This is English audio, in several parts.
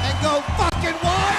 and go fucking wild!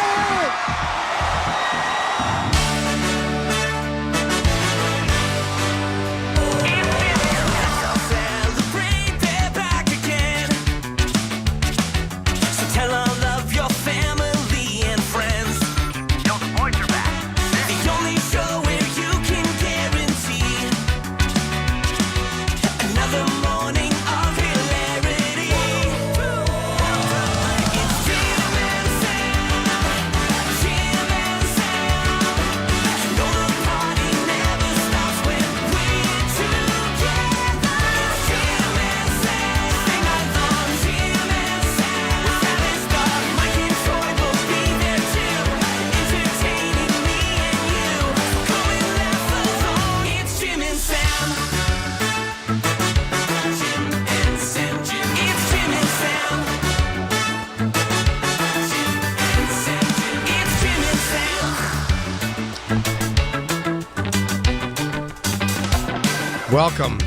Welcome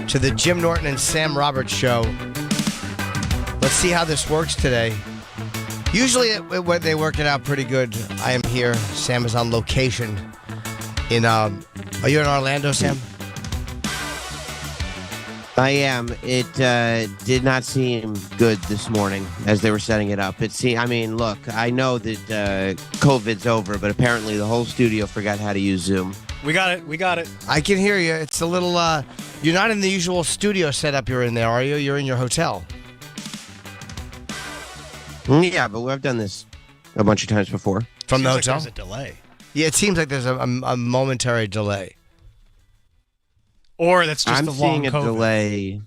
to the Jim Norton and Sam Roberts Show. Let's see how this works today. Usually they work it out pretty good. I am here. Sam is on location. Are you in Orlando, Sam? I am. It did not seem good this morning as they were setting it up. Look, I know that COVID's over, but apparently the whole studio forgot how to use Zoom. We got it. I can hear you. It's a little, you're not in the usual studio setup you're in there, are you? You're in your hotel. Yeah, but we've done this a bunch of times before. From the hotel? There's a delay. Yeah, it seems like there's a momentary delay. Or that's just the long COVID. I'm seeing a delay.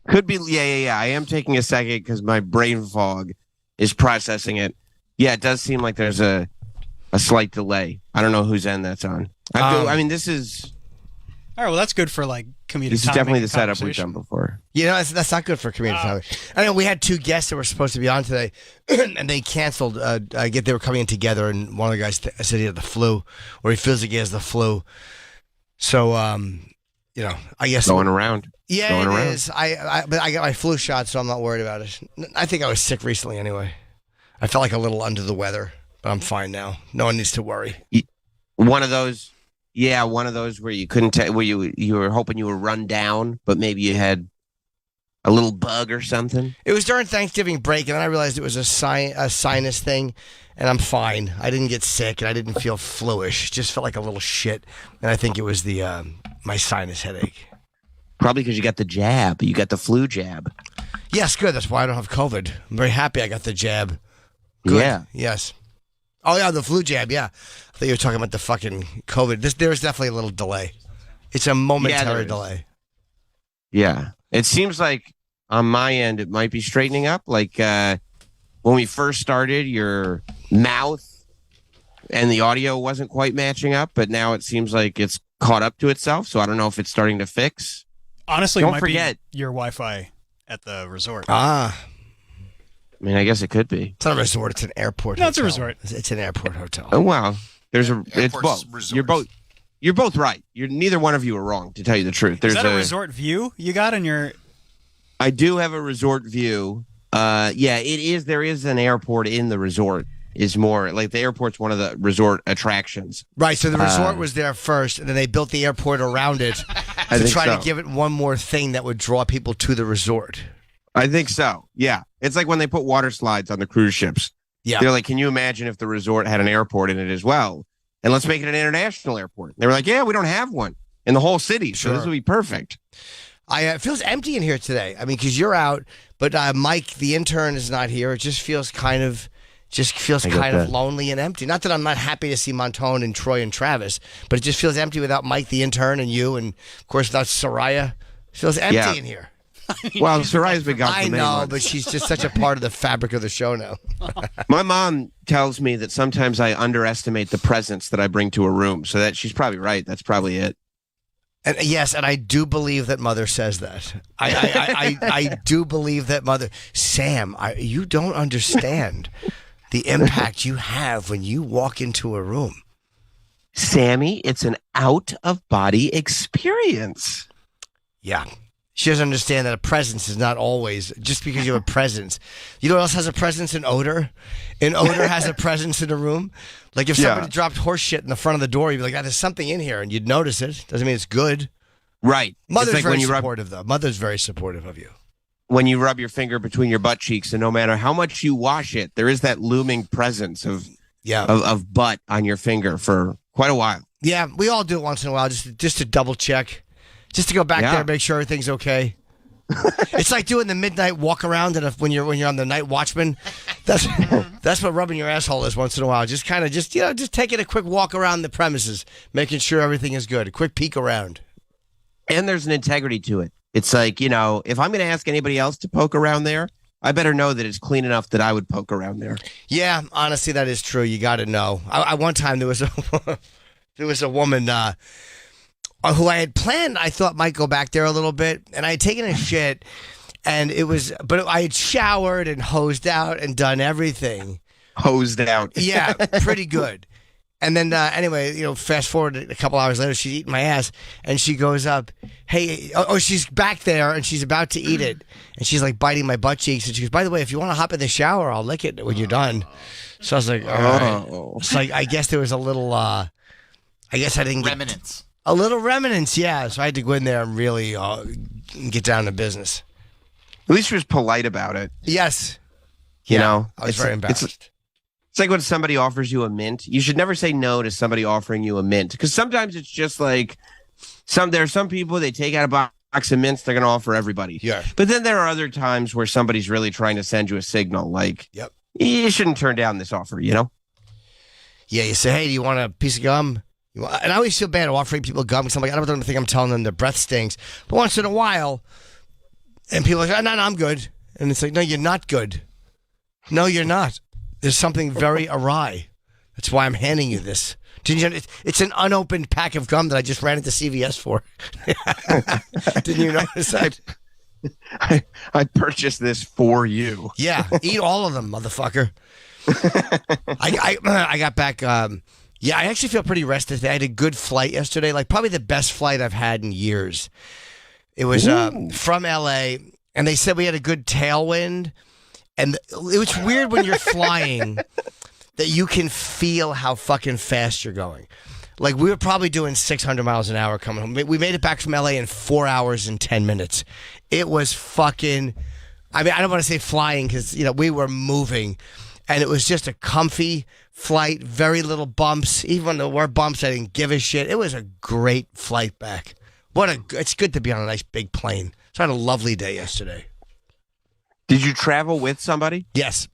Could be, yeah. I am taking a second because my brain fog is processing it. Yeah, it does seem like there's a slight delay. I don't know whose end that's on. This is... All right, well, that's good for, like, comedic This is definitely the setup we've done before. That's not good for comedic timing. I know we had two guests that were supposed to be on today, and they canceled. They were coming in together, and one of the guys said he had the flu, or he feels like he has the flu. So, I guess... Going around. Yeah, it is. But I got my flu shot, so I'm not worried about it. I think I was sick recently anyway. I felt like a little under the weather. But I'm fine now. No one needs to worry. One of those where you couldn't tell, where you were hoping you were run down, but maybe you had a little bug or something. It was during Thanksgiving break, and then I realized it was a sinus thing, and I'm fine. I didn't get sick, and I didn't feel fluish. Just felt like a little shit, and I think it was the my sinus headache. Probably because you got the jab. You got the flu jab. Yes, good. That's why I don't have COVID. I'm very happy I got the jab. Good. Yeah. Yes. Oh, yeah, the flu jab, yeah. I thought you were talking about the fucking COVID. There's definitely a little delay. It's a momentary delay. Yeah. It seems like on my end, it might be straightening up. Like when we first started, your mouth and the audio wasn't quite matching up, but now it seems like it's caught up to itself. So I don't know if it's starting to fix. Honestly, don't it might forget be your Wi-Fi at the resort. I mean, I guess it could be. It's not a resort. It's an airport. No, hotel. it's a resort. It's an airport hotel. Oh wow. It's both. Resorts. You're both right. Neither one of you are wrong, to tell you the truth. Is that a resort view you got in your? I do have a resort view. Yeah, it is. There is an airport in the resort. Is more like the airport's one of the resort attractions. Right. So the resort was there first, and then they built the airport around it to try to give it one more thing that would draw people to the resort. I think so. Yeah. It's like when they put water slides on the cruise ships. Yeah. They're like, can you imagine if the resort had an airport in it as well? And let's make it an international airport. They were like, yeah, we don't have one in the whole city. So this would be perfect. It feels empty in here today. I mean, because you're out, but Mike, the intern, is not here. It just feels kind of lonely and empty. Not that I'm not happy to see Montone and Troy and Travis, but it just feels empty without Mike, the intern, and you, and of course without Soraya. It feels empty in here. Well, Soraya's been gone for many months. I know, but she's just such a part of the fabric of the show now. My mom tells me that sometimes I underestimate the presence that I bring to a room. So that she's probably right. That's probably it. And yes, and I do believe that Mother says that. I do believe that Mother. Sam, you don't understand the impact you have when you walk into a room. Sammy, it's an out-of-body experience. Yeah. She doesn't understand that a presence is not always just because you have a presence. You know what else has a presence? An odor. An odor has a presence in a room. Like if somebody dropped horse shit in the front of the door, you'd be like, "Ah, there's something in here," and you'd notice it. Doesn't mean it's good. Right. Mother's like very supportive, though. Mother's very supportive of you. When you rub your finger between your butt cheeks, and no matter how much you wash it, there is that looming presence of butt on your finger for quite a while. Yeah, we all do it once in a while, just to double check. Just to go back there and make sure everything's okay. It's like doing the midnight walk around when you're on the night watchman. That's what rubbing your asshole is once in a while. Just kind of just taking a quick walk around the premises, making sure everything is good. A quick peek around. And there's an integrity to it. It's like, if I'm going to ask anybody else to poke around there, I better know that it's clean enough that I would poke around there. Yeah, honestly, that is true. You got to know. I one time there was a woman who I had planned, I thought might go back there a little bit, and I had taken a shit, but I had showered and hosed out and done everything. Hosed out. Yeah, pretty good. And then, anyway, fast forward a couple hours later, she's eating my ass, and she goes up, hey, she's back there, and she's about to eat it, and she's like biting my butt cheeks, and she goes, by the way, if you want to hop in the shower, I'll lick it when you're done. So I was like, all right. So I guess there was a little, I guess I didn't get... Remnants. A little remnants, yeah. So I had to go in there and really get down to business. At least she was polite about it. Yes. You know? I was very embarrassed. It's like when somebody offers you a mint. You should never say no to somebody offering you a mint. Because sometimes it's just like, there are some people, they take out a box of mints, they're going to offer everybody. Yeah. But then there are other times where somebody's really trying to send you a signal. Like, you shouldn't turn down this offer, Yeah, you say, hey, do you want a piece of gum? And I always feel bad offering people gum because I'm like, I don't want them to think I'm telling them their breath stinks. But once in a while, and people are like, no, I'm good. And it's like, no, you're not good. No, you're not. There's something very awry. That's why I'm handing you this. It's an unopened pack of gum that I just ran into CVS for. Didn't you notice that? I purchased this for you. Yeah, eat all of them, motherfucker. I got back... Yeah, I actually feel pretty rested today. I had a good flight yesterday, like probably the best flight I've had in years. It was from LA, and they said we had a good tailwind. And it was weird when you're flying that you can feel how fucking fast you're going. Like we were probably doing 600 miles an hour coming home. We made it back from LA in 4 hours and 10 minutes. It was fucking, I mean, I don't want to say flying because, we were moving. And it was just a comfy flight, very little bumps. Even when there were bumps, I didn't give a shit. It was a great flight back. It's good to be on a nice big plane. So I had a lovely day yesterday. Did you travel with somebody? Yes.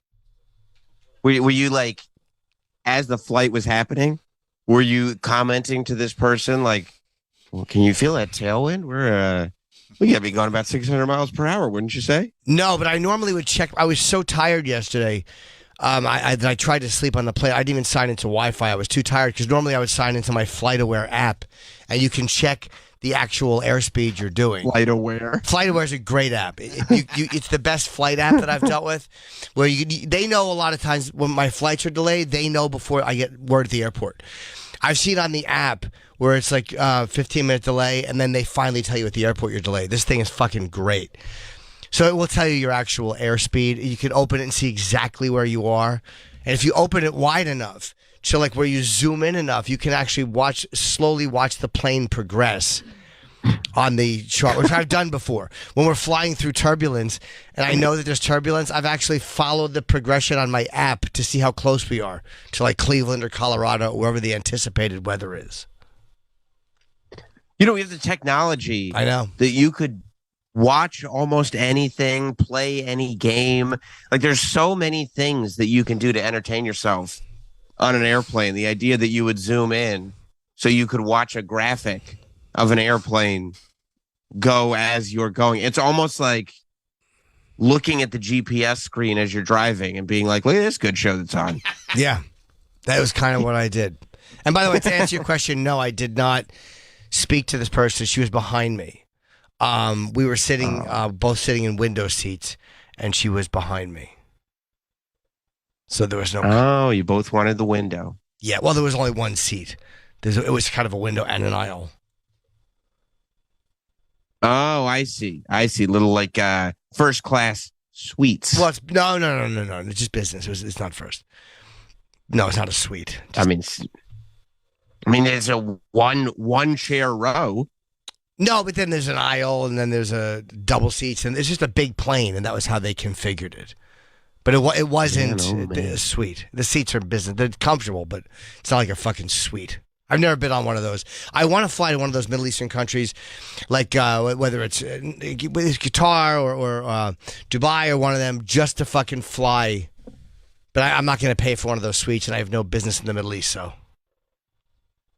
Were you like, as the flight was happening, were you commenting to this person like, well, can you feel that tailwind? We gotta be going about 600 miles per hour, wouldn't you say? No, but I normally would check. I was so tired yesterday. I tried to sleep on the plane. I didn't even sign into Wi-Fi. I was too tired because normally I would sign into my FlightAware app, and you can check the actual airspeed you're doing. FlightAware. FlightAware is a great app. It's the best flight app that I've dealt with. Where they know a lot of times when my flights are delayed, they know before I get word at the airport. I've seen on the app where it's like 15-minute delay, and then they finally tell you at the airport you're delayed. This thing is fucking great. So it will tell you your actual airspeed. You can open it and see exactly where you are. And if you open it wide enough, so like where you zoom in enough, you can actually slowly watch the plane progress on the chart, which I've done before. When we're flying through turbulence, and I know that there's turbulence, I've actually followed the progression on my app to see how close we are to like Cleveland or Colorado, or wherever the anticipated weather is. We have the technology. I know. That you could watch almost anything, play any game. Like there's so many things that you can do to entertain yourself on an airplane. The idea that you would zoom in so you could watch a graphic of an airplane go as you're going. It's almost like looking at the GPS screen as you're driving and being like, look at this good show that's on. Yeah, that was kind of what I did. And by the way, to answer your question, no, I did not speak to this person. She was behind me. We were sitting, both sitting in window seats, and she was behind me. So there was no... Oh, you both wanted the window. Yeah, well, there was only one seat. It was kind of a window and an aisle. Oh, I see. Little like first class suites. Well, no. It's just business. It's not first. No, it's not a suite. I mean, it's a one chair row. No, but then there's an aisle, and then there's a double seats, and it's just a big plane, and that was how they configured it. But it wasn't a suite. The seats are business. They're comfortable, but it's not like a fucking suite. I've never been on one of those. I want to fly to one of those Middle Eastern countries, like whether it's Qatar or Dubai or one of them, just to fucking fly. But I'm not going to pay for one of those suites, and I have no business in the Middle East, so.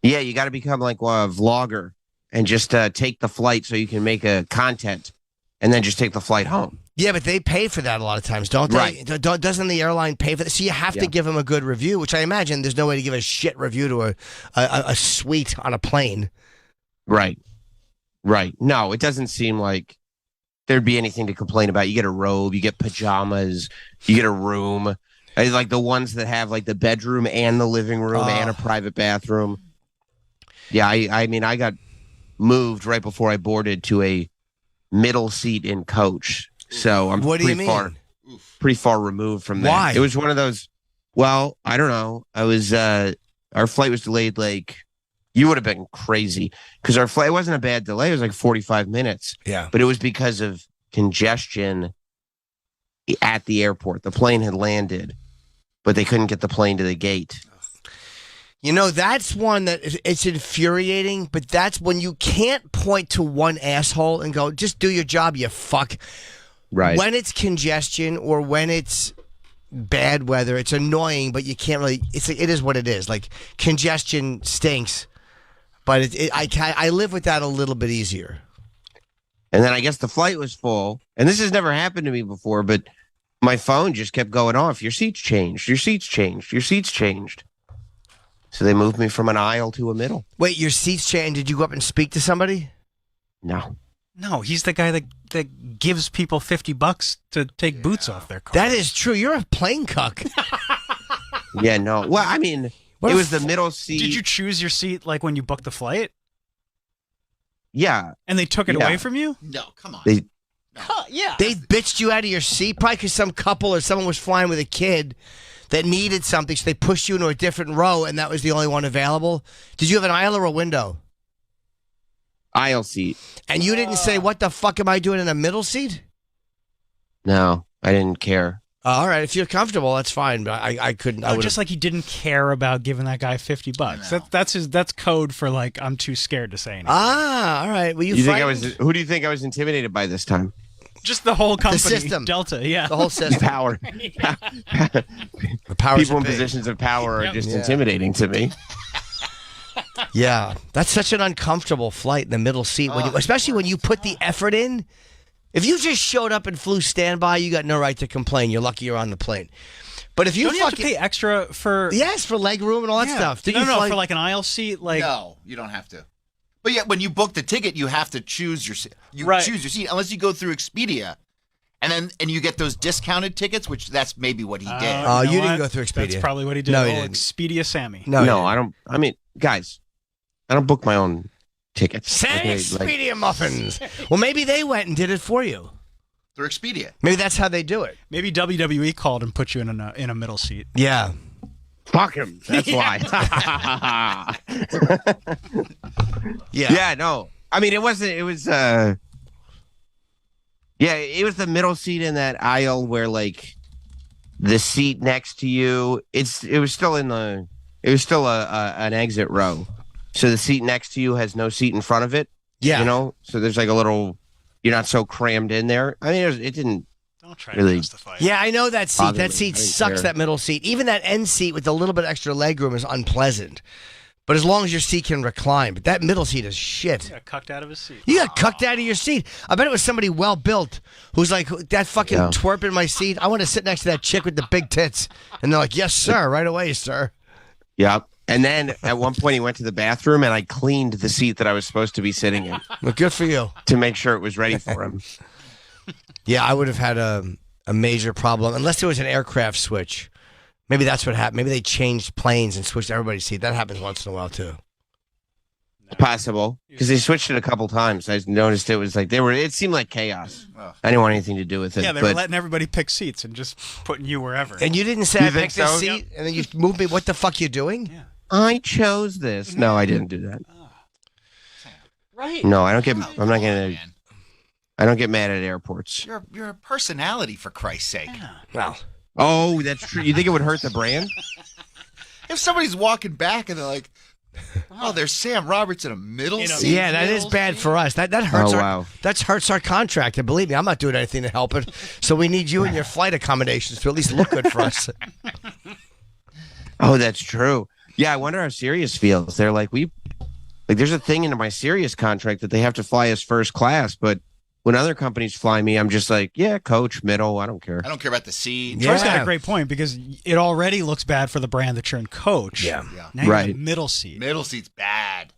Yeah, you got to become like a vlogger and just take the flight so you can make a content, and then just take the flight home. Yeah, but they pay for that a lot of times, don't they? Right. Doesn't the airline pay for that? So you have to give them a good review, which I imagine there's no way to give a shit review to a suite on a plane. Right. No, it doesn't seem like there'd be anything to complain about. You get a robe, you get pajamas, you get a room. Like the ones that have like the bedroom and the living room and a private bathroom. Yeah, I mean, I got moved right before I boarded to a middle seat in coach. So I'm pretty far removed from that. Why? It was one of those. Well, I don't know. I was our flight was delayed. Like you would have been crazy because our flight, it wasn't a bad delay. It was like 45 minutes. Yeah, but it was because of congestion at the airport. The plane had landed, but they couldn't get the plane to the gate. You know, that's one that it's infuriating, but that's when you can't point to one asshole and go, just do your job, you fuck. Right. When it's congestion or when it's bad weather, it's annoying, but you can't really. It is what it is. Like congestion stinks, but I live with that a little bit easier. And then I guess the flight was full, and this has never happened to me before, but my phone just kept going off. Your seats changed. Your seats changed. Your seats changed. So they moved me from an aisle to a middle. Wait, your seats changed? Did you go up and speak to somebody? No, he's the guy that gives people $50 to take boots off their car. That is true. You're a plane cuck. Yeah, no. Well, I mean, it was the middle seat. Did you choose your seat like when you booked the flight? Yeah. And they took it away from you? No, come on. Yeah. They bitched you out of your seat probably because some couple or someone was flying with a kid that needed something, so they pushed you into a different row, and that was the only one available. Did you have an aisle or a window? Aisle seat. And you didn't say, what the fuck am I doing in a middle seat? No, I didn't care. All right, if you're comfortable, that's fine, but I couldn't. No, just like he didn't care about giving that guy $50. No. That's code for like I'm too scared to say anything. Ah, all right. Well, Who do you think I was intimidated by this time? Just the whole company, the system, Delta, yeah, the whole system, Power. the power. People in positions of power are just intimidating to me. Yeah, that's such an uncomfortable flight in the middle seat, especially when you put the effort in. If you just showed up and flew standby, you got no right to complain. You're lucky you're on the plane. But if you don't you have to pay extra for? Yes, for leg room and all that stuff. No, for like an aisle seat, like no, you don't have to. But yeah, when you book the ticket, you have to choose your seat. Choose your seat unless you go through Expedia, and you get those discounted tickets, which that's maybe what he did. Oh, you didn't go through Expedia. That's probably what he did. No, he didn't. Expedia Sammy. No, I don't. I mean, guys, I don't book my own tickets. Say Expedia muffins. Well, maybe they went and did it for you. Through Expedia. Maybe that's how they do it. Maybe WWE called and put you in a middle seat. Yeah. Fuck him. That's why. Yeah, no. I mean, it wasn't. It was. Yeah, it was the middle seat in that aisle where, like, the seat next to you. It was still in the. It was still an exit row, so the seat next to you has no seat in front of it. Yeah. You know, so there's like a little. You're not so crammed in there. I mean, it didn't. Don't try really to justify it. Yeah, I know that seat. Bother That me. seat I didn't sucks, care. that middle seat. Even that end seat with a little bit extra leg room is unpleasant. But as long as your seat can recline. But that middle seat is shit. He got cucked out of his seat. You got cucked out of your seat. I bet it was somebody well built who's like, that fucking twerp in my seat. I want to sit next to that chick with the big tits. And they're like, yes, sir. Right away, sir. Yep. And then at one point he went to the bathroom and I cleaned the seat that I was supposed to be sitting in Well, good for you. to make sure it was ready for him. Yeah, I would have had a major problem unless there was an aircraft switch. Maybe that's what happened. Maybe they changed planes and switched everybody's seat. That happens once in a while, too. Possible, because they switched it a couple times. I noticed it was like it seemed like chaos. I didn't want anything to do with it. Yeah, they were letting everybody pick seats and just putting you wherever. And you didn't say I picked this seat, and then you moved me. What the fuck you doing? Yeah. I chose this. No, I didn't do that. Right. No, I don't get. I'm not gonna. I don't get mad at airports. You're a personality, for Christ's sake. Yeah. Well, Oh, that's true. You think it would hurt the brand? If somebody's walking back and they're like, "Oh, there's Sam Roberts in a middle seat." yeah, that is bad for us. That hurts. wow. That hurts our contract. And believe me, I'm not doing anything to help it. So we need you and your flight accommodations to at least look good for us. Oh, that's true. Yeah, I wonder how Sirius feels. They're like, there's a thing in my Sirius contract that they have to fly us first class, but when other companies fly me, I'm just like, yeah, coach, middle, I don't care. I don't care about the seat. Troy's got a great point because it already looks bad for the brand that you're in coach. Yeah. Now you're Right. in the middle seat. Middle seat's bad.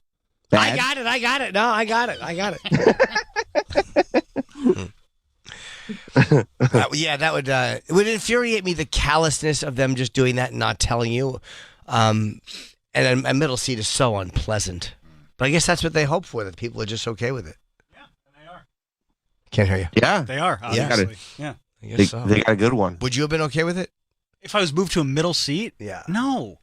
I got it. No, I got it. Yeah, that would it would infuriate me, the callousness of them just doing that and not telling you. And a middle seat is so unpleasant. But I guess that's what they hope for, that people are just okay with it. Yeah, and they are. Can't hear you. Yeah, They are, obviously. Yeah. I they, guess so. they got a good one. Would you have been okay with it? If I was moved to a middle seat, Yeah. no.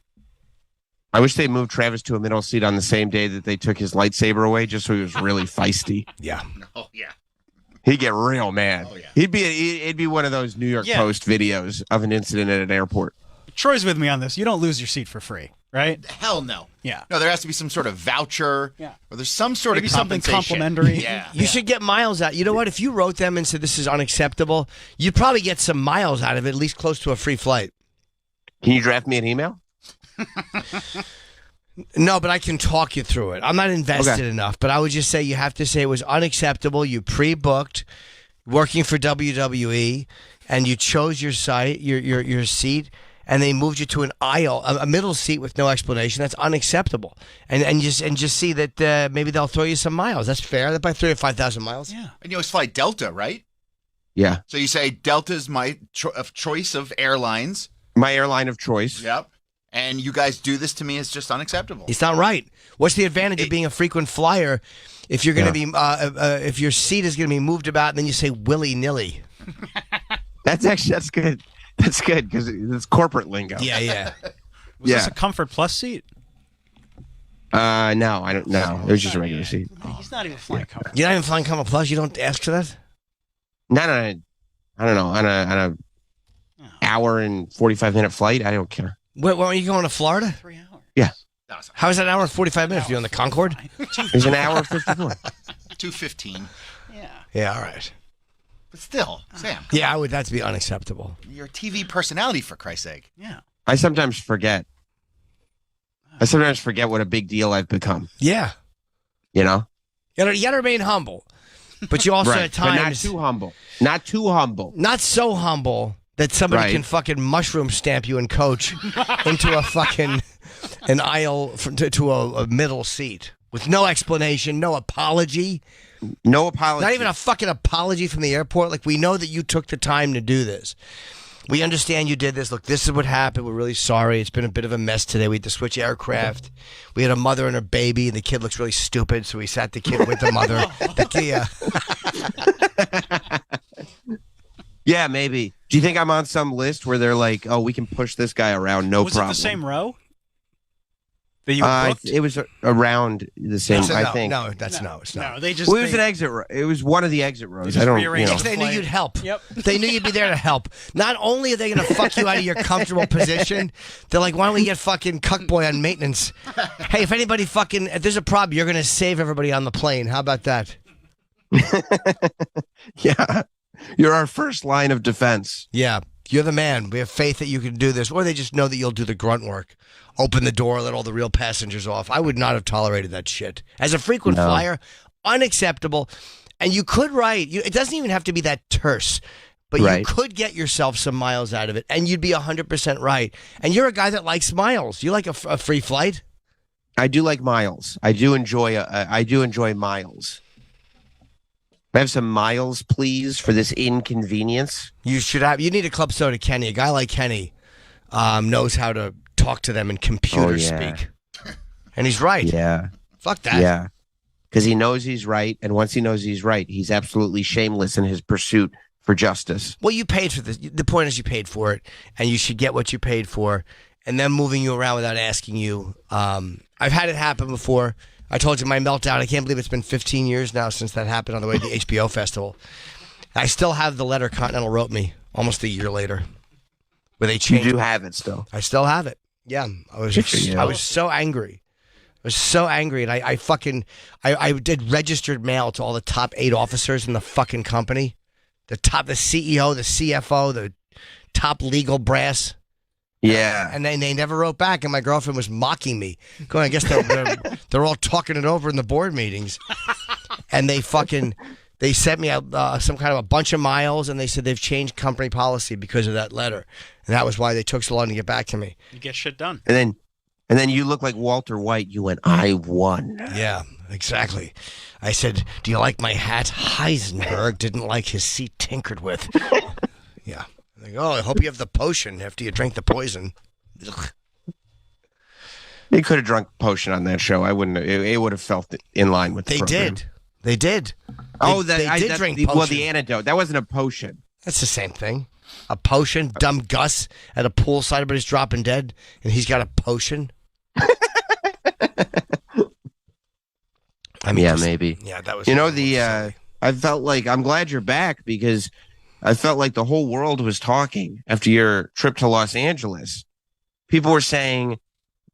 I wish they moved Travis to a middle seat on the same day that they took his lightsaber away, just so he was really feisty. Yeah. Oh yeah. He'd get real mad. Oh, yeah. It'd be one of those New York Yeah. Post videos of an incident at an airport. Troy's with me on this. You don't lose your seat for free, right? Hell no. Yeah. No, there has to be some sort of voucher. Yeah. Or there's some sort Maybe of something compensation. complimentary. Yeah. You should get miles out. You know what? If you wrote them and said this is unacceptable, you'd probably get some miles out of it, at least close to a free flight. Can you draft me an email? No, but I can talk you through it. I'm not invested Okay. enough, but I would just say you have to say it was unacceptable. You pre-booked, working for WWE, and you chose your site, your seat, and they moved you to an aisle, a middle seat with no explanation. That's unacceptable. And just see that maybe they'll throw you some miles. That's fair. That's by 3,000 or 5,000 miles. Yeah. And you always fly Delta, right? Yeah. So you say Delta's my choice of airlines. My airline of choice. Yep. And you guys do this to me is just unacceptable. It's not right. What's the advantage of being a frequent flyer if you're going to be if your seat is going to be moved about and then you say willy nilly? That's good. That's good because it's corporate lingo. Yeah. Was this a Comfort Plus seat? No, I don't know. It was just a regular seat. He's not even flying Comfort. You're not even flying Comfort Plus. You don't ask for that. No, I don't know. On a hour and 45-minute flight, I don't care. Wait, are you going to Florida? 3 hours. Yeah, How is that an hour and 45 minutes? You on the Concorde? there's an hour 54. 2:15. Yeah. Yeah, all right. But still, Sam, Yeah, that'd be unacceptable. you're a TV personality, for Christ's sake. Yeah. I sometimes forget. What a big deal I've become. Yeah. You know, You gotta remain humble. But you also at but not times too humble. Not too humble. not so humble that somebody Right. can fucking mushroom stamp you and coach into a fucking an aisle to a middle seat with no explanation, no apology. No apology. Not even a fucking apology from the airport. Like, we know that you took the time to do this. We understand you did this. Look, this is what happened. We're really sorry. It's been a bit of a mess today. We had to switch aircraft. We had a mother and her baby, and the kid looks really stupid, so we sat the kid with the mother. Yeah, maybe. Do you think I'm on some list where they're like, "Oh, we can push this guy around, no Was problem"? it the same row that you booked? It was around the same. So I no, think. no, it's not. No, they just. Well, it was they- an exit. It was one of the exit rows. just I don't. rearranged Because they knew you'd help. Yep. They knew you'd be there to help. Not only are they going to fuck you out of your comfortable position, they're like, why don't we get fucking cuckboy on maintenance? Hey, if anybody if there's a problem, you're going to save everybody on the plane. How about that? Yeah, you're our first line of defense. Yeah, you're the man. We have faith that you can do this. Or they just know that you'll do the grunt work. Open the door, let all the real passengers off. I would not have tolerated that shit. As a frequent flyer, unacceptable. And you could write, it doesn't even have to be that terse, but you could get yourself some miles out of it, and you'd be 100% right. And you're a guy that likes miles. You like a free flight? I do like miles. I do enjoy miles. I have some miles, please, for this inconvenience. You should have. You need a club soda Kenny. A guy like Kenny knows how to talk to them in computer speak. And he's right. Yeah. Fuck that. Yeah. Because he knows he's right. And once he knows he's right, he's absolutely shameless in his pursuit for justice. Well, you paid for this. The point is you paid for it, and you should get what you paid for. And them moving you around without asking you. I've had it happen before. I told you my meltdown. I can't believe it's been 15 years now since that happened on the way to the HBO festival. I still have the letter Continental wrote me almost a year later, where they changed. You do have it still. I still have it. Yeah, I was so angry. I was so angry, and I did registered mail to all the top 8 officers in the fucking company, the CEO, the CFO, the top legal brass. Yeah. And then they never wrote back, and my girlfriend was mocking me. Going, I guess they're all talking it over in the board meetings. And they sent me some kind of a bunch of miles, and they said they've changed company policy because of that letter. And that was why they took so long to get back to me. You get shit done. And then you look like Walter White. You went, I won. Yeah, exactly. I said, do you like my hat? Heisenberg didn't like his seat tinkered with. Yeah. Like, oh, I hope you have the potion after you drink the poison. Ugh. They could have drunk potion on that show. I wouldn't. It would have felt in line with. They did. They did. They did drink potion. Well, the antidote. That wasn't a potion. That's the same thing. A potion. Dumb Gus at a poolside, everybody's dropping dead, and he's got a potion. I mean, maybe. Yeah, that was. I felt like I'm glad you're back because I felt like the whole world was talking after your trip to Los Angeles. People were saying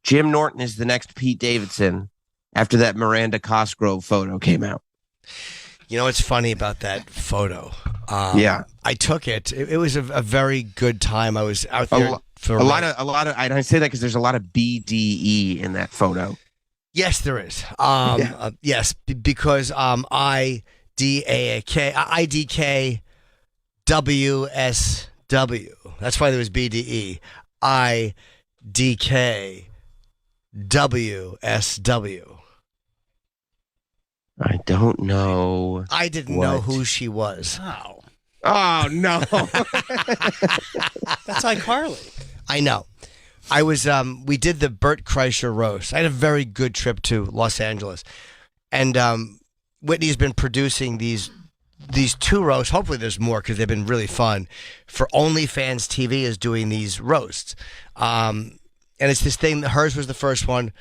Jim Norton is the next Pete Davidson after that Miranda Cosgrove photo came out. You know what's funny about that photo? I took it. It was a very good time. I was out there for a lot of. I say that because there's a lot of BDE in that photo. Yes, there is. Yes, because IDK WSW. That's why there was BDE. IDK WSW. I don't know. I didn't know who she was. Oh. Oh, no. That's iCarly. I know. I was, we did the Bert Kreischer roast. I had a very good trip to Los Angeles. And Whitney's been producing these 2 roasts. Hopefully there's more because they've been really fun. For OnlyFans TV is doing these roasts. And it's this thing, hers was the first one,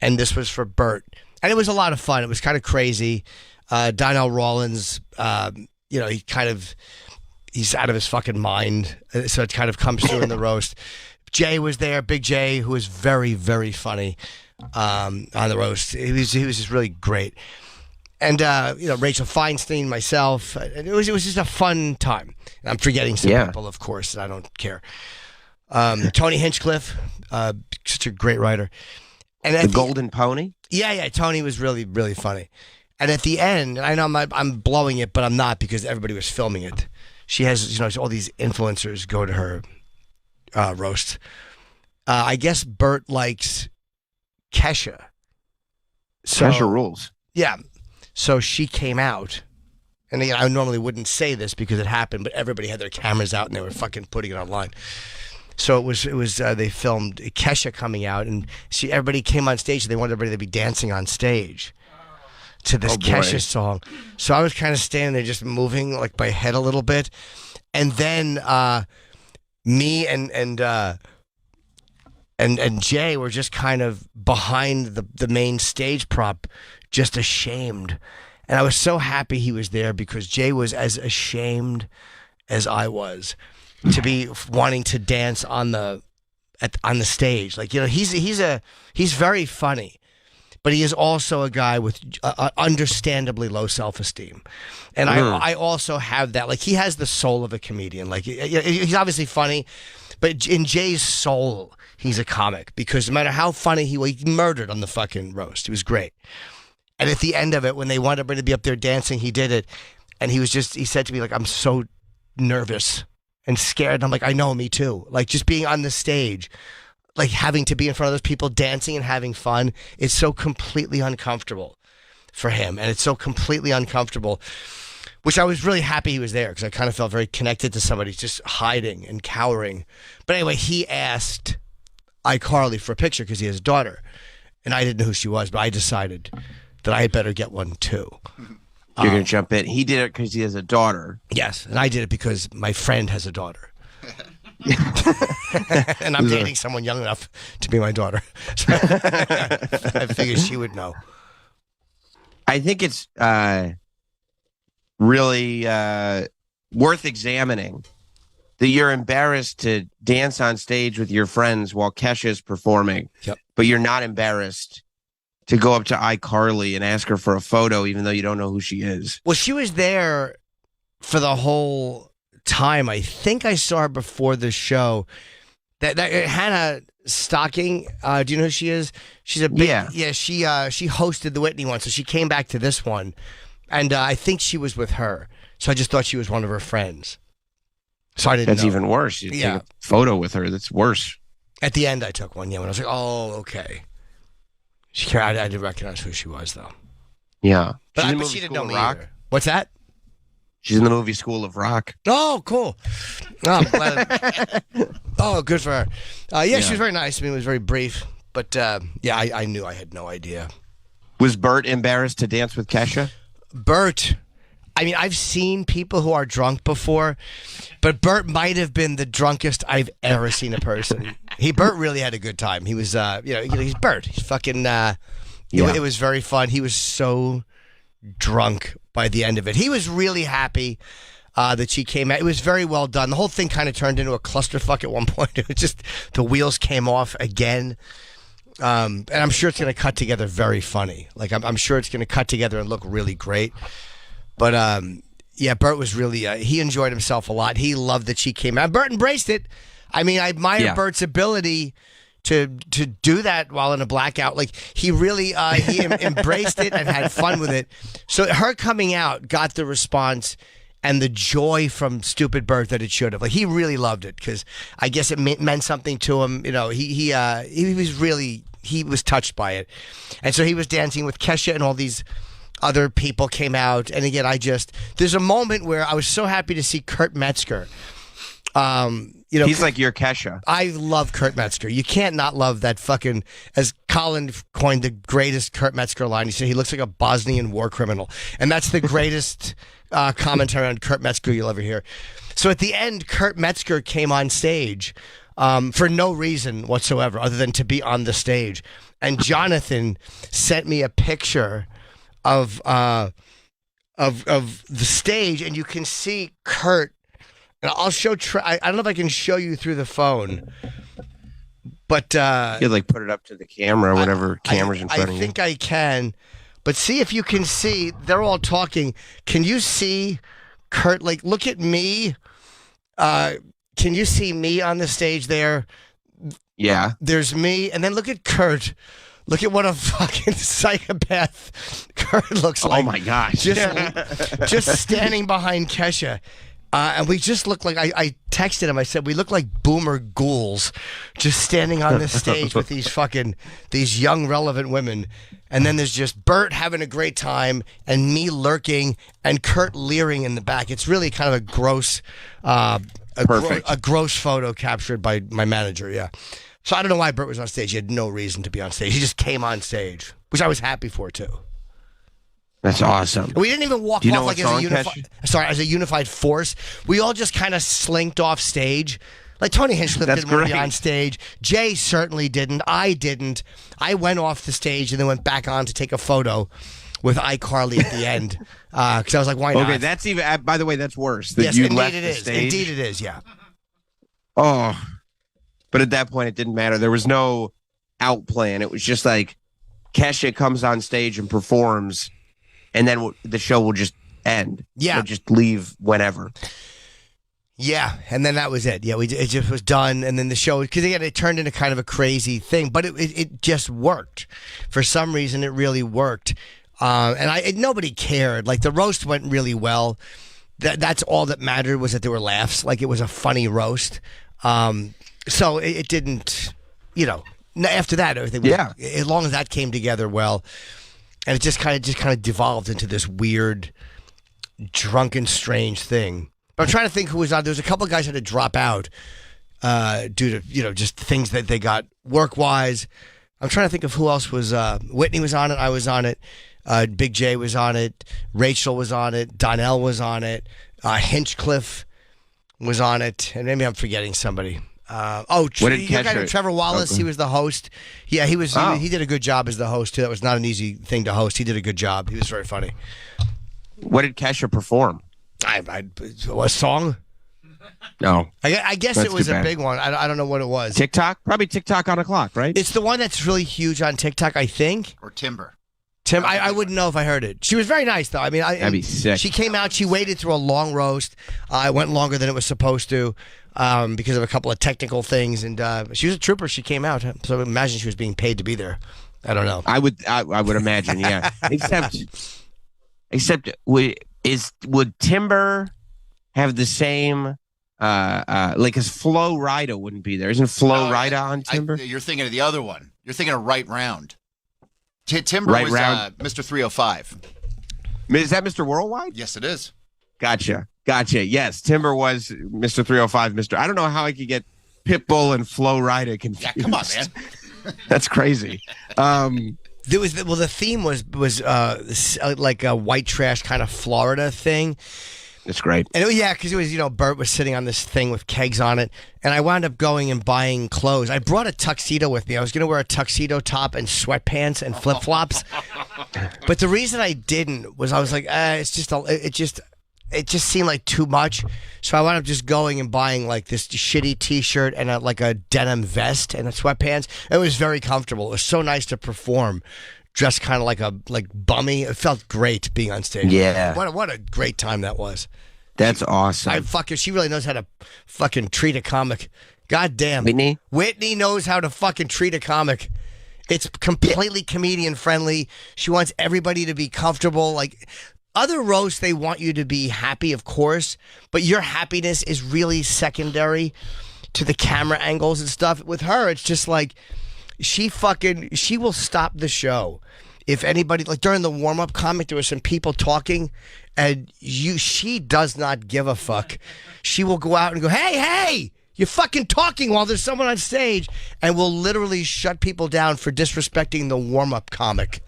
and this was for Bert. And it was a lot of fun. It was kind of crazy. Donnell Rawlins, he's out of his fucking mind. So it kind of comes through in the roast. Jay was there, Big Jay, who was very, very funny on the roast. He was just really great. And, Rachel Feinstein, myself. It was just a fun time. I'm forgetting some people, of course, and I don't care. Tony Hinchcliffe, such a great writer. And the Golden Pony? Yeah, Tony was really, really funny. And at the end, I know I'm blowing it, but I'm not because everybody was filming it. She has, all these influencers go to her roast. I guess Bert likes Kesha. Kesha rules. Yeah. So she came out. And again, I normally wouldn't say this because it happened, but everybody had their cameras out and they were fucking putting it online. So it was. They filmed Kesha coming out, and everybody came on stage. And they wanted everybody to be dancing on stage to this Kesha song. So I was kind of standing there, just moving like my head a little bit, and then me and Jay were just kind of behind the main stage prop, just ashamed. And I was so happy he was there because Jay was as ashamed as I was to be wanting to dance on the stage. Like, he's very funny, but he is also a guy with understandably low self-esteem. And I also have that. Like, he has the soul of a comedian. Like, he's obviously funny, but in Jay's soul, he's a comic because no matter how funny he murdered on the fucking roast. He was great. And at the end of it, when they wanted everybody to be up there dancing, he did it. And he said to me, like, I'm so nervous and scared. And I'm like, I know, me too. Like, just being on the stage, like having to be in front of those people dancing and having fun, it's so completely uncomfortable for him. And it's so completely uncomfortable, which I was really happy he was there because I kind of felt very connected to somebody just hiding and cowering. But anyway, he asked iCarly for a picture because he has a daughter. and I didn't know who she was, but I decided that I had better get one too. You're going to jump in. He did it because he has a daughter. Yes, and I did it because my friend has a daughter. And I'm dating someone young enough to be my daughter. So I figured she would know. I think it's really worth examining that you're embarrassed to dance on stage with your friends while Kesha's performing, but you're not embarrassed to go up to iCarly and ask her for a photo, even though you don't know who she is. Well, she was there for the whole time. I think I saw her before the show. That Hannah Stocking. Do you know who she is? She's a big, She hosted the Whitney one, so she came back to this one, and I think she was with her. So I just thought she was one of her friends. So I didn't. That's know. even worse. You take a photo with her. That's worse. At the end, I took one. Yeah, when I was like, oh, okay. I didn't recognize who she was, though. Yeah. But she didn't know me either. What's that? She's in the movie School of Rock. Oh, cool. Oh, I'm glad. Oh, good for her. She was very nice. I mean, it was very brief. But, I knew. I had no idea. Was Bert embarrassed to dance with Kesha? Bert, I mean, I've seen people who are drunk before, but Bert might have been the drunkest I've ever seen a person. Bert really had a good time. He was, he's Bert. He's fucking, it was very fun. He was so drunk by the end of it. He was really happy that she came out. It was very well done. The whole thing kind of turned into a clusterfuck at one point. It was just, the wheels came off again. And I'm sure it's going to cut together very funny. Like, I'm sure it's going to cut together and look really great. But, Bert was really, he enjoyed himself a lot. He loved that she came out. Bert embraced it. I mean, I admire Bert's ability to do that while in a blackout. Like, he really, he embraced it and had fun with it. So her coming out got the response and the joy from stupid Bert that it should have. Like, he really loved it because I guess it meant something to him. You know, he was really, he was touched by it. And so he was dancing with Kesha and all these other people came out. And again, there's a moment where I was so happy to see Kurt Metzger. He's like your Kesha. I love Kurt Metzger. You can't not love that fucking, as Colin coined the greatest Kurt Metzger line. He said he looks like a Bosnian war criminal. And that's the greatest commentary on Kurt Metzger you'll ever hear. So at the end, Kurt Metzger came on stage for no reason whatsoever other than to be on the stage. And Jonathan sent me a picture of the stage, and you can see Kurt. And I'll show. I don't know if I can show you through the phone, but you like put it up to the camera, or whatever camera's in front of you. I think I can, but see if you can see. They're all talking. Can you see Kurt? Like, look at me. Can you see me on the stage there? Yeah. There's me, and then look at Kurt. Look at what a fucking psychopath Kurt looks like. Oh my gosh! Just standing behind Kesha. And we just look like, I texted him, I said, we look like boomer ghouls just standing on this stage with these young, relevant women. And then there's just Bert having a great time and me lurking and Kurt leering in the back. It's really kind of a gross, a gross photo captured by my manager, yeah. So I don't know why Bert was on stage. He had no reason to be on stage. He just came on stage, which I was happy for, too. That's awesome. We didn't even walk off like as a unified force. We all just kind of slinked off stage. Like Tony Hinchcliffe didn't want to be on stage. Jay certainly didn't. I didn't. I went off the stage and then went back on to take a photo with iCarly at the end because I was like, why not? Okay, that's even. By the way, that's worse. Yes, indeed it is. Indeed it is. Yeah. Oh, but at that point, it didn't matter. There was no out plan. It was just like Kesha comes on stage and performs. And then the show will just end. Yeah. We'll just leave whenever. Yeah. And then that was it. Yeah. It just was done. And then the show, because again, it turned into kind of a crazy thing, but it just worked. For some reason, it really worked. And nobody cared. Like the roast went really well. That's all that mattered was that there were laughs. Like it was a funny roast. So it didn't, after that, everything was, as long as that came together well. And it just kind of devolved into this weird, drunken, strange thing. But I'm trying to think who was on. There was a couple of guys who had to drop out due to just things that they got work-wise. I'm trying to think of who else was. Whitney was on it. I was on it. Big J was on it. Rachel was on it. Donnell was on it. Hinchcliffe was on it. And maybe I'm forgetting somebody. Trevor Wallace. He was the host. Yeah, he was. He did a good job as the host too. That was not an easy thing to host. He did a good job. He was very funny. What did Kesha perform? A song? No. I guess it was a big one. I don't know what it was. TikTok? Probably TikTok on a clock, right? It's the one that's really huge on TikTok, I think. Or Timber. I wouldn't know if I heard it. She was very nice, though. I mean, that'd be sick. She came out. She waited through a long roast. It went longer than it was supposed to because of a couple of technical things. And she was a trooper. She came out. So imagine she was being paid to be there. I don't know. I would imagine, yeah. Except would Timber have the same because Flo Rida wouldn't be there? Isn't Flo Rida on Timber? You're thinking of the other one. You're thinking of Right Round. Timber was Mr. 305. Is that Mr. Worldwide? Yes, it is. Gotcha. Yes, Timber was Mr. 305. I don't know how I could get Pitbull and Flo Rida confused. Yeah, come on, man. That's crazy. The theme was like a white trash kind of Florida thing. It's great. And because it was, Bert was sitting on this thing with kegs on it, and I wound up going and buying clothes. I brought a tuxedo with me. I was going to wear a tuxedo top and sweatpants and flip-flops. But the reason I didn't was I was like, it just seemed like too much. So I wound up just going and buying like this shitty t-shirt and a denim vest and a sweatpants. It was very comfortable. It was so nice to perform. Dressed kind of like bummy. It felt great being on stage. Yeah. What a great time that was. That's awesome. She really knows how to fucking treat a comic. God damn. Whitney knows how to fucking treat a comic. It's completely comedian friendly. She wants everybody to be comfortable. Like other roasts, they want you to be happy, of course, but your happiness is really secondary to the camera angles and stuff. With her, it's just like she will stop the show. If anybody, like during the warm-up comic, there were some people talking, and she does not give a fuck. She will go out and go, hey, you're fucking talking while there's someone on stage, and will literally shut people down for disrespecting the warm-up comic.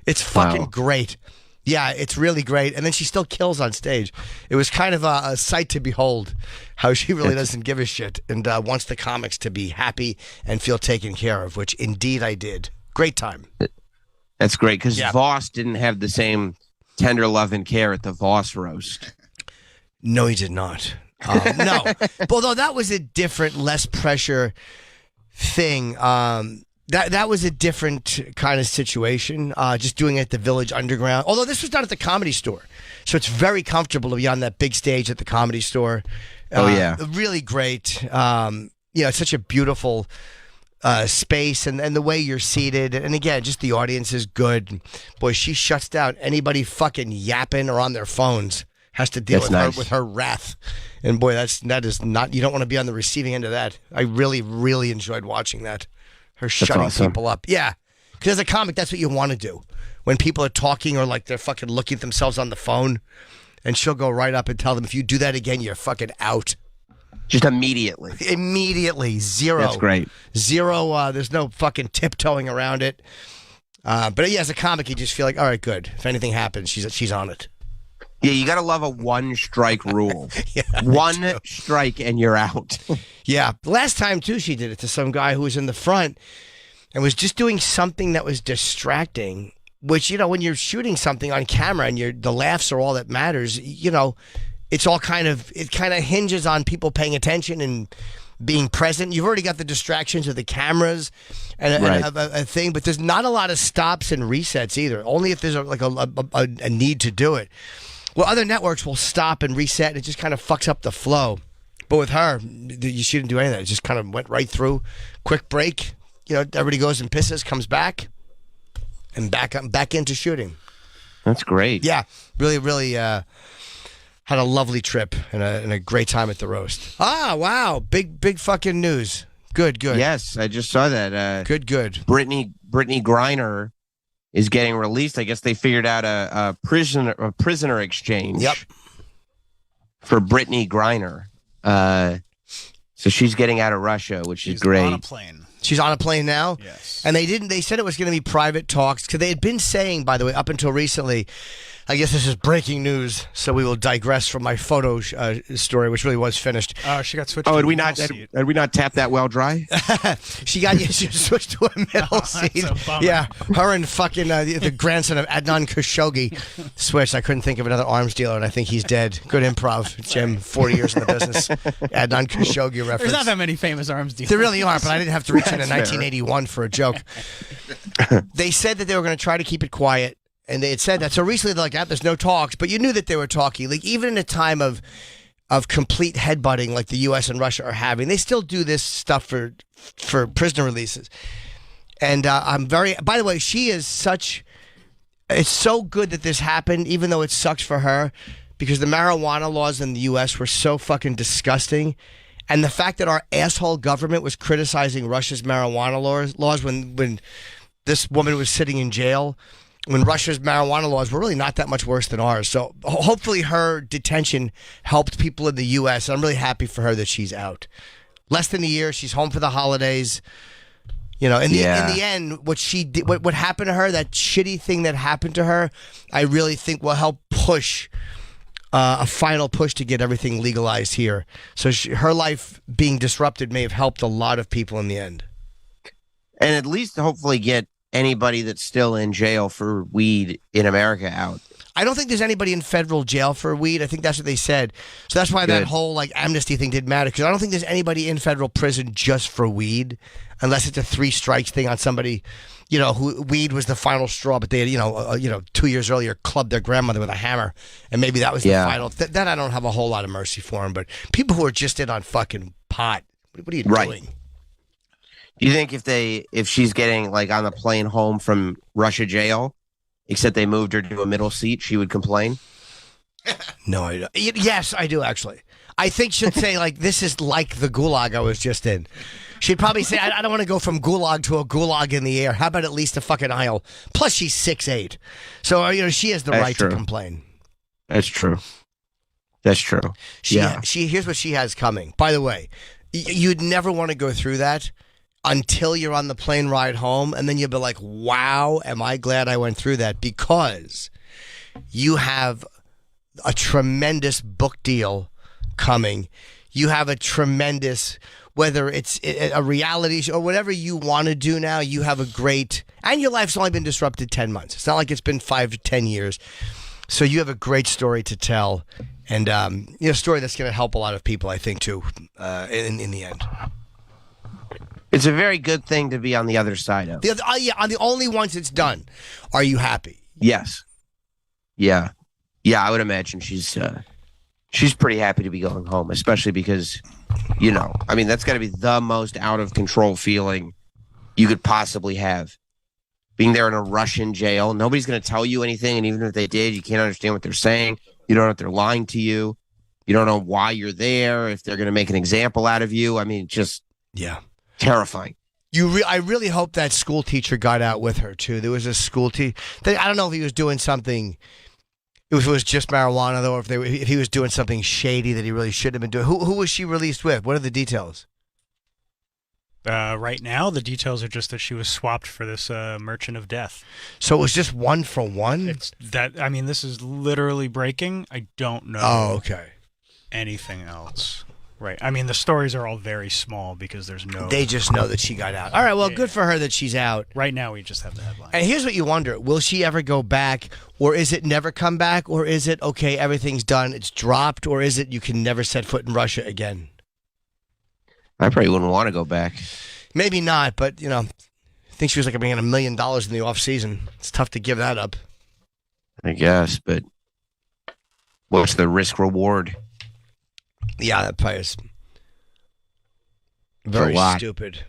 It's fucking great. Yeah, it's really great. And then she still kills on stage. It was kind of a sight to behold how she really doesn't give a shit and wants the comics to be happy and feel taken care of, which indeed I did. Great time. That's great because Voss didn't have the same tender love and care at the Voss roast. No, he did not. No. Although that was a different, less pressure thing. That was a different kind of situation, just doing it at the Village Underground. Although this was done at the Comedy Store. So it's very comfortable to be on that big stage at the Comedy Store. Really great. It's such a beautiful space and the way you're seated. And again, just the audience is good. Boy, she shuts down anybody fucking yapping or on their phones. Has to deal with her wrath. And boy, that is not, you don't want to be on the receiving end of that. I really, really enjoyed watching that. Her shutting people up. Yeah. Because as a comic, that's what you want to do. When people are talking or like they're fucking looking at themselves on the phone, and she'll go right up and tell them, if you do that again, you're fucking out. Just immediately. Immediately. Zero. That's great. Zero. There's no fucking tiptoeing around it. But yeah, as a comic, you just feel like, all right, good. If anything happens, she's on it. Yeah, you got to love a one-strike rule. One strike and you're out. Yeah. Last time, too, she did it to some guy who was in the front and was just doing something that was distracting, which, when you're shooting something on camera and the laughs are all that matters, it's all it kind of hinges on people paying attention and being present. You've already got the distractions of the cameras and a thing, but there's not a lot of stops and resets either, only if there's a need to do it. Well, other networks will stop and reset, and it just kind of fucks up the flow. But with her, she didn't do any of that. It just kind of went right through. Quick break. Everybody goes and pisses, comes back, and back into shooting. That's great. Yeah, really, really had a lovely trip and a great time at the roast. Ah, wow, big fucking news. Good. Yes, I just saw that. Good. Brittany Griner is getting released. I guess they figured out a prisoner exchange. Yep. For Brittany Griner. So she's getting out of Russia, which is great. On a plane. She's on a plane now? Yes. And they said it was going to be private talks, because they had been saying, by the way, up until recently, I guess this is breaking news, so we will digress from my photo story, which really was finished. She got switched Oh, to had a we middle not seat. had we not tapped that well dry? She switched to a middle seat. a bummer. Yeah, her and fucking the grandson of Adnan Khashoggi switched. I couldn't think of another arms dealer, and I think he's dead. Good improv, Jim. 40 years in the business. Adnan Khashoggi reference. There's not that many famous arms dealers. There really aren't, but I didn't have to reach into That's fair. 1981 for a joke. They said that they were going to try to keep it quiet, and they had said that. So recently, they're like, there's no talks, but you knew that they were talking. Like, even in a time of complete headbutting like the U.S. and Russia are having, they still do this stuff for prisoner releases. And I'm very, by the way, she is such, it's so good that this happened, even though it sucks for her, because the marijuana laws in the U.S. were so fucking disgusting. And the fact that our asshole government was criticizing Russia's marijuana laws when this woman was sitting in jail, when Russia's marijuana laws were really not that much worse than ours. So hopefully her detention helped people in the U.S. I'm really happy for her that she's out. Less than a year. She's home for the holidays. You know, in the end, what she did, what happened to her, that shitty thing that happened to her, I really think will help push a final push to get everything legalized here. So her life being disrupted may have helped a lot of people in the end. And at least hopefully get anybody that's still in jail for weed in America out. I don't think there's anybody in federal jail for weed. I think that's what they said. So that's why that whole like amnesty thing didn't matter, because I don't think there's anybody in federal prison just for weed, unless it's a 3 strikes thing on somebody, you know, who weed was the final straw, but they had, 2 years earlier clubbed their grandmother with a hammer, and maybe that was the final. Then I don't have a whole lot of mercy for them. But people who are just in on fucking pot, what are you doing? Do you think if she's getting like on the plane home from Russia jail, except they moved her to a middle seat, she would complain? No, I don't. Yes, I do actually. I think she'd say like, this is like the gulag I was just in. She'd probably say, I don't want to go from gulag to a gulag in the air. How about at least a fucking aisle? Plus she's 6'8". So, she has the right to complain. That's true. That's true. Here's what she has coming. By the way, you'd never want to go through that until you're on the plane ride home, and then you'll be like, wow, am I glad I went through that, because you have a tremendous book deal coming. You have a tremendous, whether it's a reality show or whatever you want to do now, you have a great, and your life's only been disrupted 10 months. It's not like it's been 5 to 10 years. So you have a great story to tell, and a story that's going to help a lot of people, I think, too, in the end. It's a very good thing to be on the other side of. On the only once it's done, are you happy? Yes. Yeah. I would imagine she's pretty happy to be going home, especially because, that's got to be the most out of control feeling you could possibly have. Being there in a Russian jail, nobody's going to tell you anything, and even if they did, you can't understand what they're saying. You don't know if they're lying to you. You don't know why you're there, if they're going to make an example out of you. I mean, just terrifying. I really hope that school teacher got out with her too. There was a school teacher. I don't know if he was doing something. If it was just marijuana though, or if he was doing something shady that he really shouldn't have been doing. Who was she released with? What are the details? Right now, the details are just that she was swapped for this merchant of death. So it was just 1 for 1? This is literally breaking. I don't know anything else. Right. I mean, the stories are all very small because there's no... They just know that she got out. All right, well, good for her that she's out. Right now, we just have the headline. And here's what you wonder. Will she ever go back, or is it never come back, or is it, okay, everything's done, it's dropped, or is it you can never set foot in Russia again? I probably wouldn't want to go back. Maybe not, but, I think she was like making $1 million in the off season. It's tough to give that up. I guess, but what's the risk reward? Yeah, that probably is very stupid.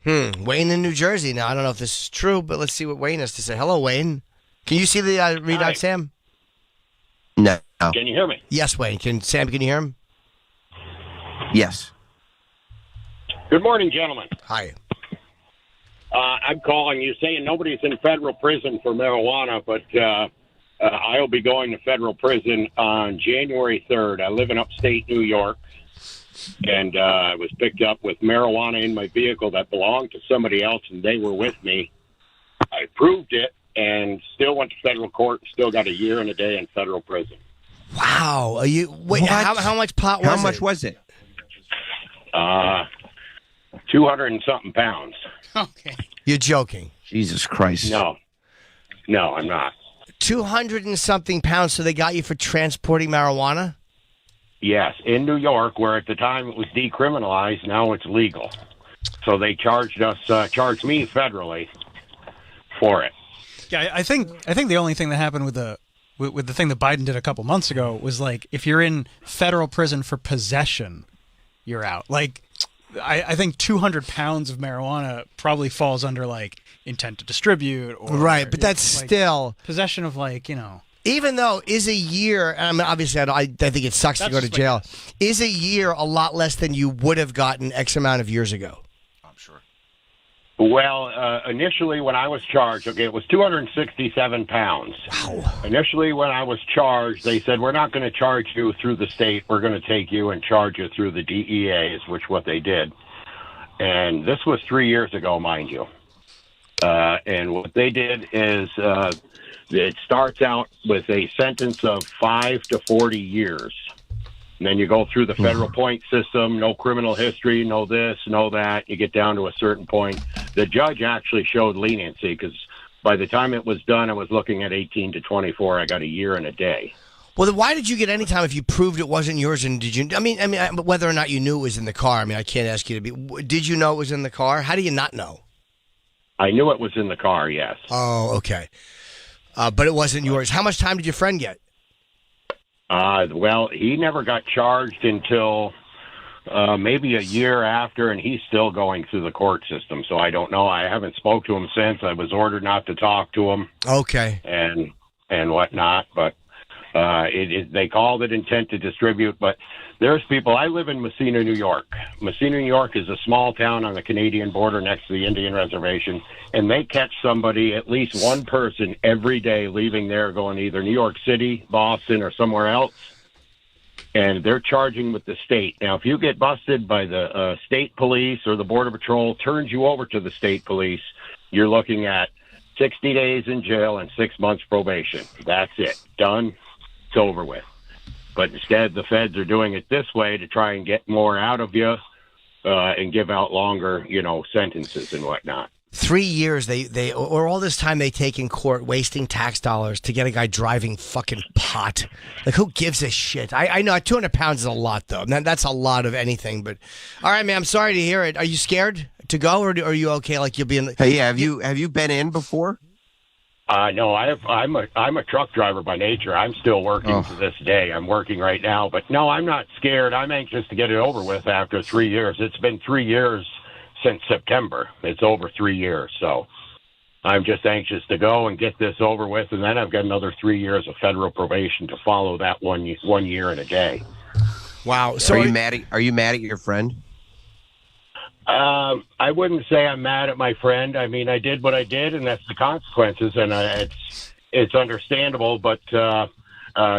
Wayne in New Jersey now. I don't know if this is true, but let's see what Wayne has to say. Hello, Wayne. Can you see the readout, Sam? No. Can you hear me? Yes, Wayne. Can you hear him? Yes. Good morning, gentlemen. Hi. I'm calling you saying nobody's in federal prison for marijuana, but I'll be going to federal prison on January 3rd. I live in upstate New York, and I was picked up with marijuana in my vehicle that belonged to somebody else, and they were with me. I proved it and still went to federal court, still got a year and a day in federal prison. Wow. Wait, how much pot was it? How much was it? 200 and something pounds. Okay. You're joking. Jesus Christ. No, I'm not. 200 and something pounds, so they got you for transporting marijuana? Yes, in New York, where at the time it was decriminalized, now it's legal. So they charged me federally for it. Yeah, I think the only thing that happened with the thing that Biden did a couple months ago was like if you're in federal prison for possession, you're out. Like I think 200 pounds of marijuana probably falls under like intent to distribute. Or, right, but that's like, still possession of like, you know. Even though is a year, I mean, obviously I think it sucks to go to jail. Is a year a lot less than you would have gotten X amount of years ago? I'm sure. Well, initially when I was charged, it was 267 pounds. Wow. Initially when I was charged, they said, we're not going to charge you through the state. We're going to take you and charge you through the DEAs, which what they did. And this was 3 years ago, mind you. And what they did is it starts out with a sentence of 5 to 40 years. And then you go through the federal point system, no criminal history, no this, no that. You get down to a certain point. The judge actually showed leniency because by the time it was done, I was looking at 18 to 24. I got a year and a day. Well, then why did you get any time if you proved it wasn't yours? And did you? I mean, whether or not you knew it was in the car. I mean, I can't ask you to be. Did you know it was in the car? How do you not know? I knew it was in the car. Yes. Oh, okay. But it wasn't yours. How much time did your friend get? Well, he never got charged until maybe a year after, and he's still going through the court system. So I don't know. I haven't spoke to him since. I was ordered not to talk to him. Okay. And whatnot, but they called it intent to distribute. But there's people. I live in Messina, New York. Messina, New York is a small town on the Canadian border next to the Indian Reservation, and they catch somebody, at least one person, every day leaving there, going to either New York City, Boston, or somewhere else, and they're charging with the state. Now, if you get busted by the state police or the Border Patrol turns you over to the state police, you're looking at 60 days in jail and 6 months probation. That's it. Done. It's over with. But instead, the feds are doing it this way to try and get more out of you and give out longer, sentences and whatnot. 3 years, or all this time they take in court, wasting tax dollars to get a guy driving fucking pot. Like, who gives a shit? I know 200 pounds is a lot, though. That's a lot of anything. But all right, man, I'm sorry to hear it. Are you scared to go, or are you okay? Like you'll be in. Hey, yeah, have you been in before? No, I'm a truck driver by nature. I'm still working to this day. I'm working right now, but no, I'm not scared. I'm anxious to get it over with after 3 years. It's been 3 years since September. It's over 3 years, so I'm just anxious to go and get this over with, and then I've got another 3 years of federal probation to follow that 1 year and a day. Wow. So are you mad at your friend? I wouldn't say I'm mad at my friend. I mean, I did what I did, and that's the consequences, and it's understandable. But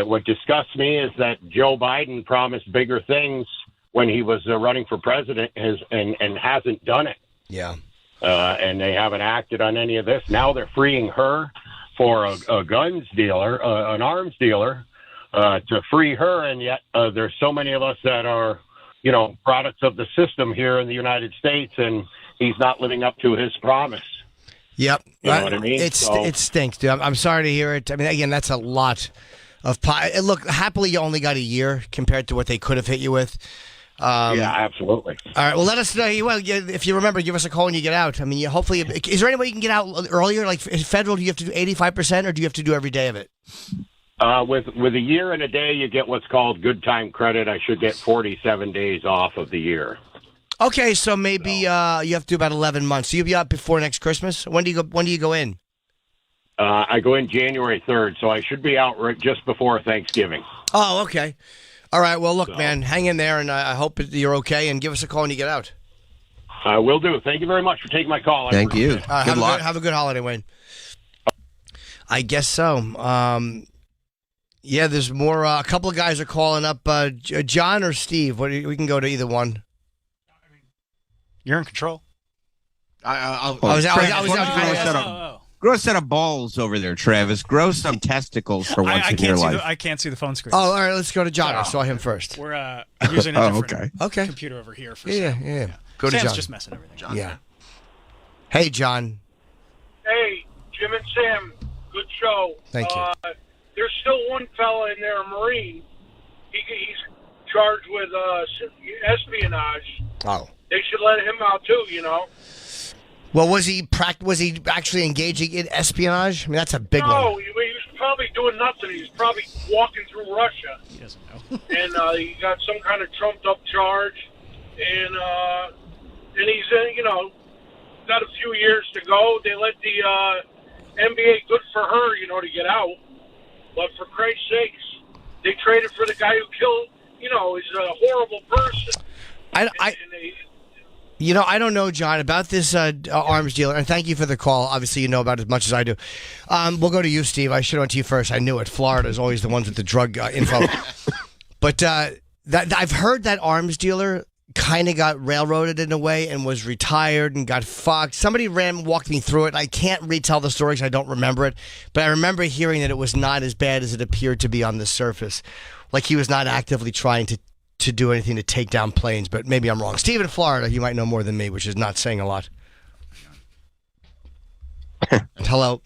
what disgusts me is that Joe Biden promised bigger things when he was running for president and hasn't done it. Yeah. And they haven't acted on any of this. Now they're freeing her for a guns dealer, an arms dealer, to free her, and yet there's so many of us that are products of the system here in the United States, and he's not living up to his promise. Yep. You know what I mean? It stinks, dude. I'm sorry to hear it. I mean, again, that's a lot of pot. Look, happily, you only got a year compared to what they could have hit you with. Yeah, absolutely. All right. Well, let us know. If you remember, give us a call when you get out. I mean, hopefully, is there any way you can get out earlier? Like federal, do you have to do 85%, or do you have to do every day of it? With a year and a day, you get what's called good time credit. I should get 47 days off of the year. Okay, so maybe you have to do about 11 months. So you'll be out before next Christmas. When do you go in? I go in January 3rd, so I should be out right just before Thanksgiving. Oh, okay. All right. Well, look, man, hang in there, and I hope you're okay. And give us a call when you get out. I will do. Thank you very much for taking my call. Thank you. Good luck. Have a good holiday, Wayne. I guess so. Yeah, there's more. A couple of guys are calling up. John or Steve? We can go to either one. You're in control. Grow a set of balls over there, Travis. Grow some testicles for once in your life. I can't see the phone screen. Oh, all right. Let's go to John. I saw him first. We're using a different okay. computer over here for yeah. Go to Sam's John. just messing everything. John. Yeah. Hey, John. Hey, Jim and Sam. Good show. Thank you. There's still one fella in there, a Marine. He's charged with espionage. Oh. They should let him out too, you know. Well, was he actually engaging in espionage? I mean, that's a big one. No, he was probably doing nothing. He was probably walking through Russia. He doesn't know. And he got some kind of trumped-up charge. And he's, got a few years to go. They let the NBA, good for her, to get out. But for Christ's sakes, they traded for the guy who killed, is a horrible person. I don't know, John, about this arms dealer, and thank you for the call. Obviously, you know about it as much as I do. We'll go to you, Steve. I should have went to you first. I knew it. Florida is always the ones with the drug info. But I've heard that arms dealer kind of got railroaded in a way and was retired and got fucked. Somebody walked me through it. I can't retell the story because I don't remember it, but I remember hearing that it was not as bad as it appeared to be on the surface. Like he was not actively trying to do anything to take down planes, but maybe I'm wrong. Steve in Florida, you might know more than me, which is not saying a lot. Hello.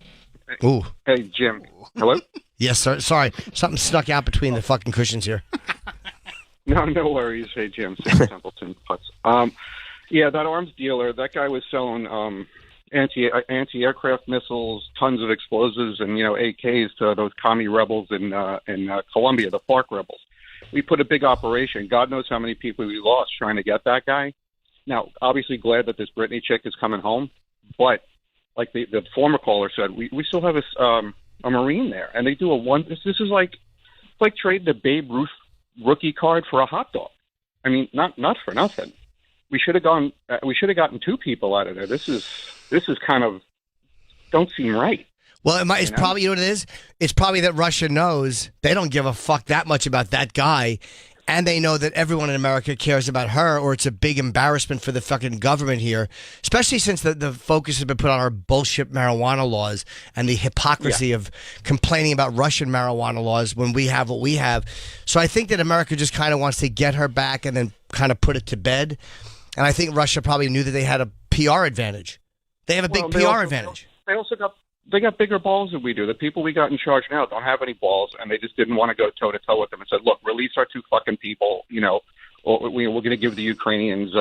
Ooh. Hey, Jim. Hello? Yes, sir. Sorry. Something snuck out between the fucking cushions here. No worries. Hey, Jim. Sam Templeton. Yeah, that arms dealer, that guy was selling anti-aircraft missiles, tons of explosives, and, AKs to those commie rebels in Colombia, the FARC rebels. We put a big operation. God knows how many people we lost trying to get that guy. Now, obviously glad that this Brittany chick is coming home, but like the former caller said, we still have a Marine there, and they do this is like trading the Babe Ruth rookie card for a hot dog. I mean, not for nothing. We should have gotten two people out of there. This is kind of don't seem right. Well, it's probably, you know what it is? It's probably that Russia knows they don't give a fuck that much about that guy, and they know that everyone in America cares about her, or it's a big embarrassment for the fucking government here, especially since the focus has been put on our bullshit marijuana laws and the hypocrisy of complaining about Russian marijuana laws when we have what we have. So I think that America just kind of wants to get her back and then kind of put it to bed. And I think Russia probably knew that they had a PR advantage. They have a big PR advantage. They got bigger balls than we do. The people we got in charge now don't have any balls, and they just didn't want to go toe-to-toe with them and said, look, release our two fucking people, or we're going to give the Ukrainians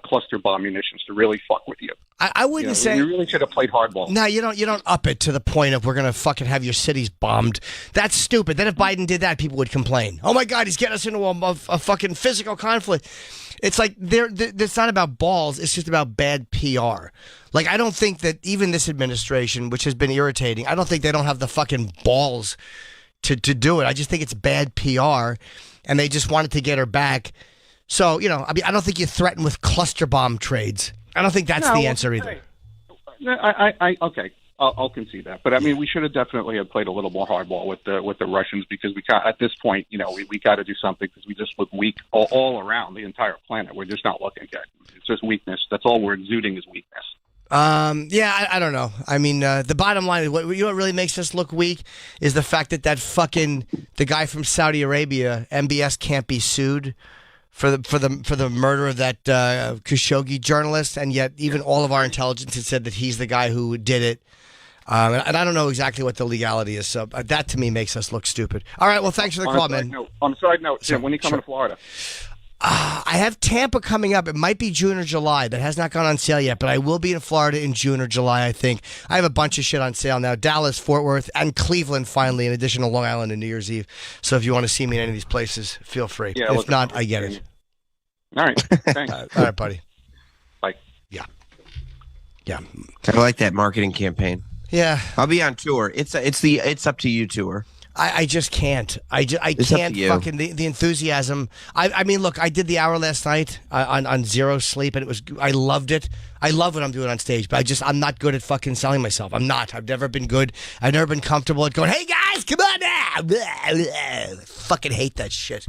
cluster bomb munitions to really fuck with you. I wouldn't say... You really should have played hardball. No, you don't up it to the point of we're going to fucking have your cities bombed. That's stupid. Then if Biden did that, people would complain. Oh, my God, he's getting us into a fucking physical conflict. It's like it's not about balls. It's just about bad PR. Like, I don't think that even this administration, which has been irritating, I don't think they don't have the fucking balls to do it. I just think it's bad PR, and they just wanted to get her back. So, I don't think you threaten with cluster bomb trades. I don't think that's the answer either. Okay, I'll concede that. But, I mean, we should have definitely have played a little more hardball with the Russians because at this point, we got to do something because we just look weak all around the entire planet. We're just not looking good. It's just weakness. That's all we're exuding is weakness. I don't know. I mean, the bottom line is what really makes us look weak is the fact that the guy from Saudi Arabia, MBS, can't be sued for the murder of that Khashoggi journalist, and yet even all of our intelligence has said that he's the guy who did it. And I don't know exactly what the legality is, so that to me makes us look stupid. All right, well, thanks for the call, man. On a side note, Jim, when are you coming to Florida? I have Tampa coming up. It might be June or July. That has not gone on sale yet, but I will be in Florida in June or July, I think. I have a bunch of shit on sale now. Dallas, Fort Worth, and Cleveland, finally, in addition to Long Island and New Year's Eve. So if you want to see me in any of these places, feel free. Yeah, if not, I get it. All right. Thanks. All right, buddy. Bye. Yeah. I like that marketing campaign. Yeah. I'll be on tour. It's up to you tour. I just can't. I It's can't up to you. fucking the enthusiasm. I mean, look, I did the hour last night on zero sleep, and I loved it. I love what I'm doing on stage, but I'm not good at fucking selling myself. I'm not. I've never been good. I've never been comfortable at going, hey guys, come on now. Blah, blah. Fucking hate that shit.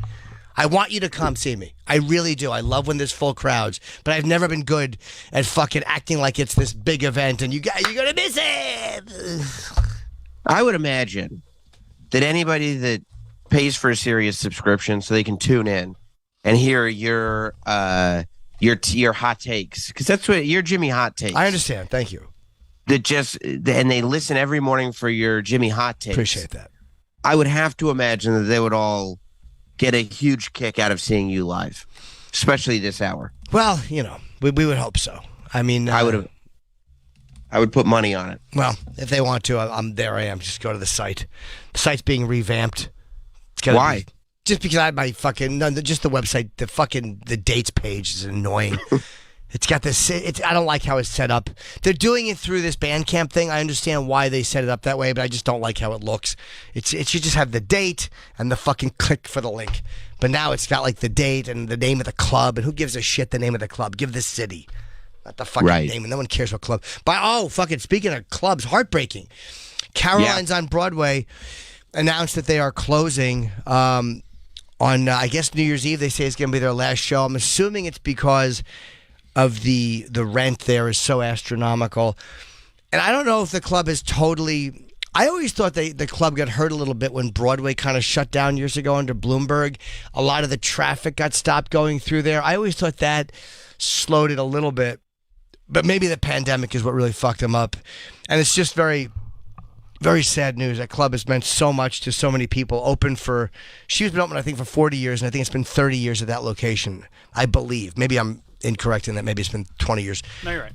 I want you to come see me. I really do. I love when there's full crowds, but I've never been good at fucking acting like it's this big event and you're gonna miss it. I would imagine that anybody that pays for a Sirius subscription so they can tune in and hear your hot takes, because that's what your Jimmy hot takes. I understand. Thank you. And they listen every morning for your Jimmy hot takes. Appreciate that. I would have to imagine that they would all get a huge kick out of seeing you live, especially this hour. Well, we would hope so. I mean, I would put money on it. Well, if they want to, I'm there. I am. Just go to the site. The site's being revamped. Why? Just because I had my fucking just the website. The dates page is annoying. It's got this. I don't like how it's set up. They're doing it through this Bandcamp thing. I understand why they set it up that way, but I just don't like how it looks. It should just have the date and the fucking click for the link. But now it's got like the date and the name of the club, and who gives a shit the name of the club? Give the city, not the fucking name. And no one cares what club. But fucking speaking of clubs, heartbreaking. Caroline's on Broadway announced that they are closing on I guess New Year's Eve. They say it's going to be their last show. I'm assuming it's because of the rent there is so astronomical. And I don't know if the club is totally... I always thought the club got hurt a little bit when Broadway kind of shut down years ago under Bloomberg. A lot of the traffic got stopped going through there. I always thought that slowed it a little bit. But maybe the pandemic is what really fucked them up. And it's just very, very sad news. That club has meant so much to so many people. She's been open, I think, for 40 years, and I think it's been 30 years at that location, I believe. Maybe I'm incorrect in that. Maybe it's been 20 years. No, you're right.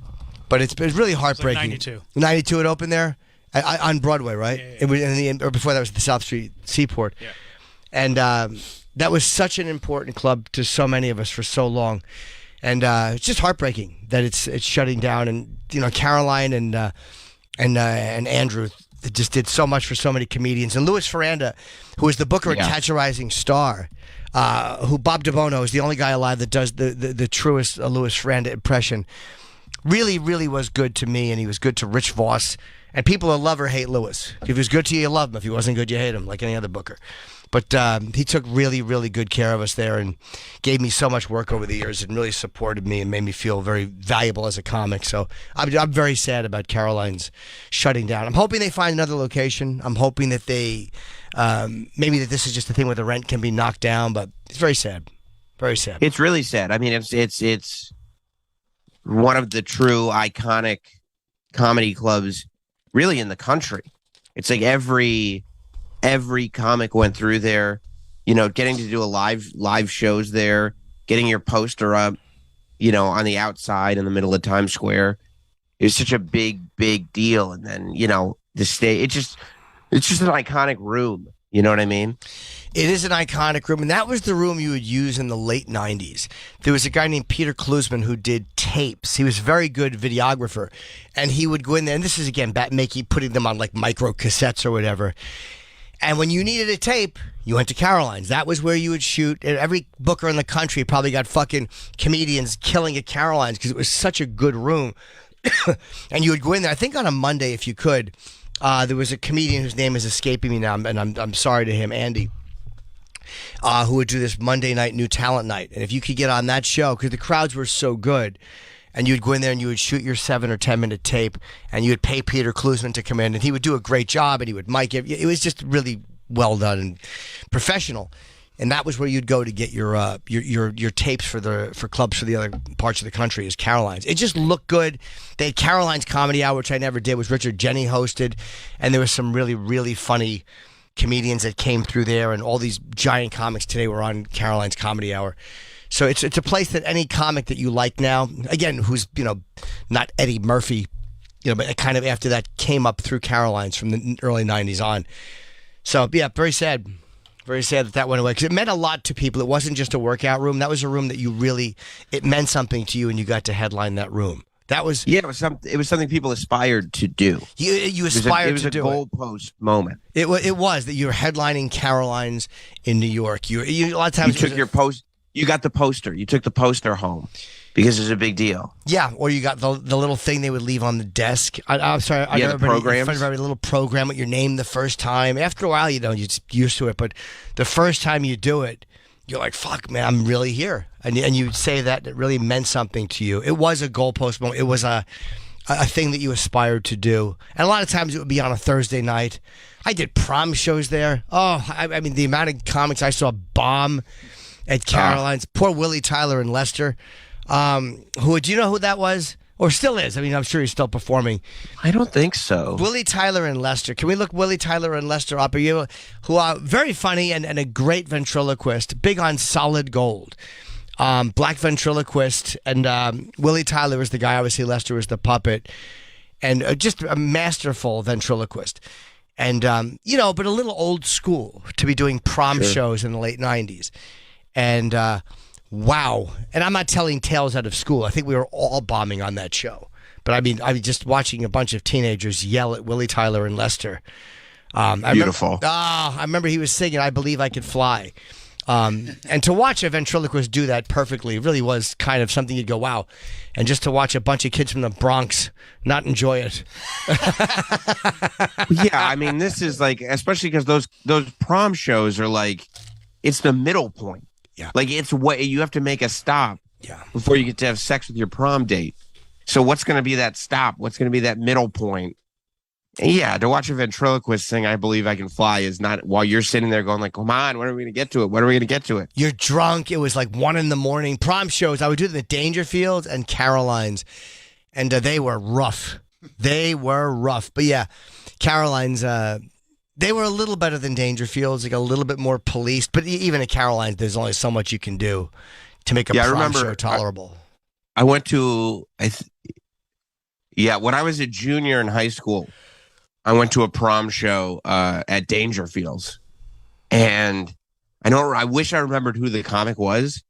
But it's really heartbreaking. It's like 92. 92 it opened there? On Broadway, right? Yeah. It was or before that was the South Street Seaport. Yeah. And that was such an important club to so many of us for so long. And it's just heartbreaking that it's shutting down. And Caroline and Andrew just did so much for so many comedians. And Louis Ferranda, who was the booker at Catch a Rising Star, who Bob DeBono is the only guy alive that does the truest Louis Ferranda impression. Really, really was good to me, and he was good to Rich Voss. And people who love or hate Louis. If he was good to you, you love him. If he wasn't good, you hate him, like any other booker. But he took really, really good care of us there and gave me so much work over the years and really supported me and made me feel very valuable as a comic. So I'm very sad about Caroline's shutting down. I'm hoping they find another location. I'm hoping that they maybe that this is just a thing where the rent can be knocked down. But it's very sad. Very sad. It's really sad. I mean, it's one of the true iconic comedy clubs really in the country. It's like every comic went through there, getting to do a live shows there, getting your poster up, on the outside in the middle of Times Square. It was such a big deal. And then, the stage, it's just an iconic room. You know what I mean? It is an iconic room, and that was the room you would use in the late 90s. There was a guy named Peter Klusman who did tapes. He was a very good videographer, and he would go in there, and this is, again, putting them on, like, micro cassettes or whatever. And when you needed a tape, you went to Caroline's. That was where you would shoot. And every booker in the country probably got fucking comedians killing at Caroline's because it was such a good room. And you would go in there, I think on a Monday, if you could. There was a comedian whose name is escaping me now, and I'm sorry to him, Andy, who would do this Monday night new talent night. And if you could get on that show, because the crowds were so good, and you would go in there and you would shoot your 7 or 10 minute tape, and you would pay Peter Klusman to come in, and he would do a great job, and he would mic it. It was just really well done and professional. And that was where you'd go to get your tapes for clubs for the other parts of the country, is Caroline's. It just looked good. They had Caroline's Comedy Hour, which I never did, was Richard Jenny hosted, and there was some really, really funny comedians that came through there, and all these giant comics today were on Caroline's Comedy Hour. So it's a place that any comic that you like now, again, who's not Eddie Murphy, but kind of after that came up through Caroline's from the early 90s on. So yeah, very sad. Very sad that went away, because it meant a lot to people. It wasn't just a workout room. That was a room that it meant something to you, and you got to headline that room. That was it was something people aspired to do. You aspired to do it. It was a goalpost moment. It was that you were headlining Caroline's in New York. You a lot of times you took your post. You got the poster. You took the poster home because it's a big deal. Yeah, or you got the little thing they would leave on the desk. I'm sorry, the programs. A little program with your name the first time. After a while, you're used to it, but the first time you do it, you're like, "Fuck, man, I'm really here," and you say that it really meant something to you. It was a goalpost moment. It was a thing that you aspired to do, and a lot of times it would be on a Thursday night. I did prom shows there. Oh, I mean, the amount of comics I saw bomb at Caroline's. Poor Willie Tyler and Lester. Do you know who that was? Or still is? I mean, I'm sure he's still performing. I don't think so. Willie Tyler and Lester. Can we look Willie Tyler and Lester up? Who are very funny and a great ventriloquist, big on solid gold. Black ventriloquist, and Willie Tyler was the guy. Obviously, Lester was the puppet, and just a masterful ventriloquist. And but a little old school to be doing prom shows in the late '90s. And wow. And I'm not telling tales out of school. I think we were all bombing on that show. But I mean just watching a bunch of teenagers yell at Willie Tyler and Lester. Beautiful. I remember he was singing "I Believe I Could Fly." And to watch a ventriloquist do that perfectly really was kind of something you'd go, wow. And just to watch a bunch of kids from the Bronx not enjoy it. Yeah, I mean, this is like, especially because those prom shows are like, it's the middle point. Yeah. Like, it's what you have to make a stop before you get to have sex with your prom date. So what's going to be that stop? What's going to be that middle point? And yeah, to watch a ventriloquist sing "I Believe I Can Fly" is not while you're sitting there going like, come on, when are we going to get to it? When are we going to get to it? You're drunk. It was like 1 a.m. Prom shows, I would do the Dangerfields and Caroline's, and they were rough. They were rough. But yeah, Caroline's, they were a little better than Dangerfields, like a little bit more policed. But even at Caroline's, there's only so much you can do to make a prom show tolerable. I went to, when I was a junior in high school, I went to a prom show at Dangerfields. And I wish I remembered who the comic was.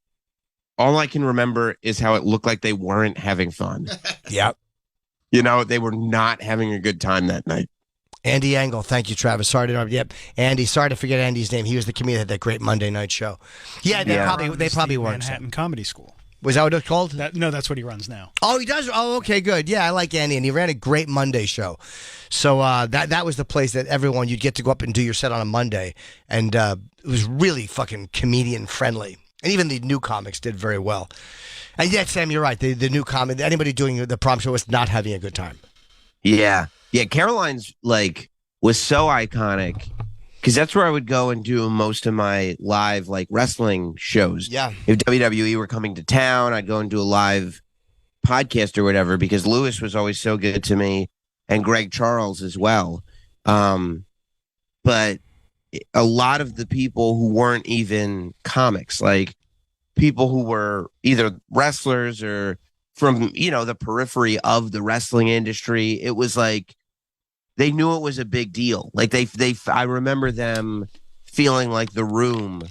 All I can remember is how it looked like they weren't having fun. Yep. They were not having a good time that night. Andy Engel. Thank you, Travis. Sorry to interrupt. Yep. Andy. Sorry to forget Andy's name. He was the comedian that had that great Monday night show. Yeah, they probably weren't. Manhattan Comedy School. Was that what it's called? No, that's what he runs now. Oh, he does? Oh, okay, good. Yeah, I like Andy, and he ran a great Monday show. So that was the place that you'd get to go up and do your set on a Monday, and it was really fucking comedian-friendly. And even the new comics did very well. And yeah, Sam, you're right. The new comic, anybody doing the prom show was not having a good time. Yeah. Yeah, Caroline's, was so iconic. Because that's where I would go and do most of my live, wrestling shows. Yeah. If WWE were coming to town, I'd go and do a live podcast or whatever, because Lewis was always so good to me, and Greg Charles as well. But a lot of the people who weren't even comics, like people who were either wrestlers or from, the periphery of the wrestling industry, it was like, they knew it was a big deal. I remember them feeling like The Room.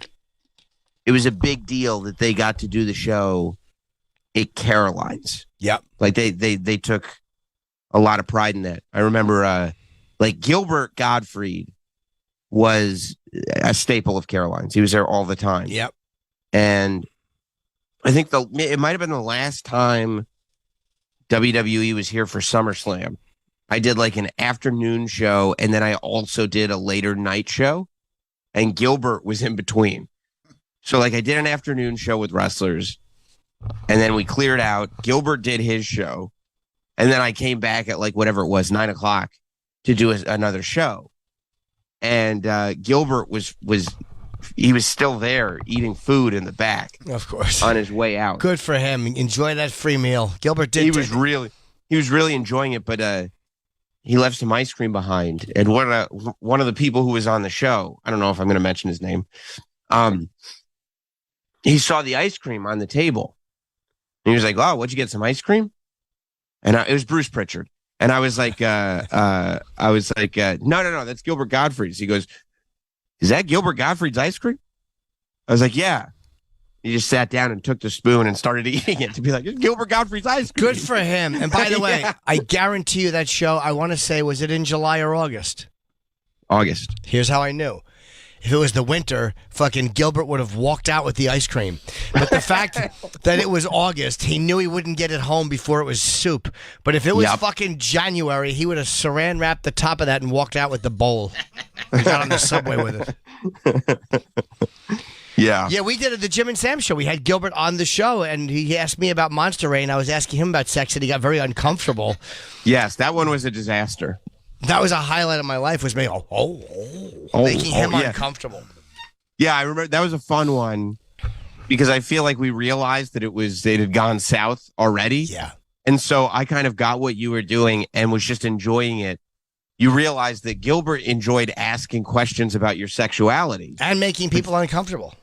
It was a big deal that they got to do the show at Caroline's. Yep. They took a lot of pride in that. I remember, Gilbert Gottfried was a staple of Caroline's. He was there all the time. Yep. And I think it might have been the last time WWE was here for SummerSlam. I did an afternoon show, and then I also did a later night show, and Gilbert was in between. So I did an afternoon show with wrestlers, and then we cleared out. Gilbert did his show, and then I came back at whatever it was, 9:00 to do another show. And Gilbert was still there eating food in the back. Of course. On his way out. Good for him. Enjoy that free meal. Gilbert did. He was really enjoying it, but he left some ice cream behind. And one of the people who was on the show, I don't know if I'm going to mention his name, he saw the ice cream on the table. And he was like, "Oh, what'd you get, some ice cream?" And it was Bruce Pritchard. And I was like, no, that's Gilbert Gottfried's. He goes, "Is that Gilbert Gottfried's ice cream?" I was like, "Yeah." He just sat down and took the spoon and started eating it to be like, Gilbert Gottfried's ice cream. Good for him. And by the way, I guarantee you that show, I want to say, was it in July or August? August. Here's how I knew. If it was the winter, fucking Gilbert would have walked out with the ice cream. But the fact that it was August, he knew he wouldn't get it home before it was soup. But if it was fucking January, he would have saran wrapped the top of that and walked out with the bowl. He got on the subway with it. Yeah. Yeah, we did it at the Jim and Sam show. We had Gilbert on the show, and he asked me about Monster Ray, and I was asking him about sex, and he got very uncomfortable. Yes, that one was a disaster. That was a highlight of my life, was me making him uncomfortable. Yeah, I remember that was a fun one because I feel like we realized that it had gone south already. Yeah. And so I kind of got what you were doing and was just enjoying it. You realized that Gilbert enjoyed asking questions about your sexuality. And making people uncomfortable.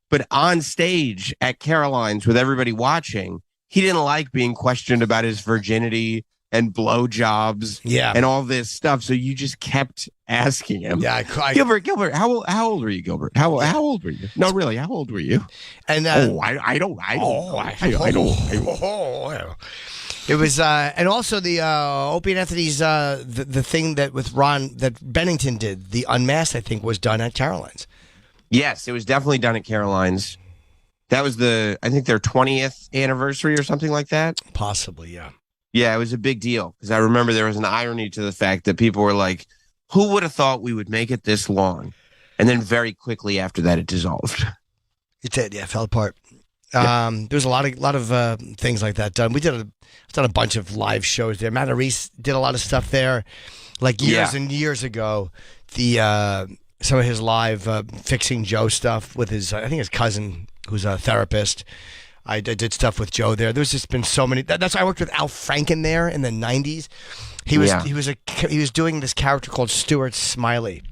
But on stage at Caroline's with everybody watching, he didn't like being questioned about his virginity and blowjobs and all this stuff. So you just kept asking him. Yeah, Gilbert, how old were you, Gilbert? How old were you? No, really, how old were you? And I don't. It was, and also the Opie and Anthony's the thing that with Ron that Bennington did, the Unmasked, I think, was done at Caroline's. Yes, it was definitely done at Caroline's. That was I think their 20th anniversary or something like that. Possibly, yeah. Yeah, it was a big deal because I remember there was an irony to the fact that people were like, who would have thought we would make it this long? And then very quickly after that, it dissolved. It did, yeah, it fell apart. There was a lot of things like that done. I've done a bunch of live shows there. Matt Reese did a lot of stuff there, like years and years ago. Some of his live Fixing Joe stuff with his, I think his cousin, who's a therapist. I did stuff with Joe there. There's just been so many. That's why I worked with Al Franken there in the '90s. He was doing this character called Stuart Smiley.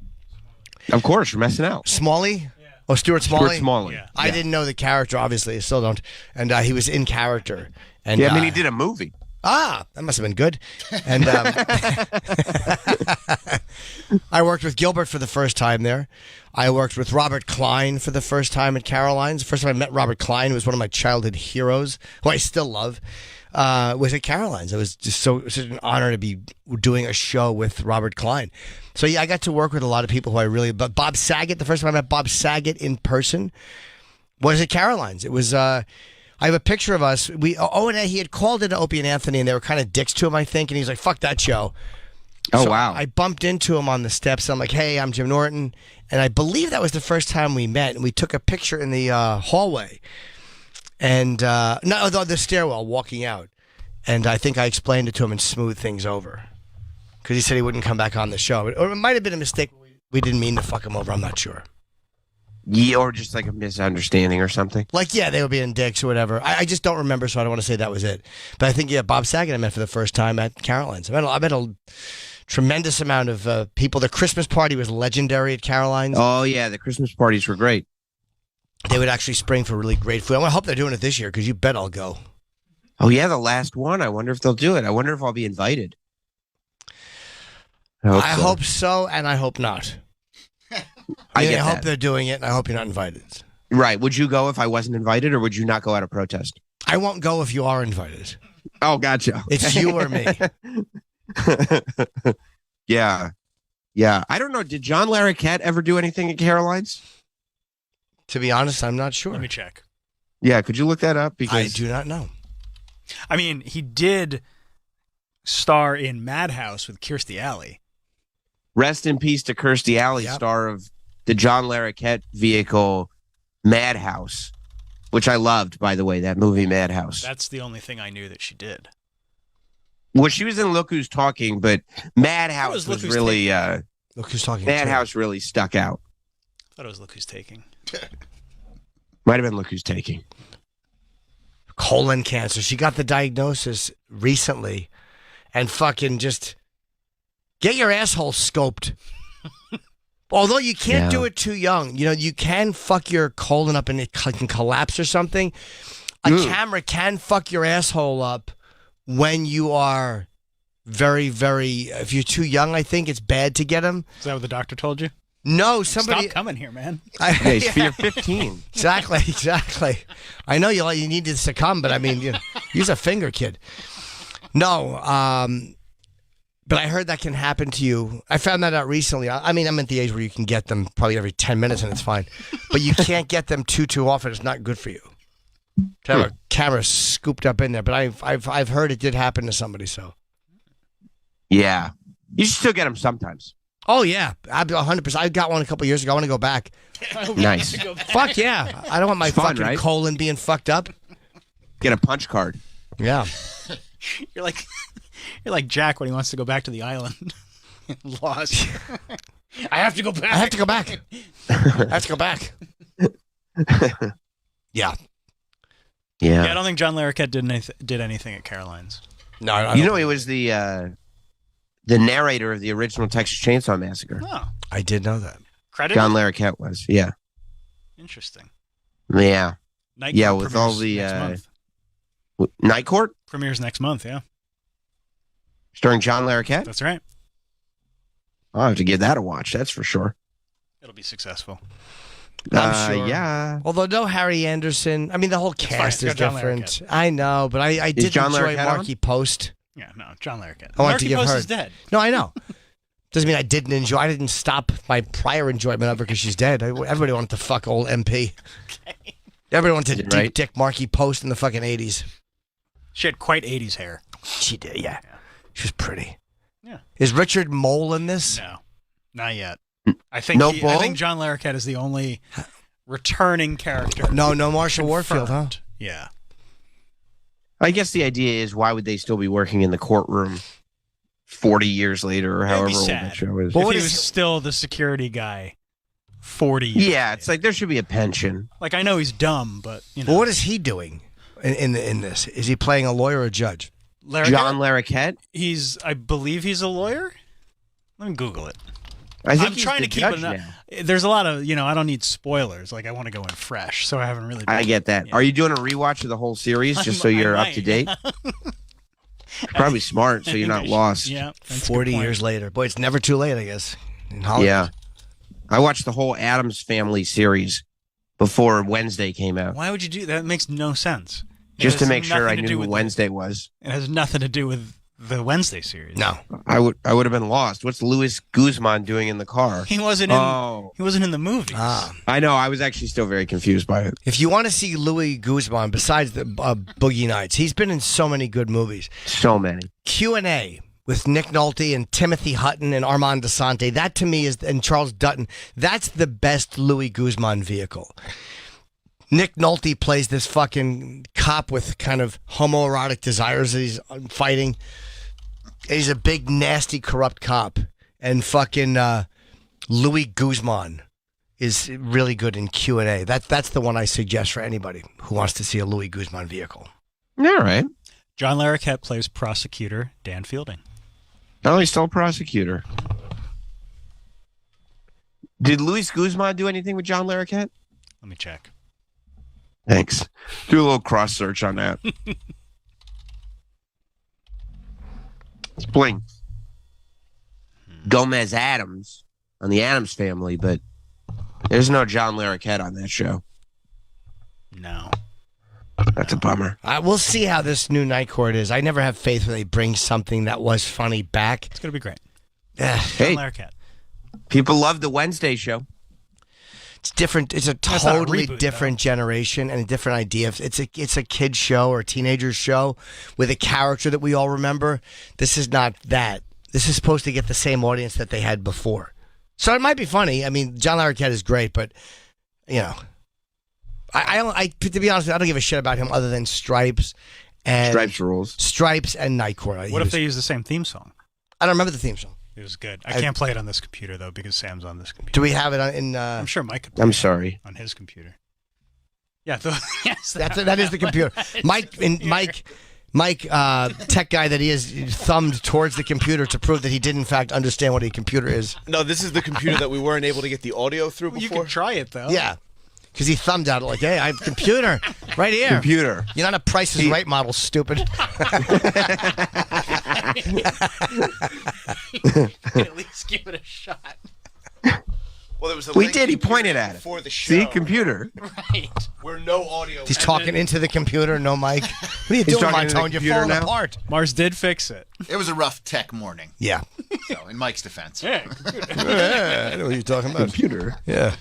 Of course, from SNL. Smalley. Oh, Stuart Smalley. Stuart Smalley. Yeah. I didn't know the character. Obviously, I still don't. And he was in character. And I mean, he did a movie. Ah, that must have been good. And I worked with Gilbert for the first time there. I worked with Robert Klein for the first time at Caroline's. The first time I met Robert Klein, who was one of my childhood heroes, who I still love, was at Caroline's. It was just such an honor to be doing a show with Robert Klein. So yeah, I got to work with a lot of people who I really. But Bob Saget, the first time I met Bob Saget in person was at Caroline's. It was. I have a picture of us. And he had called into Opie and Anthony, and they were kind of dicks to him, I think. And he's like, "Fuck that show." Oh, so wow. I bumped into him on the steps. I'm like, "Hey, I'm Jim Norton," and I believe that was the first time we met. And we took a picture in the hallway, and the stairwell, walking out. And I think I explained it to him and smoothed things over, because he said he wouldn't come back on the show. Or it might have been a mistake. We didn't mean to fuck him over. I'm not sure. Yeah, or just like a misunderstanding or something. Like, yeah, they were being dicks or whatever. I just don't remember, so I don't want to say that was it. But I think, Bob Saget I met for the first time at Caroline's. I met a tremendous amount of people. The Christmas party was legendary at Caroline's. Oh, yeah, the Christmas parties were great. They would actually spring for really great food. I hope they're doing it this year, because you bet I'll go. Oh, yeah, the last one. I wonder if they'll do it. I wonder if I'll be invited. I hope so, and I hope not. I hope they're doing it, and I hope you're not invited. Right. Would you go if I wasn't invited, or would you not go out of protest? I won't go if you are invited. Oh, gotcha. It's you or me. Yeah. Yeah. I don't know. Did John Larroquette ever do anything at Caroline's? To be honest, I'm not sure. Let me check. Yeah. Could you look that up? I do not know. I mean, he did star in Madhouse with Kirstie Alley. Rest in peace to Kirstie Alley, star of the John Larroquette vehicle Madhouse, which I loved, by the way, that movie Madhouse. That's the only thing I knew that she did. Well, she was in Look Who's Talking, but Madhouse was really... Look Who's Talking. Madhouse really stuck out. I thought it was Look Who's Taking. Might have been Look Who's Taking. Colon cancer. She got the diagnosis recently, and fucking just... Get your asshole scoped. Although you can't do it too young. You can fuck your colon up and it can collapse or something. A camera can fuck your asshole up when you are very, very... If you're too young, I think it's bad to get them. Is that what the doctor told you? No, somebody. Stop coming here, man. You're 15. Exactly. I know you need to succumb, but I mean, use a finger, kid. No, but I heard that can happen to you. I found that out recently. I mean, I'm at the age where you can get them probably every 10 minutes and it's fine, but you can't get them too often. It's not good for you to have a camera scooped up in there. But I've heard it did happen to somebody. So Yeah, you should still get them sometimes. oh yeah, 100%. I got one a couple years ago. I want to go back. Nice. Fuck yeah! I don't want my It's fun, fucking right? colon being fucked up. Get a punch card. Yeah. You're like Jack when he wants to go back to the island. Lost. I have to go back. I have to go back. I have to go back. Yeah. Yeah, I don't think John Larroquette did anything at Caroline's. No, I You don't. know, he was the narrator of the original Texas Chainsaw Massacre. Oh, I did know that. credit. John Larroquette was. Yeah. Interesting. Yeah. Night Yeah, Court with all premieres the next month. Night Court Premieres next month. Yeah, starring John Larroquette. that's right. I'll have to give that a watch. That's for sure. It'll be successful. I'm sure. Yeah. Although no Harry Anderson. I mean, the whole fine. cast It's is got John different. I know, but I did John enjoy Larroquette Marky Post. Yeah, no, John Larroquette. I want Marky to give Post her. is dead. No, I know. Doesn't mean I didn't enjoy. I didn't stop my prior enjoyment of her because she's dead. Everybody wanted to fuck old MP. Okay. Everybody wanted to deep Right. dick Marky Post in the fucking 80s. She had quite 80s hair. She did, yeah. She was pretty. Yeah. Is Richard Mole in this? No, not yet. I think No I Bull? think John Larroquette is the only returning character. No Marshall Warfield, huh? confirmed. Yeah. I guess the idea is, why would they still be working in the courtroom 40 years later, or That'd however be old sad. that show is? Well, If what he is was he- still the security guy 40 years Yeah, it's like there should be a pension. like I know he's dumb, but you know. Well, what is he doing in this? Is he playing a lawyer or a judge? Larroquette? John Larroquette? I believe he's a lawyer. Let me Google it. I think I'm he's trying the to keep judge it. now. There's a lot of, I don't need spoilers. Like I want to go in fresh, so I haven't really. I get that. Yeah. Are you doing a rewatch of the whole series just so I you're up might. to date? Probably smart, so you're not lost. Yeah, that's a good 40 point. years later. Boy, it's never too late, I guess. In Hollywood. Yeah. I watched the whole Addams Family series before Wednesday came out, Why would you do that? It makes no sense. It just to has make sure I nothing to do knew who with Wednesday was. It has nothing to do with the Wednesday series. No. I would have been lost. What's Luis Guzman doing in the car? he wasn't in. Oh. He wasn't in the movies. I know. I was actually still very confused by it. If you want to see Louis Guzman, besides the Boogie Nights, he's been in so many good movies. So many. Q&A with Nick Nolte and Timothy Hutton and Armand DeSante. That to me and Charles Dutton. That's the best Louis Guzman vehicle. Nick Nolte plays this fucking cop with kind of homoerotic desires that he's fighting. He's a big, nasty, corrupt cop. And fucking Louis Guzman is really good in Q&A. That's the one I suggest for anybody who wants to see a Louis Guzman vehicle. All right. John Larroquette plays prosecutor Dan Fielding. Oh, he's still a prosecutor. Did Luis Guzman do anything with John Larroquette? Let me check. Thanks. Do a little cross search on that. It's Bling. Gomez Adams on the Adams Family, but there's no John Larroquette on that show. No. That's a bummer. We'll see how this new Night Court is. I never have faith when they bring something that was funny back. It's gonna be great. Hey, John Larroquette. people love the Wednesday show. It's different. It's a That's not a totally reboot, different generation and a different idea. It's a kid's show or a teenager's show with a character that we all remember. This is not that. This is supposed to get the same audience that they had before. So it might be funny. I mean, John Larroquette is great, but I to be honest, I don't give a shit about him other than Stripes and Stripes and Night Court. What if they use the same theme song? I don't remember the theme song. It was good. I can't play it on this computer though because Sam's on this computer. Do we have it in? I'm sure Mike could play I'm it sorry. on his computer. Yeah, yes, that is the computer. Mike, tech guy that he is, thumbed towards the computer to prove that he did in fact understand what a computer is. No, this is the computer that we weren't able to get the audio through You before. can try it though. Yeah, because he thumbed out like, "Hey, I have a computer right here." Computer. You're not a Price is Right model, stupid. At least give it a shot. Well, there was a We link did. He computer pointed at it. before the show. See, computer. Right. Where no audio. He's talking into the computer, no mic. What are you He's doing, talking into the Montone? You're computer falling now? apart. Mars did fix it. It was a rough tech morning. Yeah. So, in Mike's defense. Yeah. Yeah, I know what you're talking about. Computer. Yeah.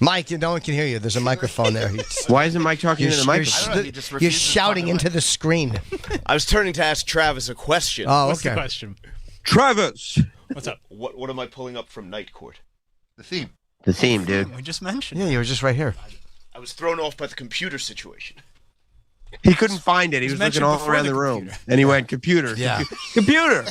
Mike, no one can hear you. There's a microphone there. Why isn't Mike talking into the I microphone? don't know, he just You're refuses to shouting talk into the screen. I was turning to ask Travis a question. Oh, What's the okay. question? Travis. What's up? What am I pulling up from Night Court? the theme. The theme, dude. We just mentioned. Yeah, you were just right here. I was thrown off by the computer situation. He couldn't find it. He was looking mentioned all before around the the room. computer. And he went, computer. Yeah. Computer.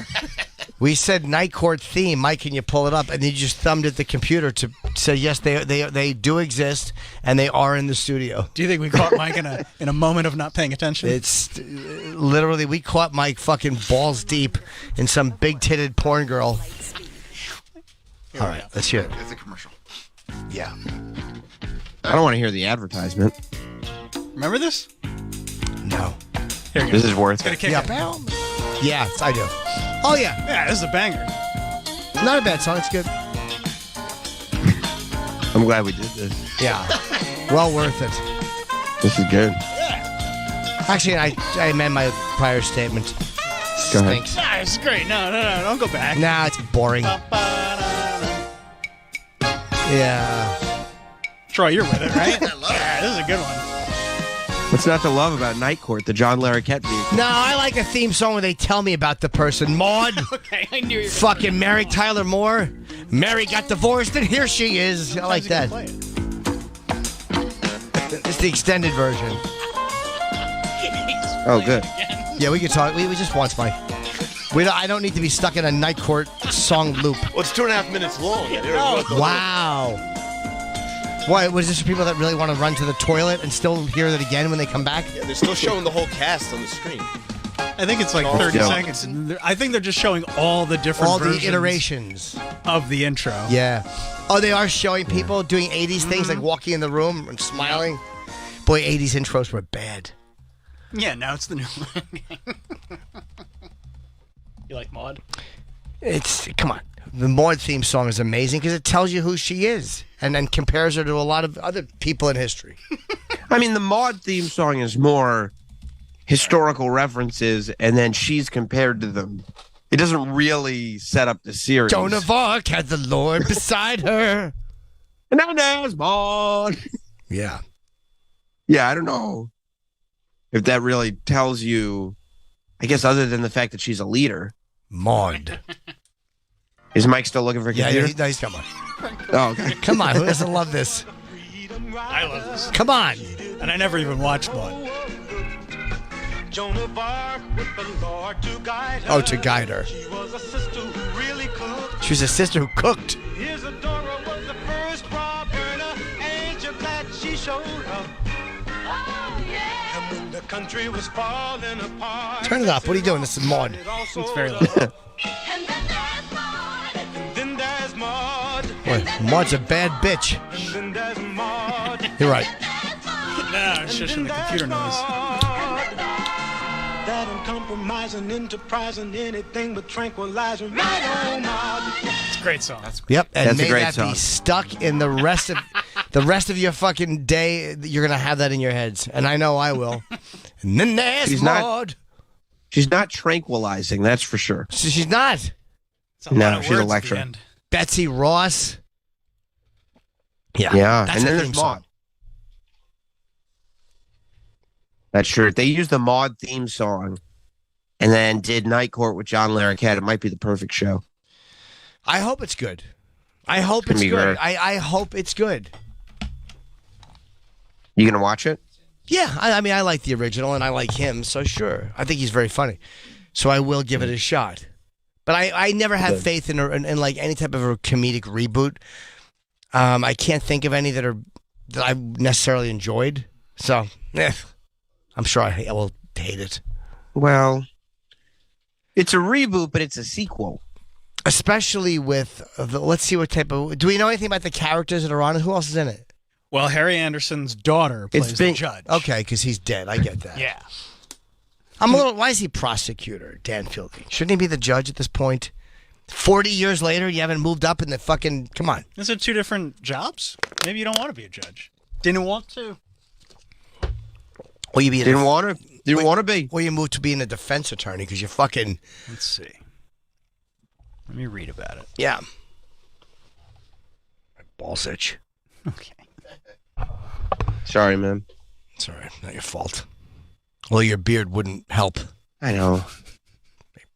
We said night court theme. Mike, can you pull it up? And then you just thumbed at the computer to say yes, they do exist and they are in the studio. Do you think we caught Mike in a moment of not paying attention? It's literally we caught Mike fucking balls deep in some big titted porn girl. All right, let's hear it. It's a commercial. Yeah. I don't want to hear the advertisement. Remember this? No. Here we go. This is worth Gonna it. kick Yeah. it. Yes, I do. Oh yeah, Yeah, this is a banger. not a bad song. It's good. I'm glad we did this. Yeah. Well worth it. This is good. Actually, I amend my prior statement. Go ahead. Stinks. Nah, this is great. No, don't go back. Nah, it's boring. Ba-ba-da-da. Yeah. Troy, you're with it, right? Yeah, this is a good one. What's not to love about Night Court, the John Larroquette vehicle? No, I like a theme song where they tell me about the person. Maud. Okay, I knew you were Fucking Mary Tyler Moore. Mary got divorced and here she is. I like that. It's the extended version. Oh, good. Yeah, we could talk. We just once, Mike. I don't need to be stuck in a night court song loop. Well, it's 2.5 minutes long. Wow. Why, was this for people that really want to run to the toilet and still hear it again when they come back? Yeah, they're still showing the whole cast on the screen. I think it's like 30 seconds. I think they're just showing all the different All the versions iterations. of the intro. Yeah. Oh, they are showing people doing 80s things, like walking in the room and smiling. Boy, 80s intros were bad. Yeah, now it's the new one. You like Maud? Come on. The Maud theme song is amazing because it tells you who she is and then compares her to a lot of other people in history. I mean, the Maud theme song is more historical references, and then she's compared to them. It doesn't really set up the series. Joan of Arc had the Lord beside her. And now there's Maud. Yeah. Yeah, I don't know if that really tells you, I guess, other than the fact that she's a leader. Maud. Is Mike still looking for a computer? Yeah, he's come on. Oh, okay. Come on, who doesn't love this? I love this. Come on. And I never even watched Maud. Joan of Arc with the Lord to guide her. Oh, to guide her. She was a sister who really cooked. She was a sister who cooked. Isadora was the first raw burner. Ain't you glad she showed up? Oh, yeah. And when the country was falling apart. Turn it up. What are you doing? This is Maud. It's very loud. And then there's Maud. And then there's Maud. Boy, Maud's a bad bitch. And then there's Maud. You're right. No, it's just in the computer noise. That uncompromising, enterprising, anything but tranquilizing. Right on, Maud. It's a great song. Yep, and That's a may great that song. be stuck in the rest of your fucking day. You're gonna have that in your heads, and I know I will. And then there's She's not- Maud. She's not tranquilizing, that's for sure. She's not. It's a No, lot of she's a words at the lecturer. end. Betsy Ross. Yeah, Yeah, that's and a then theme there's song. Maud. That's true. If they used the Maud theme song and then did Night Court with John Larroquette, it might be the perfect show. I hope it's good. I hope gonna it's be good. great. I hope it's good. You gonna watch it? Yeah, I mean, I like the original and I like him, so sure. I think he's very funny. So I will give it a shot. But I never have faith in like any type of a comedic reboot. I can't think of any that I necessarily enjoyed. So, I'm sure I will hate it. Well, it's a reboot, but it's a sequel. Especially with, let's see what type of, do we know anything about the characters that are on it? Who else is in it? Well, Harry Anderson's daughter plays the judge. Okay, because he's dead. I get that. Yeah. Why is he prosecutor, Dan Fielding? Shouldn't he be the judge at this point? 40 years later, you haven't moved up in the fucking... Come on. Is it 2 different jobs? Maybe you don't want to be a judge. Didn't want to. Or you didn't want to be. Or you moved to being a defense attorney because you're fucking... Let's see. Let me read about it. Yeah. Balls itch. Okay. Sorry, man. It's all right. Not your fault. Well, your beard wouldn't help. I know.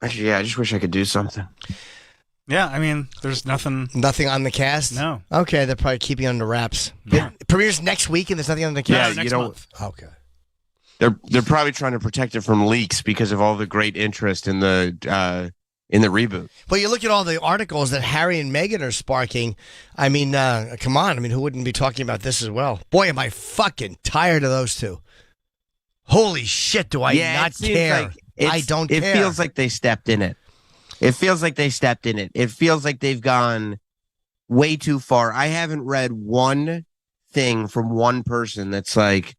Actually, yeah, I just wish I could do something. Yeah, I mean, there's nothing... Nothing on the cast? No. Okay, they're probably keeping it under wraps. Yeah. It premieres next week and there's nothing on the cast? Yeah, next month. Okay. They're probably trying to protect it from leaks because of all the great interest in the reboot. Well, you look at all the articles that Harry and Meghan are sparking. I mean, come on. I mean, who wouldn't be talking about this as well? Boy, am I fucking tired of those two. Holy shit, do I not care. I don't care. It feels like they stepped in it. It feels like they've gone way too far. I haven't read one thing from one person that's like,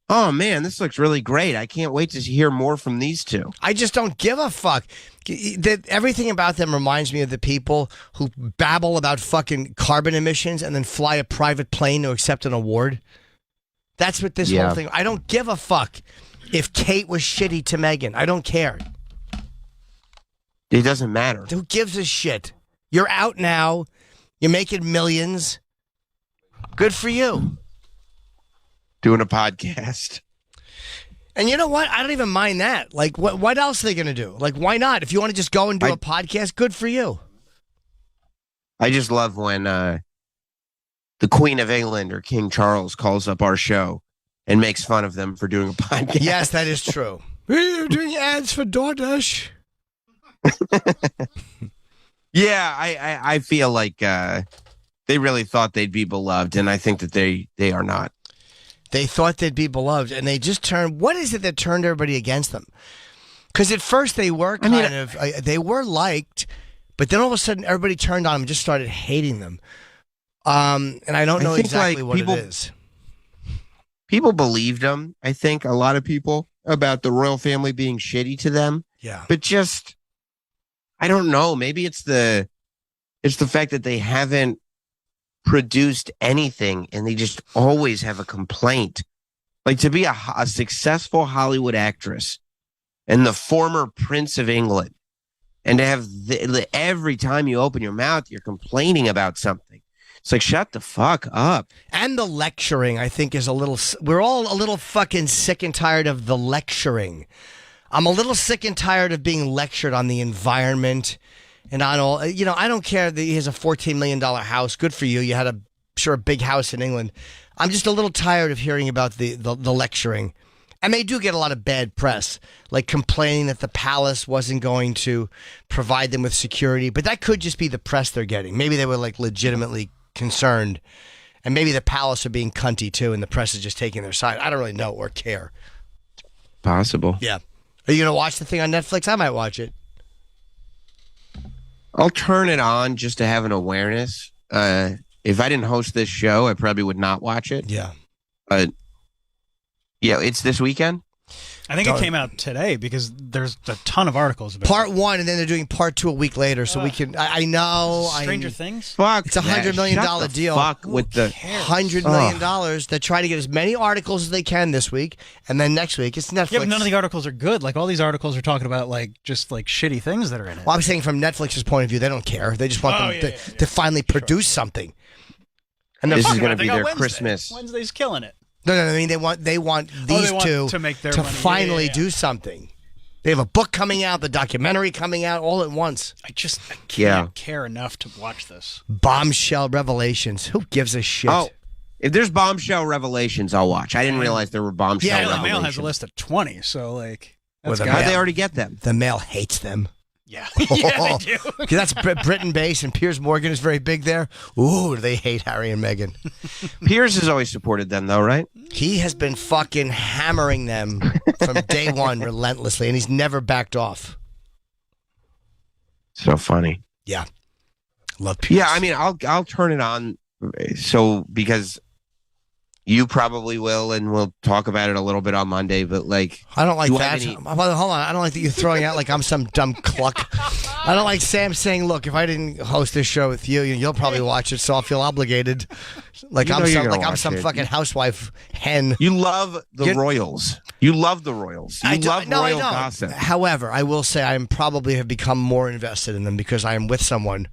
oh, man, this looks really great. I can't wait to hear more from these two. I just don't give a fuck. Everything about them reminds me of the people who babble about fucking carbon emissions and then fly a private plane to accept an award. That's what this whole thing... I don't give a fuck if Kate was shitty to Meghan. I don't care. It doesn't matter. Who gives a shit? You're out now. You're making millions. Good for you. Doing a podcast. And you know what? I don't even mind that. Like, what else are they going to do? Like, why not? If you want to just go and do a podcast, good for you. I just love when the Queen of England or King Charles calls up our show and makes fun of them for doing a podcast. Yes, that is true. We're doing ads for DoorDash. Yeah, I feel like they really thought they'd be beloved, and I think that they are not. They thought they'd be beloved, and they just turned... What is it that turned everybody against them? Because at first they were they were liked, but then all of a sudden everybody turned on them and just started hating them. And I don't know exactly what it is. People believed them, I think, a lot of people, about the royal family being shitty to them. Yeah. But just... I don't know. Maybe it's the fact that they haven't produced anything and they just always have a complaint. Like, to be a successful Hollywood actress and the former Prince of England, and to have every time you open your mouth, you're complaining about something. It's like, shut the fuck up. And the lecturing, I think, is a little... We're all a little fucking sick and tired of the lecturing. I'm a little sick and tired of being lectured on the environment and on all... You know, I don't care that he has a $14 million house. Good for you. You had a big house in England. I'm just a little tired of hearing about the lecturing. And they do get a lot of bad press, like complaining that the palace wasn't going to provide them with security. But that could just be the press they're getting. Maybe they were like legitimately concerned. And maybe the palace are being cunty too, and the press is just taking their side. I don't really know or care. Possible. Yeah. Are you going to watch the thing on Netflix? I might watch it. I'll turn it on just to have an awareness. If I didn't host this show, I probably would not watch it. Yeah. But, yeah, it's this weekend? I think it came out today because there's a ton of articles about Part 1, and then they're doing Part 2 a week later, so we can... I know... Stranger Things? Fuck. It's a $100 million deal. Fuck with the $100 million. They're trying to get as many articles as they can this week, and then next week it's Netflix. Yeah, but none of the articles are good. Like, all these articles are talking about, like, just, like, shitty things that are in it. Well, I'm saying from Netflix's point of view, they don't care. They just want them to finally produce something. And this is going to be their Christmas. Wednesday's killing it. No, I mean, they want these two to make their to money. finally do something. They have a book coming out, the documentary coming out, all at once. I can't care enough to watch this. Bombshell Revelations. Who gives a shit? Oh, if there's Bombshell Revelations, I'll watch. I didn't realize there were Bombshell Revelations. The Mail has a list of 20, so, like... How'd they already get them? The Mail hates them. Yeah, yeah, they do. That's Britain-based, and Piers Morgan is very big there. Ooh, they hate Harry and Meghan. Piers has always supported them, though, right? He has been fucking hammering them from day one relentlessly, and he's never backed off. So funny. Yeah. Love Piers. Yeah, I mean, I'll turn it on because You probably will, and we'll talk about it a little bit on Monday. But like, I don't like do that. Hold on, I don't like that you're throwing out like I'm some dumb cluck. I don't like Sam saying, "Look, if I didn't host this show with you, you'll probably watch it, so I'll feel obligated." Like I'm some fucking housewife hen. You love the Royals. You love the Royals. You love royal gossip. However, I will say I probably have become more invested in them because I am with someone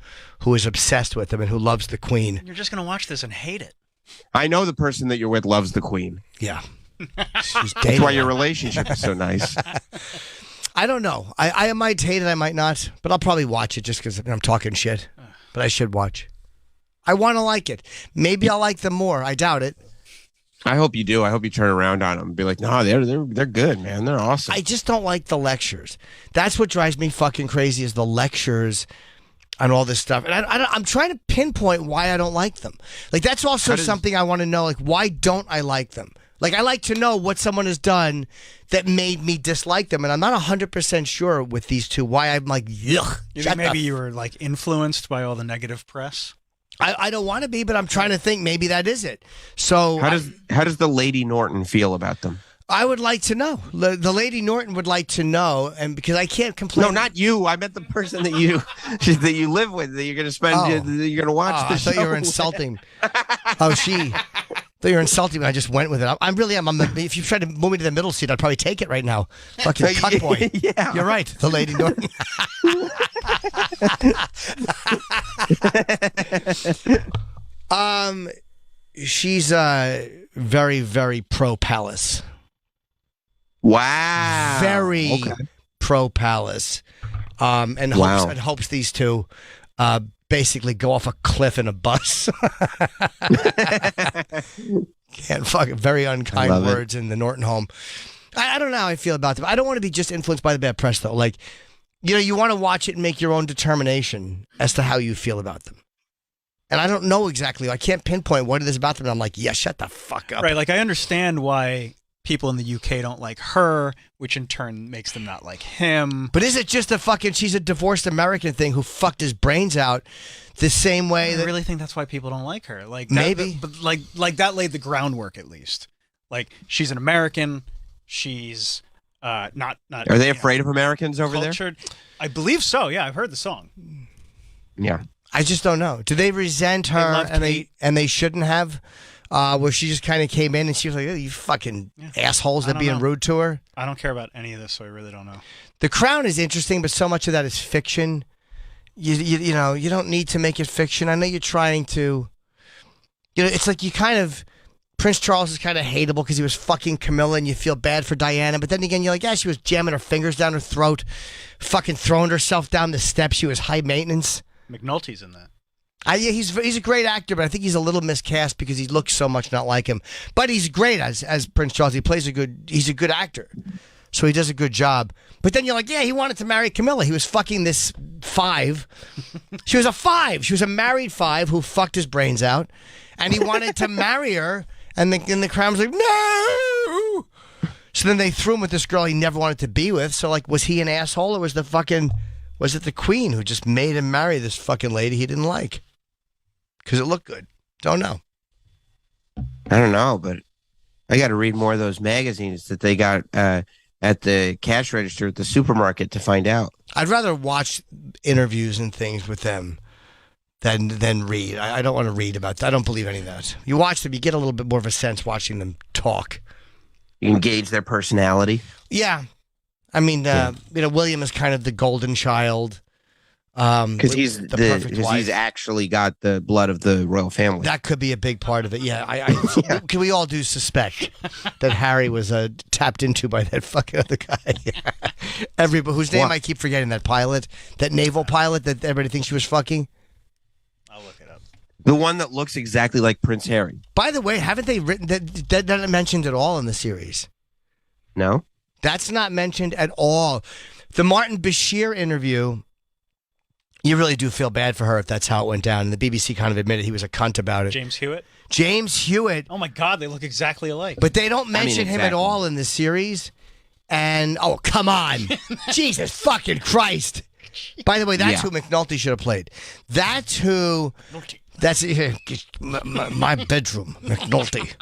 who is obsessed with them and who loves the Queen. You're just gonna watch this and hate it. I know the person that you're with loves the Queen. Yeah. That's why your relationship is so nice. I don't know. I might hate it, I might not, but I'll probably watch it just because I'm talking shit. But I should watch. I want to like it. Maybe I'll like them more. I doubt it. I hope you do. I hope you turn around on them and be like, no, they're good, man. They're awesome. I just don't like the lectures. That's what drives me fucking crazy is the lectures on all this stuff. And I'm trying to pinpoint why I don't like them. Like, that's also something I want to know. Like, why don't I like them? Like, I like to know what someone has done that made me dislike them. And I'm not 100% sure with these two why I'm like, yuck. You think maybe you were, like, influenced by all the negative press? I don't want to be, but I'm trying to think maybe that is it. So how does the Lady Norton feel about them? I would like to know. The Lady Norton would like to know, and because I can't complain. No, not you. I meant the person that you live with. That you're going to spend. You're going to watch the show. I thought you were insulting. She. I thought you were insulting me. I just went with it. I'm really. If you tried to move me to the middle seat, I'd probably take it right now. Fucking cuck boy. Yeah. You're right. The Lady Norton. She's very, very pro palace. Wow. Very pro palace. And hopes these two basically go off a cliff in a bus. Can't fucking very unkind words in the Norton home. I don't know how I feel about them. I don't want to be just influenced by the bad press though. Like, you want to watch it and make your own determination as to how you feel about them. And I don't know exactly. I can't pinpoint what it is about them. And I'm like, yeah, shut the fuck up. Right. Like, I understand why people in the UK don't like her, which in turn makes them not like him. But is it just she's a divorced American thing who fucked his brains out the same way I really think that's why people don't like her. Like, maybe. But like that laid the groundwork at least. Like, she's an American. She's not. Are they afraid of Americans over cultured? I believe so. Yeah, I've heard the song. Yeah. I just don't know. Do they resent her and they shouldn't have? Where she just kind of came in and she was like, oh, you fucking assholes that being rude to her. I don't care about any of this, so I really don't know. The Crown is interesting, but so much of that is fiction. You know, you don't need to make it fiction. I know you're trying to, it's like Prince Charles is kind of hateable because he was fucking Camilla and you feel bad for Diana. But then again, you're like, yeah, she was jamming her fingers down her throat, fucking throwing herself down the steps. She was high maintenance. McNulty's in that. Yeah, he's a great actor, but I think he's a little miscast because he looks so much not like him. But he's great as Prince Charles. He's a good actor, so he does a good job. But then you're like, yeah, he wanted to marry Camilla. He was fucking this 5. She was a 5. She was a married 5 who fucked his brains out, and he wanted to marry her. And the Crown was like, no. So then they threw him with this girl he never wanted to be with. So like, was he an asshole or was it the Queen who just made him marry this fucking lady he didn't like? Because it looked good. Don't know. I don't know, but I got to read more of those magazines that they got at the cash register at the supermarket to find out. I'd rather watch interviews and things with them than read. I don't want to read about that. I don't believe any of that. You watch them, you get a little bit more of a sense watching them talk. You engage their personality. Yeah. I mean, William is kind of the golden child. Because he's actually got the blood of the royal family. That could be a big part of it. Yeah, Can we all do suspect that Harry was tapped into by that fucking other guy? Everybody whose name I keep forgetting. That pilot, that naval pilot that everybody thinks she was fucking. I'll look it up. The one that looks exactly like Prince Harry. By the way, haven't they written that not mentioned at all in the series? No, that's not mentioned at all. The Martin Bashir interview. You really do feel bad for her if that's how it went down. And the BBC kind of admitted he was a cunt about it. James Hewitt. Oh, my God. They look exactly alike. But they don't mention him at all in the series. And, oh, come on. Jesus fucking Christ. By the way, that's who McNulty should have played. That's who... That's my bedroom, McNulty.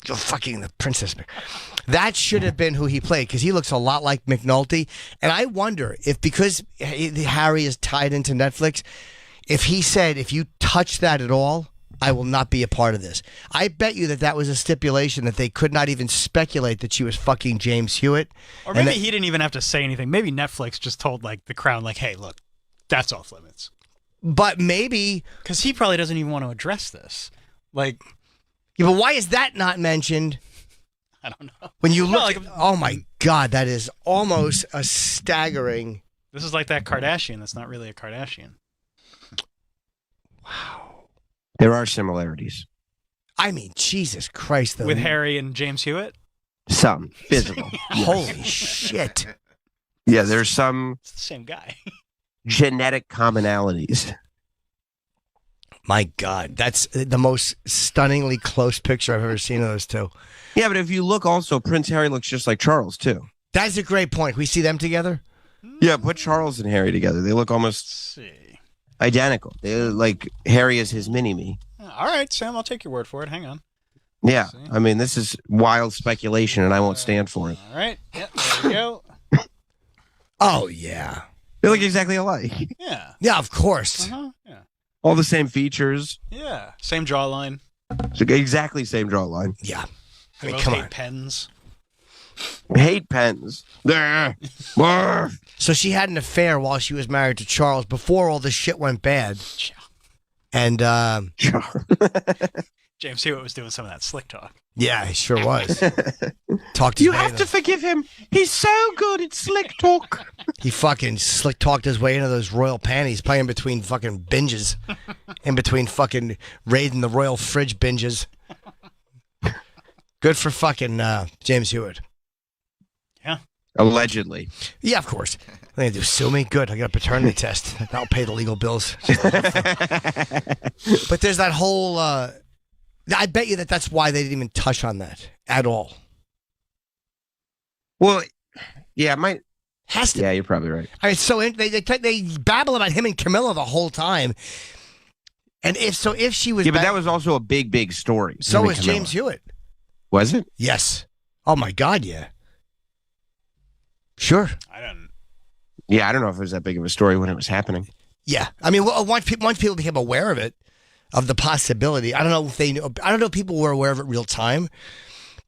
fucking the Princess. That should have been who he played because he looks a lot like McNulty. And I wonder if because Harry is tied into Netflix, if he said, if you touch that at all, I will not be a part of this. I bet you that was a stipulation that they could not even speculate that she was fucking James Hewitt. Or maybe he didn't even have to say anything. Maybe Netflix just told like the Crown, like, hey, look, that's off limits. But maybe because he probably doesn't even want to address this. Like, yeah, but why is that not mentioned? I don't know. When you look, oh my God, that is almost a staggering. This is like that Kardashian that's not really a Kardashian. Wow. There are similarities. I mean, Jesus Christ. With Harry and James Hewitt? Some. Physical. Holy shit. Yeah, there's some. It's the same guy. Genetic commonalities. My God, that's the most stunningly close picture I've ever seen of those two. Yeah, but if you look also, Prince Harry looks just like Charles, too. That's a great point. We see them together? Yeah, put Charles and Harry together. They look almost identical. They look like Harry is his mini-me. All right, Sam, I'll take your word for it. Hang on. Yeah, I mean, this is wild speculation, and I won't stand for it. All right, yeah, there we go. Oh, yeah. They look exactly alike. Yeah. Yeah, of course. Uh-huh. Yeah. All the same features. Yeah. Same jawline. So exactly same jawline. Yeah. I mean, Both come hate on. pens. Hate pens. So she had an affair while she was married to Charles before all this shit went bad. And James Hewitt was doing some of that slick talk. yeah, he sure was. Talked his You way have into- to forgive him. He's so good at slick talk. He fucking slick talked his way into those royal panties, playing between fucking binges, in between fucking raiding the royal fridge binges. Good for fucking James Hewitt. Yeah. Allegedly. Yeah, of course. What are they gonna do? Sue me? Good. I got a paternity test. I'll pay the legal bills. But there's that whole. I bet you that's why they didn't even touch on that at all. Well, yeah, it might. Has to. Yeah, you're probably right. I mean, so they babble about him and Camilla the whole time. And if she was. Yeah, but that was also a big story. So him was and Camilla. James Hewitt. Was it? Yes. Oh my God, yeah. Sure. I don't. Yeah, I don't know if it was that big of a story when it was happening. Yeah, I mean, once people became aware of it, of the possibility, I don't know if they knew. I don't know if people were aware of it real time,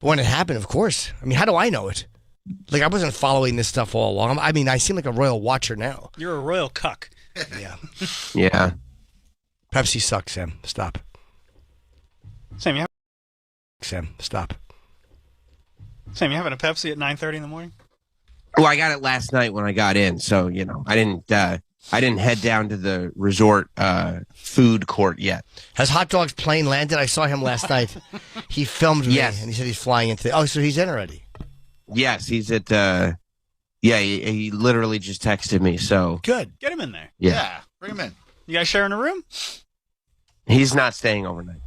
but when it happened, of course. I mean, how do I know it? Like, I wasn't following this stuff all along. I mean, I seem like a royal watcher now. You're a royal cuck. Yeah. Yeah. Pepsi sucks, Sam. Stop. Sam, you Stop. having a Pepsi at 9:30 in the morning? Well, I got it last night when I got in, so I didn't head down to the resort food court yet. Has Hot Dog's plane landed? I saw him last night. He filmed me, Yes. and he said he's flying into. Oh, so he's in already. Yes, he's at. He literally just texted me. So Good. Get him in there. yeah, Bring him in. You guys sharing a room? he's not staying overnight.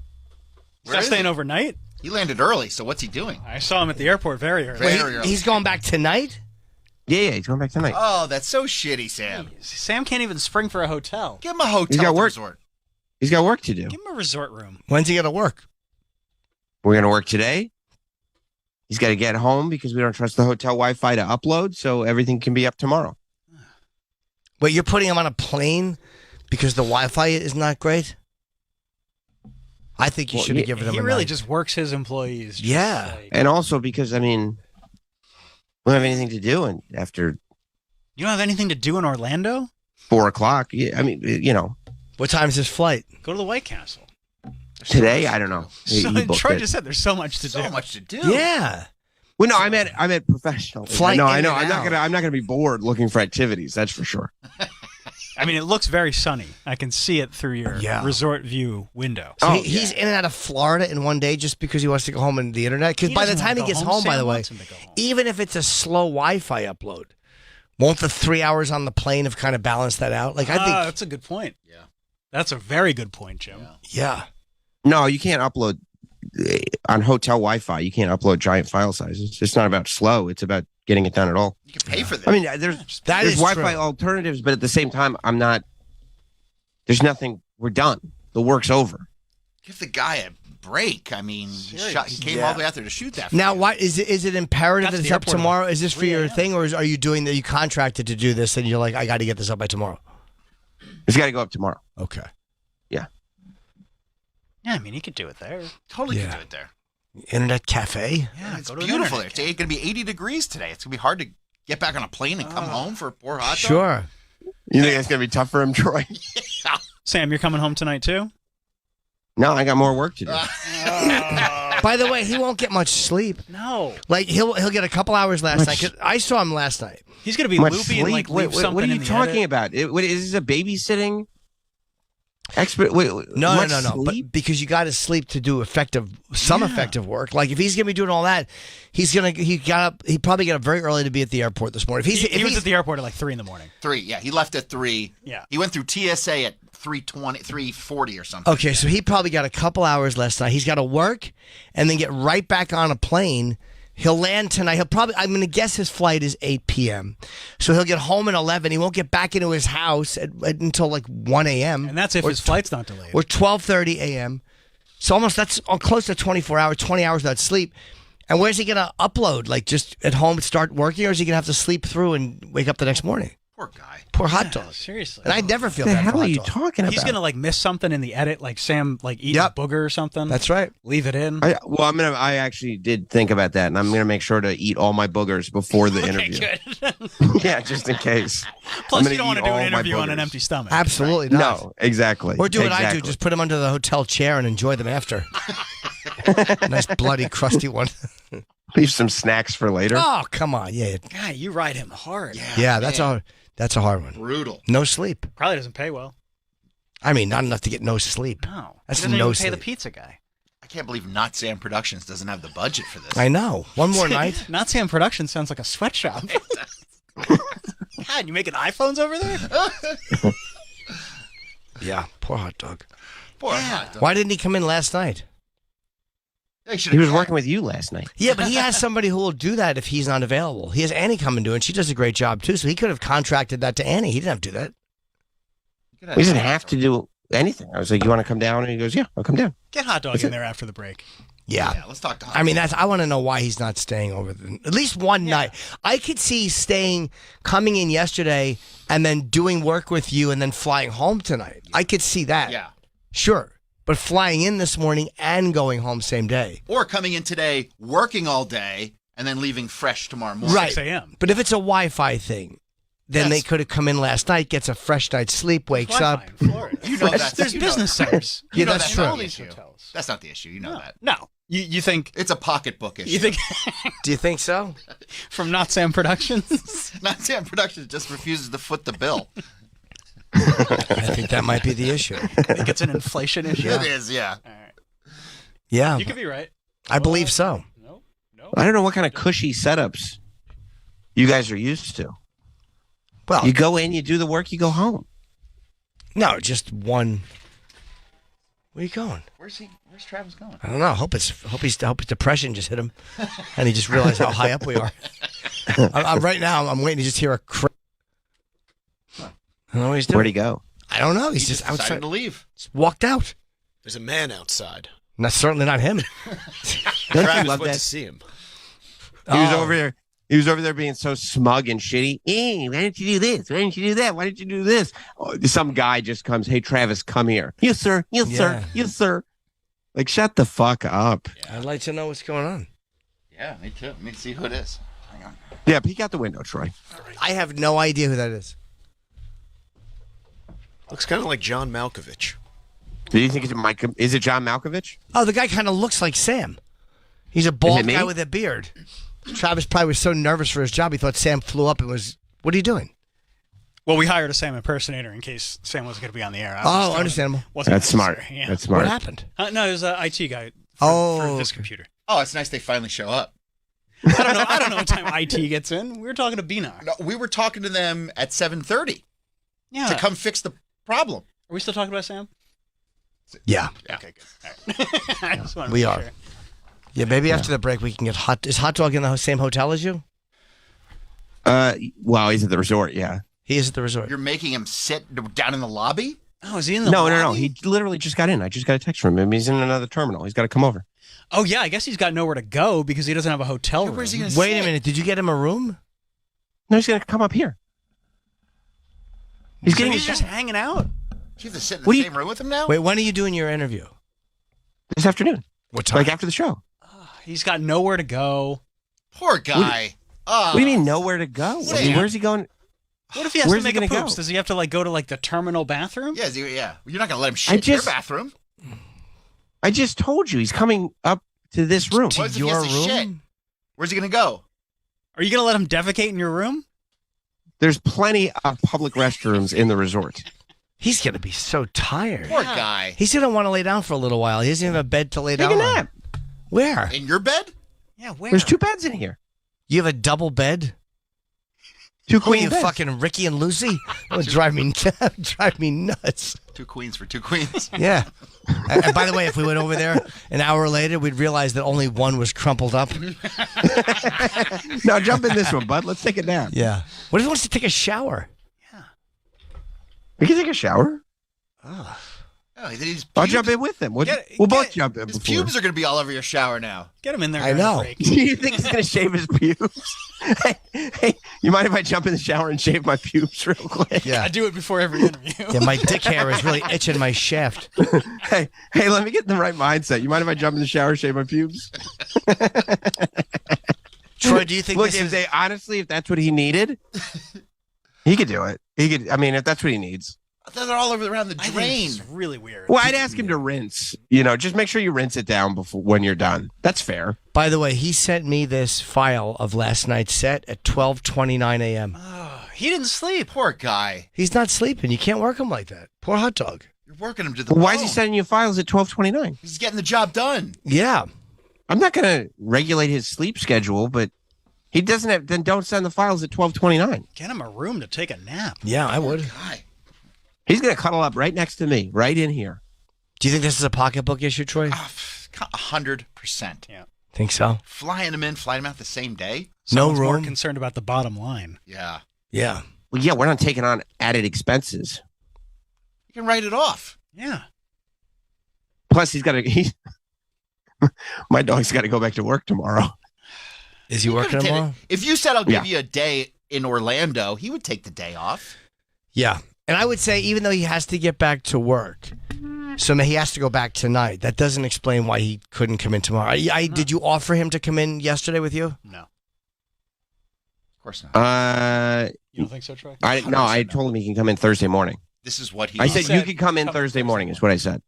He's not staying overnight? He landed early, so what's he doing? I saw him at the airport very early. Very Wait, early. he's going back tonight? Yeah, he's going back tonight. Oh, that's so shitty, Sam. Sam can't even spring for a hotel. Give him a hotel He's got at the work. resort. He's got work to do. Give him a resort room. When's he going to work? We're gonna work today. He's got to get home because we don't trust the hotel Wi-Fi to upload, so everything can be up tomorrow. Wait, you're putting him on a plane because the Wi-Fi is not great? I think you should have given him He a really night. just works his employees. Just Yeah. like- And also because we don't have anything to do after You don't have anything to do in Orlando? 4:00. Yeah, I mean, What time's his flight? Go to the White Castle. today I don't know. He booked Troy it. just said there's so much to do. So much to do. Yeah. Well, no, I meant professional. Flight No, in I know. and I'm not gonna be bored looking for activities. That's for sure. I mean, it looks very sunny. I can see it through your resort view window. So he's in and out of Florida in one day just because he wants to go home on the internet. Because He by the doesn't time he wanna go gets home. home, by Sam the way, wants him to go home. even if it's a slow Wi-Fi upload, won't the 3 hours on the plane have kind of balanced that out? Like I think, That's a good point. Yeah. That's a very good point, Jim. yeah. No, you can't upload on hotel Wi-Fi. You can't upload giant file sizes. It's not about slow. It's about getting it done at all. You can pay for that. I mean, there's Wi-Fi true. alternatives, but at the same time, I'm not. There's nothing. We're done. The work's over. Give the guy a break. I mean, he came all the way out there to shoot that. Now, why is it imperative that it's up tomorrow? Is this for your thing, or are you doing that? You contracted to do this, and you're like, I got to get this up by tomorrow. It's got to go up tomorrow. Okay. Yeah. Yeah, I mean, he could do it there. Totally could do it there. Internet cafe. Yeah, it's beautiful there. It's going to be 80 degrees today. It's going to be hard to get back on a plane and come home for a poor hot dog. Sure. You think it's going to be tough for him, Troy? Yeah. Sam, you're coming home tonight too? No, I got more work to do. By the way, he won't get much sleep. No. Like he'll get a couple hours last night. 'Cause I saw him last night. He's going to be Much loopy and like sleep? leave something What are you in the talking edit. about? Is this a babysitting expert? No. much But sleep? because you got to sleep to do effective work. Like if he's gonna be doing all that, he probably got up very early to be at the airport this morning. If He was at the airport at like 3 in the morning. 3, yeah. He left at 3. Yeah. He went through TSA at 3:20, 3:40 or something. Okay, so he probably got a couple hours last night. He's got to work and then get right back on a plane. He'll land tonight. I'm going to guess his flight is 8 p.m. So he'll get home at 11. He won't get back into his house until like 1 a.m. And that's if his flight's not delayed. Or 12:30 a.m. So that's close to 24 hours, 20 hours without sleep. And where's he going to upload? Like just at home start working, or is he going to have to sleep through and wake up the next morning? Poor guy. Poor hot dog. Seriously. And I never feel What the bad for hell are hot you dog. talking about? He's going to like miss something in the edit, like Sam like eats a booger or something. That's right. Leave it in. I actually did think about that, and I'm going to make sure to eat all my boogers before the interview. Good. Yeah, just in case. Plus, you don't want to do an interview on an empty stomach. Absolutely not. No, exactly. Or do what I do, Exactly. just put them under the hotel chair and enjoy them after. Nice bloody crusty one. Leave some snacks for later. Oh, come on. Yeah. God, you ride him hard. Yeah, that's a hard one. Brutal. No sleep. Probably doesn't pay well. I mean, not enough to get no sleep. No. That's He doesn't no even sleep. pay the pizza guy. I can't believe Not Sam Productions doesn't have the budget for this. I know. One more night. Not Sam Productions sounds like a sweatshop. God, you making iPhones over there? Yeah, poor hot dog. Poor hot dog. Why didn't he come in last night? He was working with you last night. Yeah, but he has somebody who will do that if he's not available. He has Annie come and do it, and she does a great job too, so he could have contracted that to Annie. He didn't have to do that. He doesn't have to do anything. I was like, you want to come down? And he goes, yeah, I'll come down. Get hot dog in there after the break. Yeah. Let's talk to hot I mean, dog. I want to know why he's not staying over at least one night. I could see coming in yesterday and then doing work with you and then flying home tonight. I could see that. Yeah. Sure. But flying in this morning and going home same day. Or coming in today, working all day, and then leaving fresh tomorrow morning. Right. 6 a.m. But if it's a Wi-Fi thing, then they could have come in last night, gets a fresh night's sleep, wakes up. Wi-Fi in Florida. You know that. There's You know- business centers. Yeah, You know that's not true. the issue. That's not the issue. You know that. No. You think It's a pocketbook issue. you think Do you think so? from Not Sam Productions? Not Sam Productions just refuses to foot the bill. I think that might be the issue. I think it's an inflation issue. It is, yeah. Yeah, You could be right. I believe so. No. I don't know what kind of cushy setups you guys are used to. Well, You go in, you do the work, you go home. no, just one. Where are you going? Where's Travis going? I don't know. Hope his depression just hit him, and he just realized how high up we are. Right now, I'm waiting to just hear a. I don't know what he's doing. Where'd he go? I don't know. He's just Decided outside. to leave. Just walked out. There's a man outside. And that's certainly not him. Don't you Travis love went that? to see him. He was Oh. over there. He was over there being so smug and shitty. Hey, why didn't you do this? Why didn't you do that? Why didn't you do this? Oh, some guy just comes, hey, Travis, come here. Yes, sir. Yes, sir. Yeah. Yes, sir. Like, shut the fuck up. I'd like to know what's going on. Yeah, me too. Let me see who it is. Hang on. Yeah, peek out the window, Troy. I have no idea who that is. Looks kind of like John Malkovich. Do you think it's Mike? Is it John Malkovich? Oh, the guy kind of looks like Sam. He's a bald me? guy with a beard. Travis probably was so nervous for his job, he thought Sam flew up and was, what are you doing? Well, we hired a Sam impersonator in case Sam wasn't going to be on the air. Oh, understandable. Wasn't That's smart. necessary, yeah. That's smart. What happened? No, it was an IT guy for this computer. Oh, it's nice they finally show up. I don't know what time IT gets in. We were talking to Bina. No, we were talking to them at 7:30 Yeah. to come fix the problem. Are we still talking about Sam? Yeah. Okay, good. All right. I just wanted to We make are. sure. Yeah, maybe after the break we can get hot. Is Hot Dog in the same hotel as you? Well, he's at the resort, yeah. He is at the resort. You're making him sit down in the lobby? Oh, is he in the No. He literally just got in. I just got a text from him. He's in another terminal. He's got to come over. Oh, yeah. I guess he's got nowhere to go because he doesn't have a hotel room. Where's he gonna Wait sit? a minute. Did you get him a room? No, he's going to come up here. He's getting he's just hanging out. Do you have to sit in the same room with him now? Wait, when are you doing your interview? this afternoon. What time? Like after the show. He's got nowhere to go. Poor guy. What do you mean nowhere to go? I mean, where's he going? What if he has Where's to he make a gonna poops? go? Does he have to go to the terminal bathroom? Yeah, you're not gonna let him shit in your bathroom. I just told you he's coming up to this room. What if he has to shit? Where's he gonna go? Are you gonna let him defecate in your room? There's plenty of public restrooms in the resort. He's going to be so tired. Poor guy. He's going to want to lay down for a little while. He doesn't even have a bed to lay Take down a on. nap. Where? In your bed? Yeah, where? There's 2 beds in here. You have a double bed? 2 Who are queen you, beds. fucking Ricky and Lucy? That would drive me nuts. 2 queens for 2 queens. Yeah. And by the way, if we went over there an hour later, we'd realize that only one was crumpled up. No, jump in this one, bud. Let's take a nap. Yeah. What if he wants to take a shower? We can take a shower. Oh, he's I'll jump in with him. We'll both jump in. His before. pubes are going to be all over your shower now. Get him in there. I know. Do you think he's going to shave his pubes? hey, you mind if I jump in the shower and shave my pubes real quick? Yeah. I do it before every interview. Yeah, my dick hair is really itching my shaft. hey, let me get in the right mindset. You mind if I jump in the shower and shave my pubes? Troy, do you think Look, this is... honestly, if that's what he needed, he could do it. He could. I mean, if that's what he needs. They're all over around the I think drain. it's really weird. Well, I'd ask him to rinse. Just make sure you rinse it down before when you're done. That's fair. By the way, he sent me this file of last night's set at 12:29 a.m. He didn't sleep. Poor guy. He's not sleeping. You can't work him like that. Poor hot dog. You're working him to the Why is he bone. sending you files at 12:29? He's getting the job done. Yeah. I'm not going to regulate his sleep schedule, but he doesn't have. Then don't send the files at 12:29. Get him a room to take a nap. Yeah, I would. Guy. He's going to cuddle up right next to me, right in here. Do you think this is a pocketbook issue, Troy? 100%. Yeah. Think so? Flying him out the same day. Someone's no more room. concerned about the bottom line. Yeah. Yeah. Well, yeah, we're not taking on added expenses. You can write it off. Yeah. Plus, my dog's got to go back to work tomorrow. Is he working tomorrow? If you said I'll give you a day in Orlando, he would take the day off. Yeah. And I would say, even though he has to get back to work, so he has to go back tonight, that doesn't explain why he couldn't come in tomorrow. Did you offer him to come in yesterday with you? No. Of course not. You don't think so, Troy? I told him he can come in Thursday morning. This is what he I said you said could come in Thursday morning, is what I said.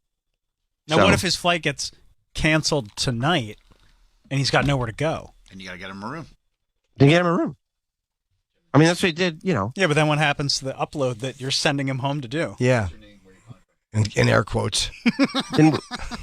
Now, So- what if his flight gets canceled tonight and he's got nowhere to go? And you got to get him a room. Then get him a room. I mean, that's what he did, Yeah, but then what happens to the upload that you're sending him home to do? Yeah. In air quotes. Then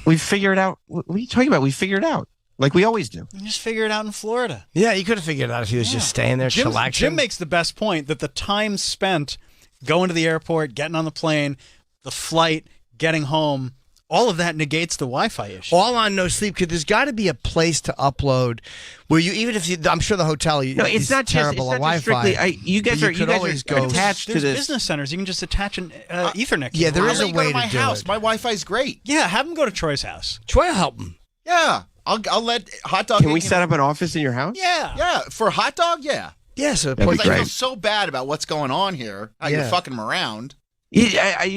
we figure it out. What are you talking about? We figure it out. Like we always do. You just figure it out in Florida. Yeah, you could have figured it out if he was just staying there, chillaxing. Jim makes the best point that the time spent going to the airport, getting on the plane, the flight, getting home, all of that negates the Wi-Fi issue. All on no sleep, because there's got to be a place to upload where you, even if you, I'm sure the hotel, No, it's not terrible just, at it's Wi-Fi. not just strictly. You guys but are you could always go attached to There's this. business centers. You can just attach an Ethernet. Yeah, there cable. is a I'll let you go way to my to do house. it. My Wi-Fi's great. Yeah, have him go to Troy's house. Troy will help him. Yeah. I'll let Hot Dog. Can we set up an office in your house? Yeah. Yeah, for Hot Dog, yeah. Yeah, so That'd be Because I feel great. so bad about what's going on here. How you're Yeah. fucking him around. You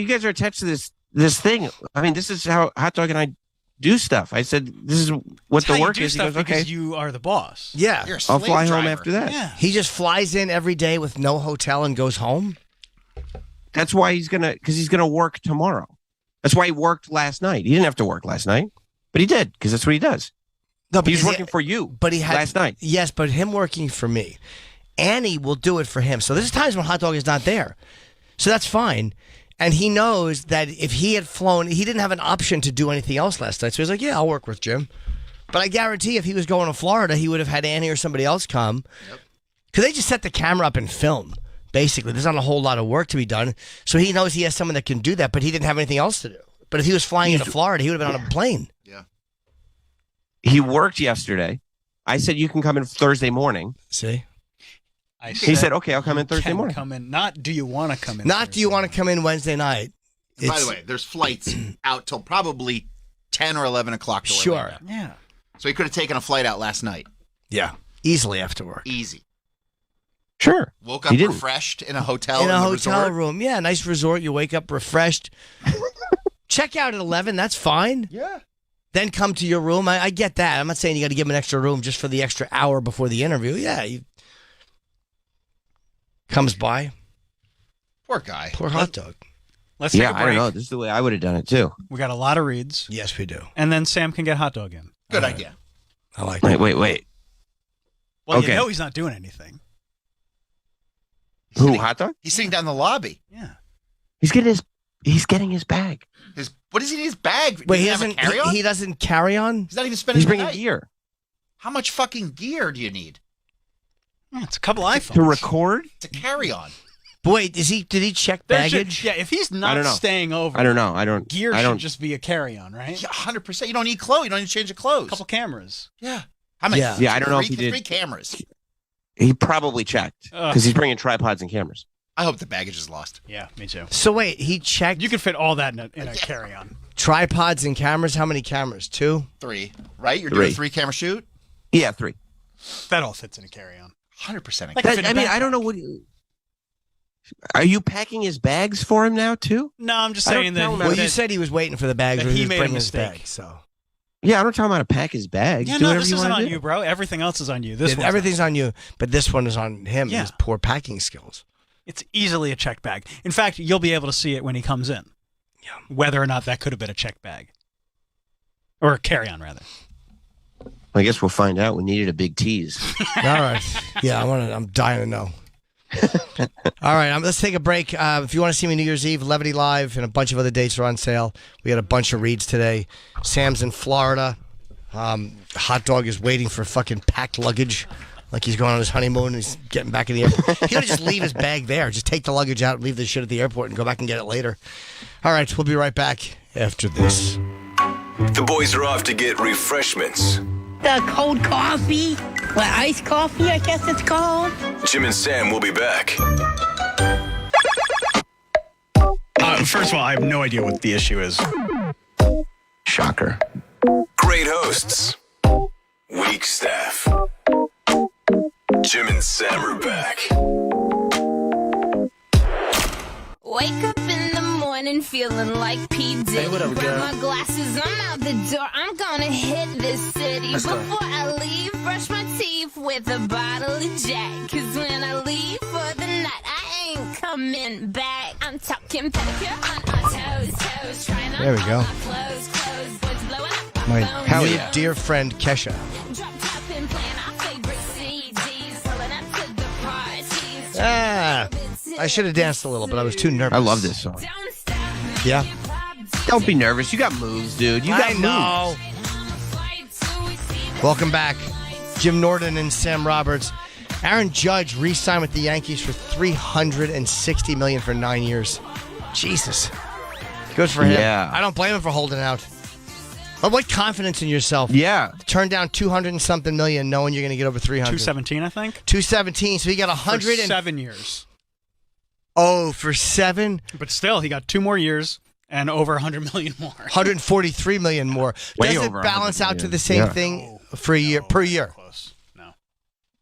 guys are attached to this thing. I mean, this is how Hot Dog and I do stuff. I said this is what That's the how you work do is. He stuff goes, okay. because you are the boss. yeah. You're a I'll slave fly home driver. after that. Yeah. He just flies in every day with no hotel and goes home. That's why he's gonna work tomorrow. That's why he worked last night. He didn't have to work last night, but he did because that's what he does. No, He's because working for you. But he had last night. Yes, but him working for me, Annie will do it for him. So there's times when Hot Dog is not there, so that's fine. And he knows that if he had flown, he didn't have an option to do anything else last night. So he's like, "Yeah, I'll work with Jim." But I guarantee, if he was going to Florida, he would have had Annie or somebody else come, because they just set the camera up and film. Basically, there's not a whole lot of work to be done. So he knows he has someone that can do that, but he didn't have anything else to do. But if he was flying into Florida, he would have been on a plane. Yeah. He worked yesterday. I said you can come in Thursday morning. See? I He said, "Okay, I'll come in Thursday can morning." Come in. Not do you want to come in? Not do you Thursday want to come in Wednesday night? By the way, there's flights out till probably 10 or 11 o'clock. To Sure. Orlando. Yeah. So he could have taken a flight out last night. Yeah. Easily after work. Easy. Sure. Woke up He didn't. refreshed in a hotel. In a the hotel resort. room. Yeah, nice resort. You wake up refreshed. Check out at 11. That's fine. Yeah. Then come to your room. I get that. I'm not saying you got to give him an extra room just for the extra hour before the interview. Yeah. Comes by. Poor guy. Poor hot dog. Let's take a Yeah, break. I don't know. This is the way I would have done it too. We got a lot of reads. Yes, we do. And then Sam can get hot dog in. Good idea. I like that. Wait. Well, Okay. you know he's not doing anything. Who? Hot dog? He's sitting down in the lobby. Yeah. He's getting his bag. What does he need his bag? Wait, Does have a carry-on? he doesn't carry on? He's not even spending He's the bringing night. gear How much fucking gear do you need? Yeah, it's a couple iPhones. to record. To carry on. But wait, did he check There should- baggage? yeah, if he's I not don't know. staying over, I don't know. I don't. gear I should don't. just be a carry-on, right? Yeah, 100%. You don't need clothes. You don't need to change the clothes. A couple cameras. Yeah. How many? Yeah. Yeah, I don't know if he did. 3 cameras. He probably checked Ugh. because he's bringing tripods and cameras. I hope the baggage is lost. Yeah, me too. So wait, he checked You could fit all that in a carry-on. tripods and cameras. How many cameras? 2? 3, right? You're doing a 3. 3-camera shoot? Yeah, 3. That all fits in a carry-on. 100%. Like That- fit I a mean, backpack. I don't know what. Are you packing his bags for him now too? No, I'm just I don't saying tell that. him Well, that- you said he was waiting for the bags, that or he he was made a bringing his mistake. bags. So Yeah, I don't tell him how to pack his bags. Yeah, Do no, whatever this you isn't want on to do. you, bro. Everything else is on you. This one's everything's on you, but this one is on him. Yeah. His poor packing skills. It's easily a check bag. In fact, you'll be able to see it when he comes in. Yeah. Whether or not that could have been a check bag. Or a carry-on, rather. I guess we'll find out. We needed a big tease. All right. Yeah, I'm dying to know. All right, let's take a break. If you want to see me New Year's Eve, Levity Live and a bunch of other dates are on sale. We got a bunch of reads today. Sam's in Florida. Hot Dog is waiting for fucking packed luggage, like he's going on his honeymoon and he's getting back in the airport. He ought to just leave his bag there. Just take the luggage out and leave the shit at the airport and go back and get it later. All right, we'll be right back after this. The boys are off to get refreshments. The cold coffee? What, iced coffee, I guess it's called? Jim and Sam will be back. First of all, I have no idea what the issue is. Shocker. Great hosts. Weak staff. Jim and Sam are back. Wake up in the morning feeling like P. Diddy. Hey, what up, Grab girl? my glasses, I'm out the door. I'm gonna hit this city. Let's go. Before I leave, brush my teeth with a bottle of Jack. Cause when I leave for the night, I ain't coming back. I'm talking pedicure on our toes. Trying on There we all go. my clothes. What's blowing up? My Bones. new dear friend Kesha. Drop top and playing our favorite CDs. Pulling up to the parties. Ah, I should have danced a little, but I was too nervous. I love this song. Yeah. Don't be nervous. You got moves, dude. You got I know. Welcome back, Jim Norton and Sam Roberts. Aaron Judge re-signed with the Yankees for $360 million for 9 years. Jesus, good for him. Yeah. I don't blame him for holding out. But what confidence in yourself? Yeah. Turn down 200 and something million, knowing you're going to get over 300. 217, I think. 217. So he got 100 For and 7 years. oh for 7. But still, he got 2 more years and over 100 million more. 143 million more. Way Does it over balance 100 out to million. the same Yeah. thing for a year per year? Close. No.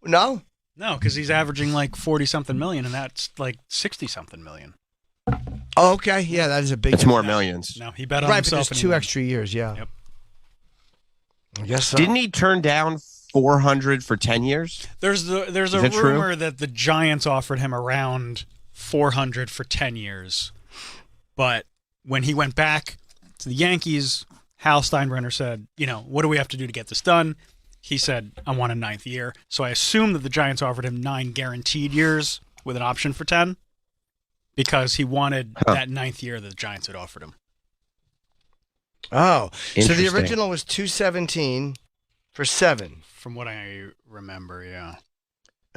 No. No, because he's averaging like 40-something million, and that's like 60-something million. Oh, okay. Yeah, that is a big. It's more millions. No, he bet on Right, but himself. there's and he 2 won. extra years. Yeah. Yep. I guess so. Didn't he turn down 400 for 10 years? There's a Is that true? rumor that the Giants offered him around 400 for 10 years. But when he went back to the Yankees, Hal Steinbrenner said, what do we have to do to get this done? He said, I want a 9th year. So I assume that the Giants offered him 9 guaranteed years with an option for 10 because he wanted that 9th year that the Giants had offered him. Oh, so the Interesting. original was 217 for 7. From what I remember, yeah.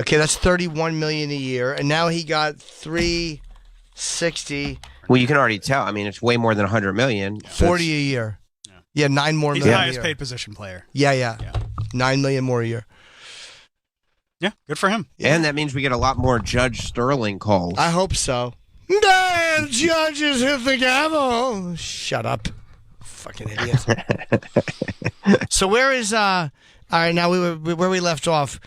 Okay, that's 31 million a year, and now he got 360, Well, you can already tell. I mean, it's way more than 100 million. 40 a year. Yeah, 9 more He's the million a highest year. paid position player. Yeah. 9 million more a year. Yeah, good for him. And that means we get a lot more Judge Sterling calls. I hope so. The judges hit the gavel. Shut up. Fucking idiot. So where is all right, now where we left off,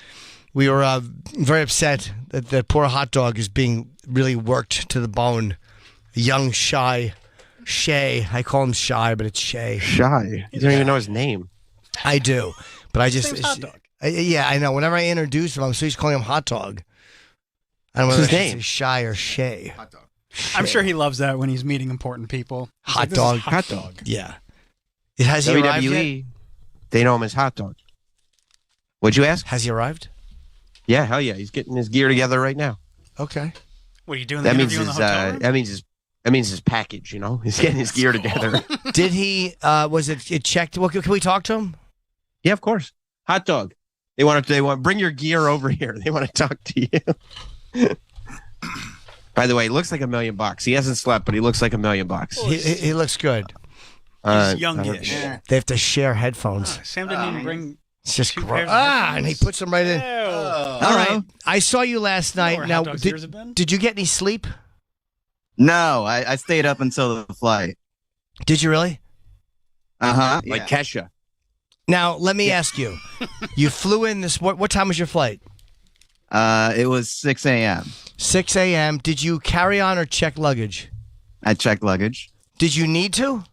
we were very upset that the poor hot dog is being really worked to the bone. Young Shay. I call him Shy, but it's Shay. Shy. You don't even know his name. I do, but I just Hot dog. yeah, I know. Whenever I introduce him, I'm so used to calling him hot dog. I don't know What's whether his I should name? say Shy or Shay. Hot dog. I'm sure he loves that when he's meeting important people. He's Hot like, "This is dog. Hot dog. Yeah. Has he arrived yet? WWE, they know him as Hot Dog. What'd you ask? Has he arrived? Yeah, hell yeah. He's getting his gear together right now. Okay. What are you doing? The That means interview in his the hotel room? that means his package, you know? He's getting his gear together. Did he? Was it checked? Well, can we talk to him? Yeah, of course. Hot Dog. They want bring your gear over here. They want to talk to you. By the way, he looks like $1 million. He hasn't slept, but he looks like $1 million. He looks good. He's youngish. They have to share headphones. Sam didn't even bring. It's just two gross. pairs of And he headphones. puts them right in. All right. I saw you last night. where Now, hot dogs' ears have been? did you get any sleep? No, I stayed up until the flight. Did you really? Uh-huh. Like Kesha. Now, let me ask you. You flew in this. What time was your flight? It was 6 a.m. 6 a.m. Did you carry on or check luggage? I checked luggage. Did you need to?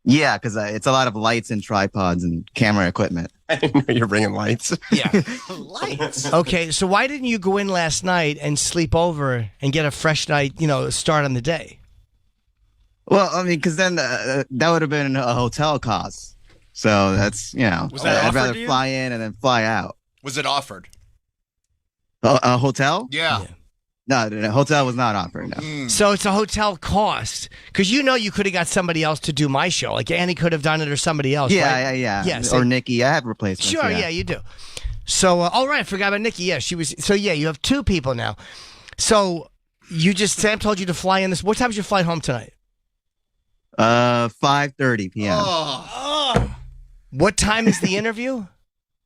Yeah, because it's a lot of lights and tripods and camera equipment. I didn't know you're bringing lights. Yeah. Lights. Okay, so why didn't you go in last night and sleep over and get a fresh night, start on the day? Well, I mean, because then that would have been a hotel cost. So that's, Was that I'd offered rather to you? fly in and then fly out. Was it offered? A hotel? Yeah. No, the hotel was not offered, no. So it's a hotel cost. Because you could have got somebody else to do my show. Like Annie could have done it or somebody else. Yeah, right? yeah. Yes. Or Nikki. I have replacements. Sure, yeah, you do. So, all right, I forgot about Nikki. Yeah, she was. So, yeah, you have two people now. So, Sam told you to fly in this. What time is your flight home tonight? 5:30 p.m. What time is the interview?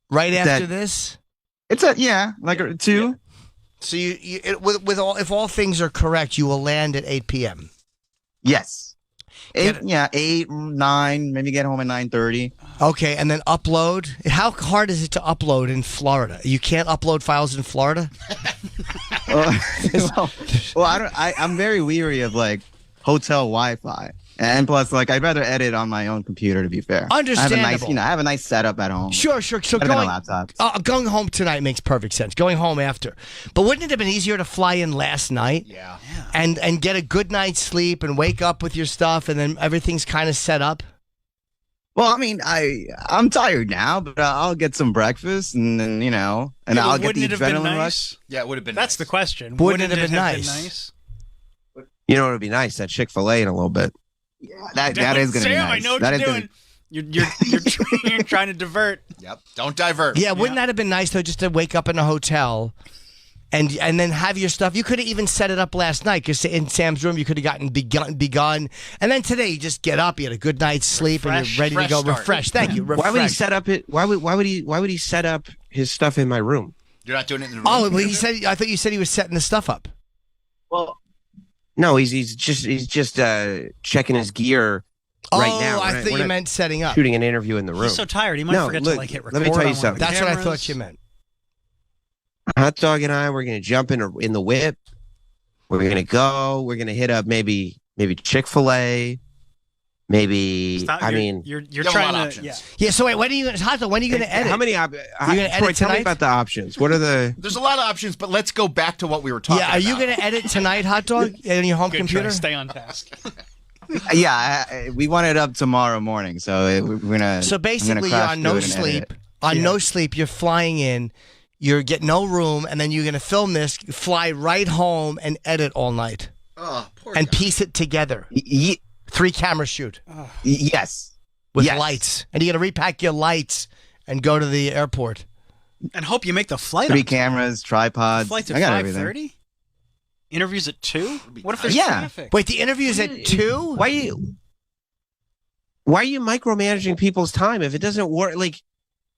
Right after this? It's like 2. So if all things are correct, you will land at 8 p.m. Yes. 8, 9, maybe get home at 9:30. Okay, and then upload. How hard is it to upload in Florida? You can't upload files in Florida? I'm very weary of hotel Wi-Fi. And plus, I'd rather edit on my own computer, to be fair. Understandable. I have a nice setup at home. Sure. So a laptop. Going home tonight makes perfect sense. Going home after. But wouldn't it have been easier to fly in last night? Yeah. And get a good night's sleep and wake up with your stuff and then everything's kind of set up? Well, I mean, I'm tired now, but I'll get some breakfast and then, and I'll get the adrenaline rush. Yeah, it would have been That's nice. the question. Wouldn't it have been been nice? You know what would be nice? That Chick-fil-A in a little bit. Yeah, that is going to be Sam, nice. I know what That you're is doing. You're trying to divert. Yep. Don't divert. Yeah, wouldn't that have been nice though, just to wake up in a hotel and then have your stuff? You could have even set it up last night because in Sam's room you could have gotten begun, and then today you just get up, you had a good night's sleep, and you're ready to go. Start. Refreshed. Thank you. Why would he Refreshed. set up it? Why would he set up his stuff in my room? You're not doing it in the room. Oh, well, he said. I thought you said he was setting the stuff up. Well, No, he's just checking his gear right now. I thought you meant setting up. Shooting an interview in the room. He's so tired. He might forget to hit record. Let me tell you on one of the something. That's what I cameras. thought you meant. Hot Dog and I, we're gonna jump in the whip. We're gonna go. We're gonna hit up maybe Chick-fil-A. Maybe Stop, you're You have trying a lot of to. options. Yeah. So wait, when are you gonna edit? How many? gonna edit Troy, tell me tonight? about the options. What are the? There's a lot of options, but let's go back to what we were talking Yeah. about. Are you gonna edit tonight, Hot Dog, on your home Good computer? try. Stay on task. we want it up tomorrow morning, so we're gonna. So basically, you're on no sleep. No sleep, you're flying in. You get no room, and then you're gonna film this, fly right home, and edit all night, Oh, poor and guy. piece it together. 3-camera shoot Yes. with Yes. lights, and you gotta repack your lights and go to the airport. And hope you make the flight. 3 on time. cameras, tripods. Flight's I at got 5:30. everything. Interviews at 2. What if there's Yeah. traffic? Wait, the interview's at 2? Why are you micromanaging people's time if it doesn't work?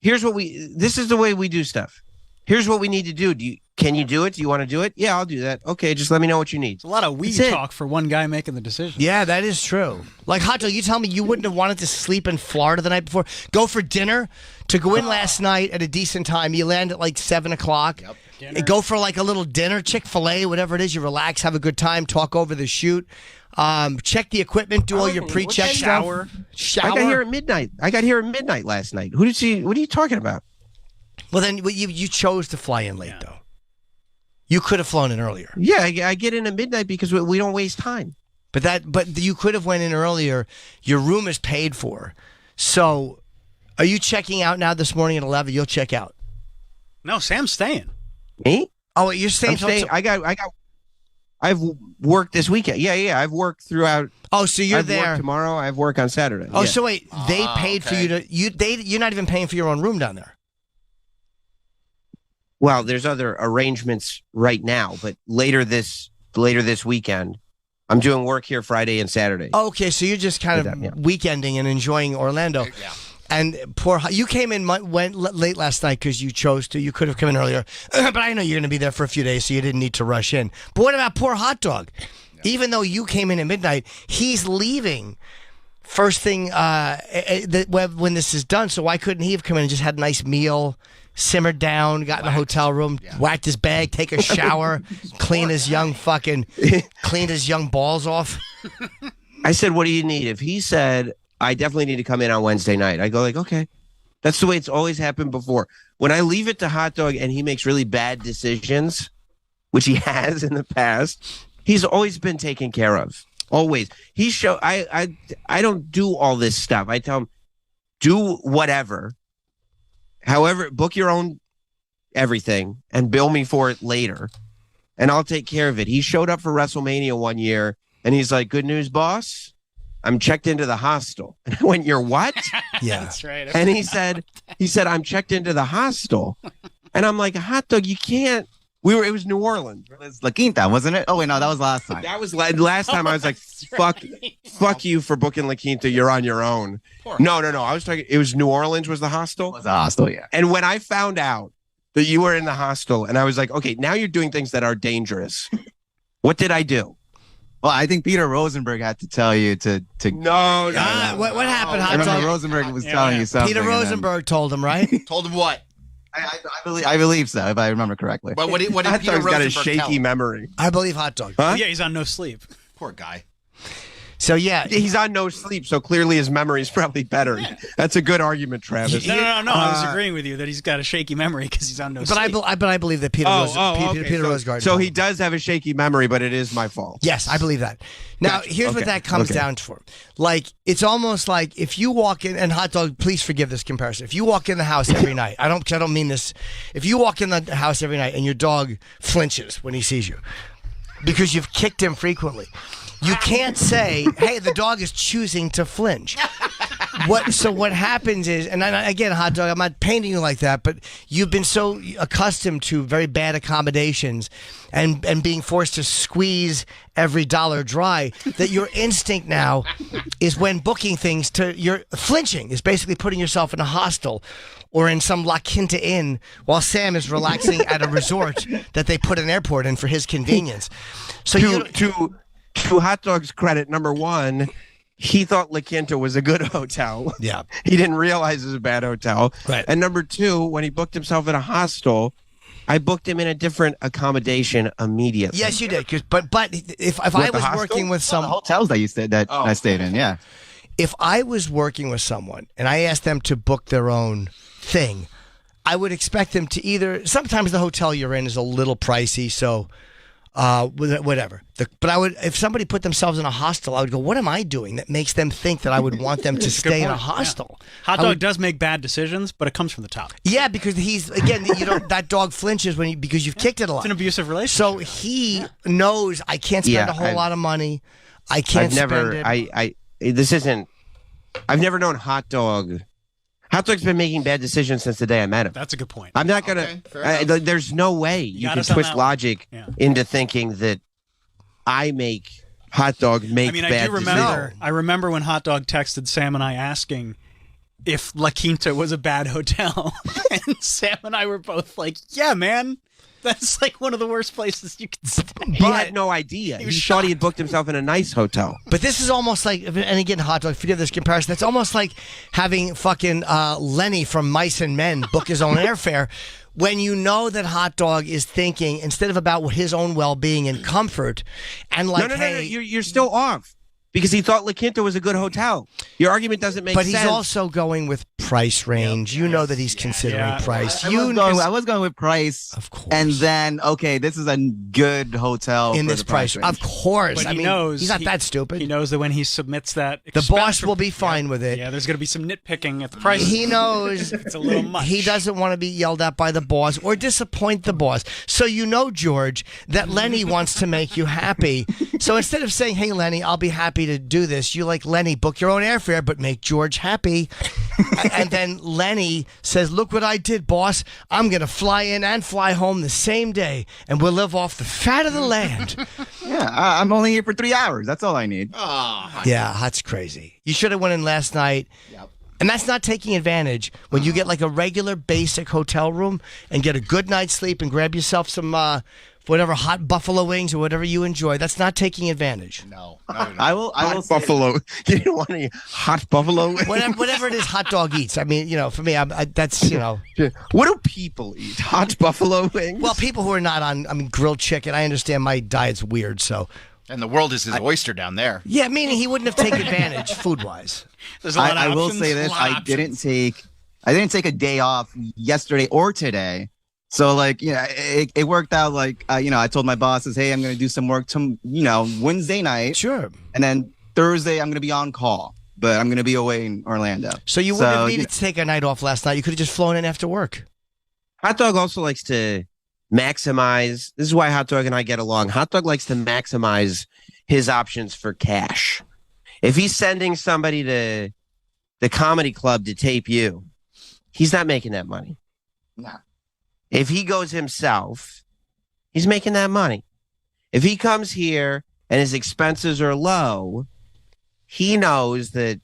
This is the way we do stuff. Here's what we need to do. Can you do it? Do you want to do it? Yeah, I'll do that. Okay, just let me know what you need. It's a lot of we talk for one guy making the decision. Yeah, that is true. Like, Hot Dog, you tell me you wouldn't have wanted to sleep in Florida the night before? Go for dinner? To go in last night at a decent time, you land at like 7 o'clock. Yep. And go for like a little dinner, Chick-fil-A, whatever it is. You relax, have a good time, talk over the shoot. Check the equipment, do all your pre-check shower. Shower. I got here at midnight. Last night. What are you talking about? Well, then you chose to fly in late, though. You could have flown in earlier. Yeah, I get in at midnight because we don't waste time. But you could have went in earlier. Your room is paid for. So, are you checking out now this morning at 11? You'll check out. No, Sam's staying. Me? Oh, you're staying. I've worked this weekend. Yeah. I've worked throughout. Oh, so you're there work tomorrow. I've work on Saturday. Oh, so wait, they paid for you to you're not even paying for your own room down there. Well, there's other arrangements right now, but later this weekend, I'm doing work here Friday and Saturday. Oh, okay, so you're just kind of weekending and enjoying Orlando. Yeah. And you came in went late last night because you chose to. You could have come in earlier, but I know you're going to be there for a few days, so you didn't need to rush in. But what about poor Hot Dog? Yeah. Even though you came in at midnight, he's leaving first thing when this is done. So why couldn't he have come in and just had a nice meal? Simmered down, got in the hotel room, whacked his bag, take a shower, cleaned his young balls off. I said, "What do you need?" If he said, "I definitely need to come in on Wednesday night," I go like, "Okay." That's the way it's always happened before. When I leave it to Hot Dog and he makes really bad decisions, which he has in the past, he's always been taken care of. Always. I don't do all this stuff. I tell him, do whatever. However, book your own everything and bill me for it later, and I'll take care of it. He showed up for WrestleMania one year, and he's like, "Good news, boss. I'm checked into the hostel." And I went, "You're what?" Yeah, that's right. And he said, "I'm checked into the hostel," and I'm like, "Hot Dog, you can't." It was New Orleans. It was La Quinta, wasn't it? Oh wait, no, that was last time. That was last time. I was like, fuck you for booking La Quinta. You're on your own. No. I was talking. It was New Orleans. Was the hostel? It was the hostel, yeah. And when I found out that you were in the hostel, and I was like, okay, now you're doing things that are dangerous. What did I do? Well, I think Peter Rosenberg had to tell you to. No. What happened? I remember Rosenberg was telling you something. Peter Rosenberg told him, right? Told him what? I believe so, if I remember correctly. But what did Peter Rosenberg got a shaky tell him? memory. I believe Hot Dog. Huh? Yeah, he's on no sleep. Poor guy. So yeah, he's on no sleep, so clearly his memory is probably better. Yeah. That's a good argument, Travis. No. I was agreeing with you that he's got a shaky memory because he's on no sleep. But I believe that Peter Rosenberg. So he does have a shaky memory, but it is my fault. Yes, I believe that. Now, here's what that comes down to. Like, it's almost like if you walk in, and Hot Dog, please forgive this comparison. If you walk in the house every night, I don't mean this. If you walk in the house every night and your dog flinches when he sees you because you've kicked him frequently, you can't say, "Hey, the dog is choosing to flinch." So what happens is, and again, Hot Dog, I'm not painting you like that, but you've been so accustomed to very bad accommodations and being forced to squeeze every dollar dry that your instinct now is when booking things you're flinching is basically putting yourself in a hostel or in some La Quinta Inn while Sam is relaxing at a resort that they put an airport in for his convenience. So to Hot Dog's credit, number one, he thought La Quinta was a good hotel. Yeah. He didn't realize it was a bad hotel. Right. And number two, when he booked himself in a hostel, I booked him in a different accommodation immediately. Yes, you did. But if I was working with some hotels that you stayed I stayed in, yeah. If I was working with someone and I asked them to book their own thing, I would expect them to either. Sometimes the hotel you're in is a little pricey, so. Whatever. But I would, if somebody put themselves in a hostel, I would go, what am I doing that makes them think that I would want them to stay in a hostel? Yeah. Hot Dog does make bad decisions, but it comes from the top. Yeah, because that dog flinches because you've kicked it a lot. It's an abusive relationship. So he knows I can't spend a whole lot of money. I can't spend it. I've never known Hot Dog. Hot Dog's been making bad decisions since the day I met him. That's a good point. I'm not going to... there's no way you can twist logic into thinking that I make Hot Dog make bad decisions. I remember when Hot Dog texted Sam and I asking if La Quinta was a bad hotel. And Sam and I were both like, yeah, man. That's like one of the worst places you can stay. He had no idea. He thought he had booked himself in a nice hotel. But this is almost like, and again, hot dog, if you do this comparison, that's almost like having fucking Lenny from Mice and Men book his own airfare. When you know that hot dog is thinking, instead of about his own well-being and comfort, and like, no, hey, you're still off. Because he thought La Quinta was a good hotel. Your argument doesn't make sense. But he's also going with price range. You know that he's considering price. I was going with price. Of course. And then, okay, this is a good hotel in for this the price range. Of course. But he knows. He's not that stupid. He knows that when he submits that the boss will be fine with it. Yeah, there's going to be some nitpicking at the price. He knows it's a little much. He doesn't want to be yelled at by the boss or disappoint the boss. So you know, George, that Lenny wants to make you happy. So instead of saying, hey, Lenny, I'll be happy to do this, you like, Lenny, book your own airfare, but make George happy. And then Lenny says, look what I did, boss. I'm going to fly in and fly home the same day, and we'll live off the fat of the land. Yeah, I'm only here for 3 hours. That's all I need. Oh, yeah, that's crazy. You should have went in last night. Yep. And that's not taking advantage when you get like a regular basic hotel room and get a good night's sleep and grab yourself some whatever hot buffalo wings or whatever you enjoy. That's not taking advantage. No. I will buffalo. You don't want any hot buffalo wings? Whatever it is hot dog eats. I mean, for me, that's, What do people eat? Hot buffalo wings? Well, people who are not on, grilled chicken. I understand my diet's weird, so. And the world is his oyster down there. Yeah, meaning he wouldn't have taken advantage food-wise. There's a lot of I will options. say this: I didn't take a day off yesterday or today. So it worked out. I told my bosses, hey, I'm going to do some work Wednesday night. Sure. And then Thursday I'm going to be on call, but I'm going to be away in Orlando. So you wouldn't have needed to take a night off last night. You could have just flown in after work. Hot Dog also likes to maximize. This is why Hot Dog and I get along. Hot Dog likes to maximize his options for cash. If he's sending somebody to the comedy club to tape you, he's not making that money. No. If he goes himself, he's making that money. If he comes here and his expenses are low, he knows that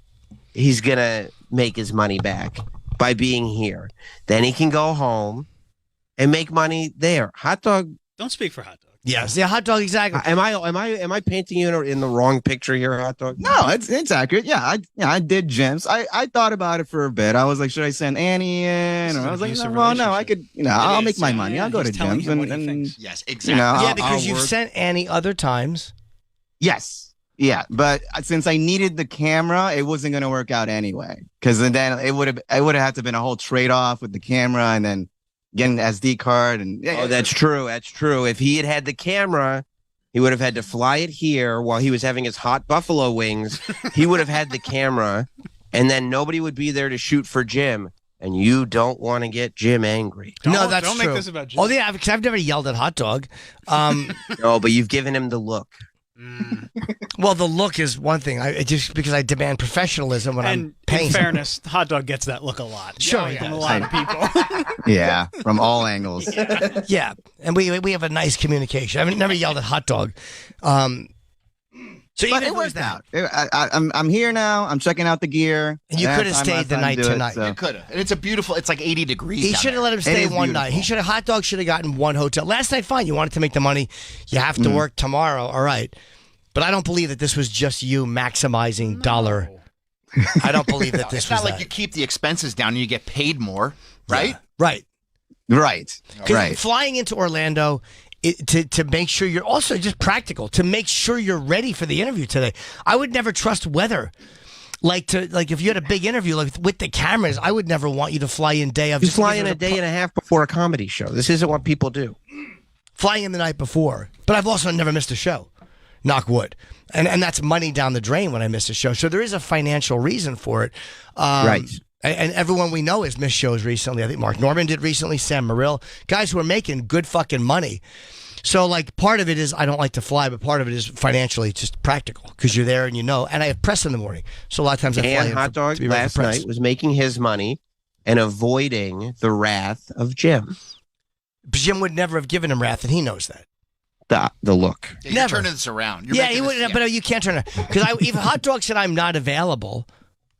he's going to make his money back by being here. Then he can go home and make money there. Hot Dog. Don't speak for Hot Dog. Yes, yeah, Hot Dog, exactly. Am I painting you in the wrong picture here, Hot Dog? No, it's accurate. Yeah, I did gyms. I thought about it for a bit. I was like, should I send Annie in? Or I was like, no, I could. I'll make my money. I'll go to gyms and yes, exactly. Yeah, because you've sent Annie other times. Yes. Yeah, but since I needed the camera, it wasn't going to work out anyway. Because then it would have had to been a whole trade off with the camera and then getting the SD card. And that's true. That's true. If he had the camera, he would have had to fly it here while he was having his hot buffalo wings. He would have had the camera, and then nobody would be there to shoot for Jim. And you don't want to get Jim angry. No, that's don't true. Make this about Jim. Oh yeah, because I've never yelled at Hot Dog. No, but you've given him the look. Well, the look is one thing. Just because I demand professionalism when I'm paying. In fairness, Hot Dog gets that look a lot. Sure, from a lot of people. Yeah, from all angles. Yeah, and we have a nice communication. I've never yelled at Hot Dog. So but it worked out. I'm here now. I'm checking out the gear. And you could have stayed the night tonight. You could have. And it's a beautiful. It's like 80 degrees. He should have let him stay one night. He should have. Hot Dog should have gotten one hotel. Last night, fine. You wanted to make the money. You have to work tomorrow. All right. But I don't believe that this was just you maximizing dollar. I don't believe that this was. It's not like you keep the expenses down and you get paid more, right? Yeah. Right. Right. Flying into Orlando. To make sure you're also just practical, to make sure you're ready for the interview today. I would never trust weather. Like if you had a big interview with the cameras, I would never want you to fly in day of. You fly in a day and a half before a comedy show. This isn't what people do. Flying in the night before. But I've also never missed a show. Knock wood. And that's money down the drain when I miss a show. So there is a financial reason for it. Right. And everyone we know has missed shows recently. I think Mark Norman did recently, Sam Morrill. Guys who are making good fucking money. So, part of it is I don't like to fly, but part of it is financially just practical because you're there and you know. And I have press in the morning. So a lot of times I fly in Hot Dog to be ready last for press. night was making his money and avoiding the wrath of Jim. Jim would never have given him wrath, and he knows that. The look. Yeah, you're turning this around. He would, but you can't turn it. Because if Hot Dog said I'm not available,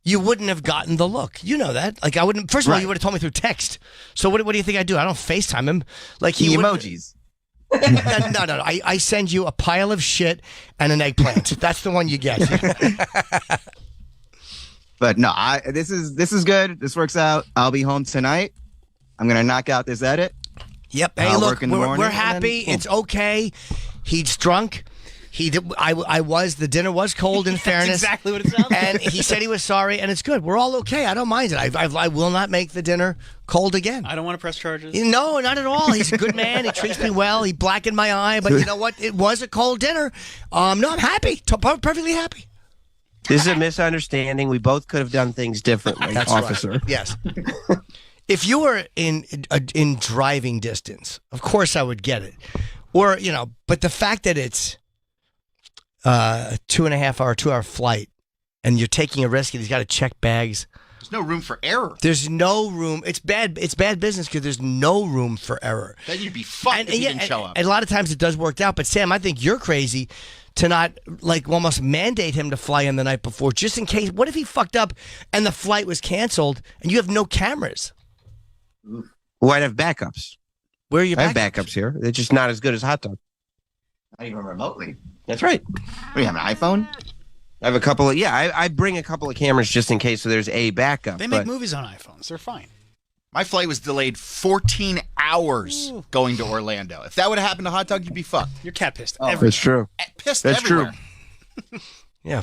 you wouldn't have gotten the look. You know that. Like I wouldn't. First of all, you would have told me through text. So what do you think I do? I don't FaceTime him. Like the emojis. No. I send you a pile of shit and an eggplant. That's the one you get. But no, this is good. This works out. I'll be home tonight. I'm gonna knock out this edit. Yep. Hey, look, we're happy. It's okay. He's drunk. I was. The dinner was cold. In fairness, exactly what it sounds like. And he said he was sorry, and it's good. We're all okay. I don't mind it. I will not make the dinner cold again. I don't want to press charges. No, not at all. He's a good man. He treats me well. He blackened my eye, but you know what? It was a cold dinner. No, I'm happy. Perfectly happy. This is a misunderstanding. We both could have done things differently, That's officer. Right. Yes. If you were in driving distance, of course I would get it. Or, but the fact that it's a 2.5-hour flight and you're taking a risk and he's got to check bags. There's no room for error. There's no room. It's bad business because there's no room for error. Then you'd be fucked if you didn't show up. And a lot of times it does work out. But Sam, I think you're crazy to not almost mandate him to fly in the night before just in case. What if he fucked up and the flight was canceled and you have no cameras? Well, I'd have backups. Where are your backups? I have backups here. They're just not as good as Hot Dog. Not even remotely. That's right. What, do you have an iPhone? I have a couple of, I bring a couple of cameras just in case so there's a backup. They make movies on iPhones. They're fine. My flight was delayed 14 hours going to Orlando. If that would have happened to Hot Dog, you'd be fucked. You're cat pissed. That's true. Pissed That's everywhere. True. Yeah.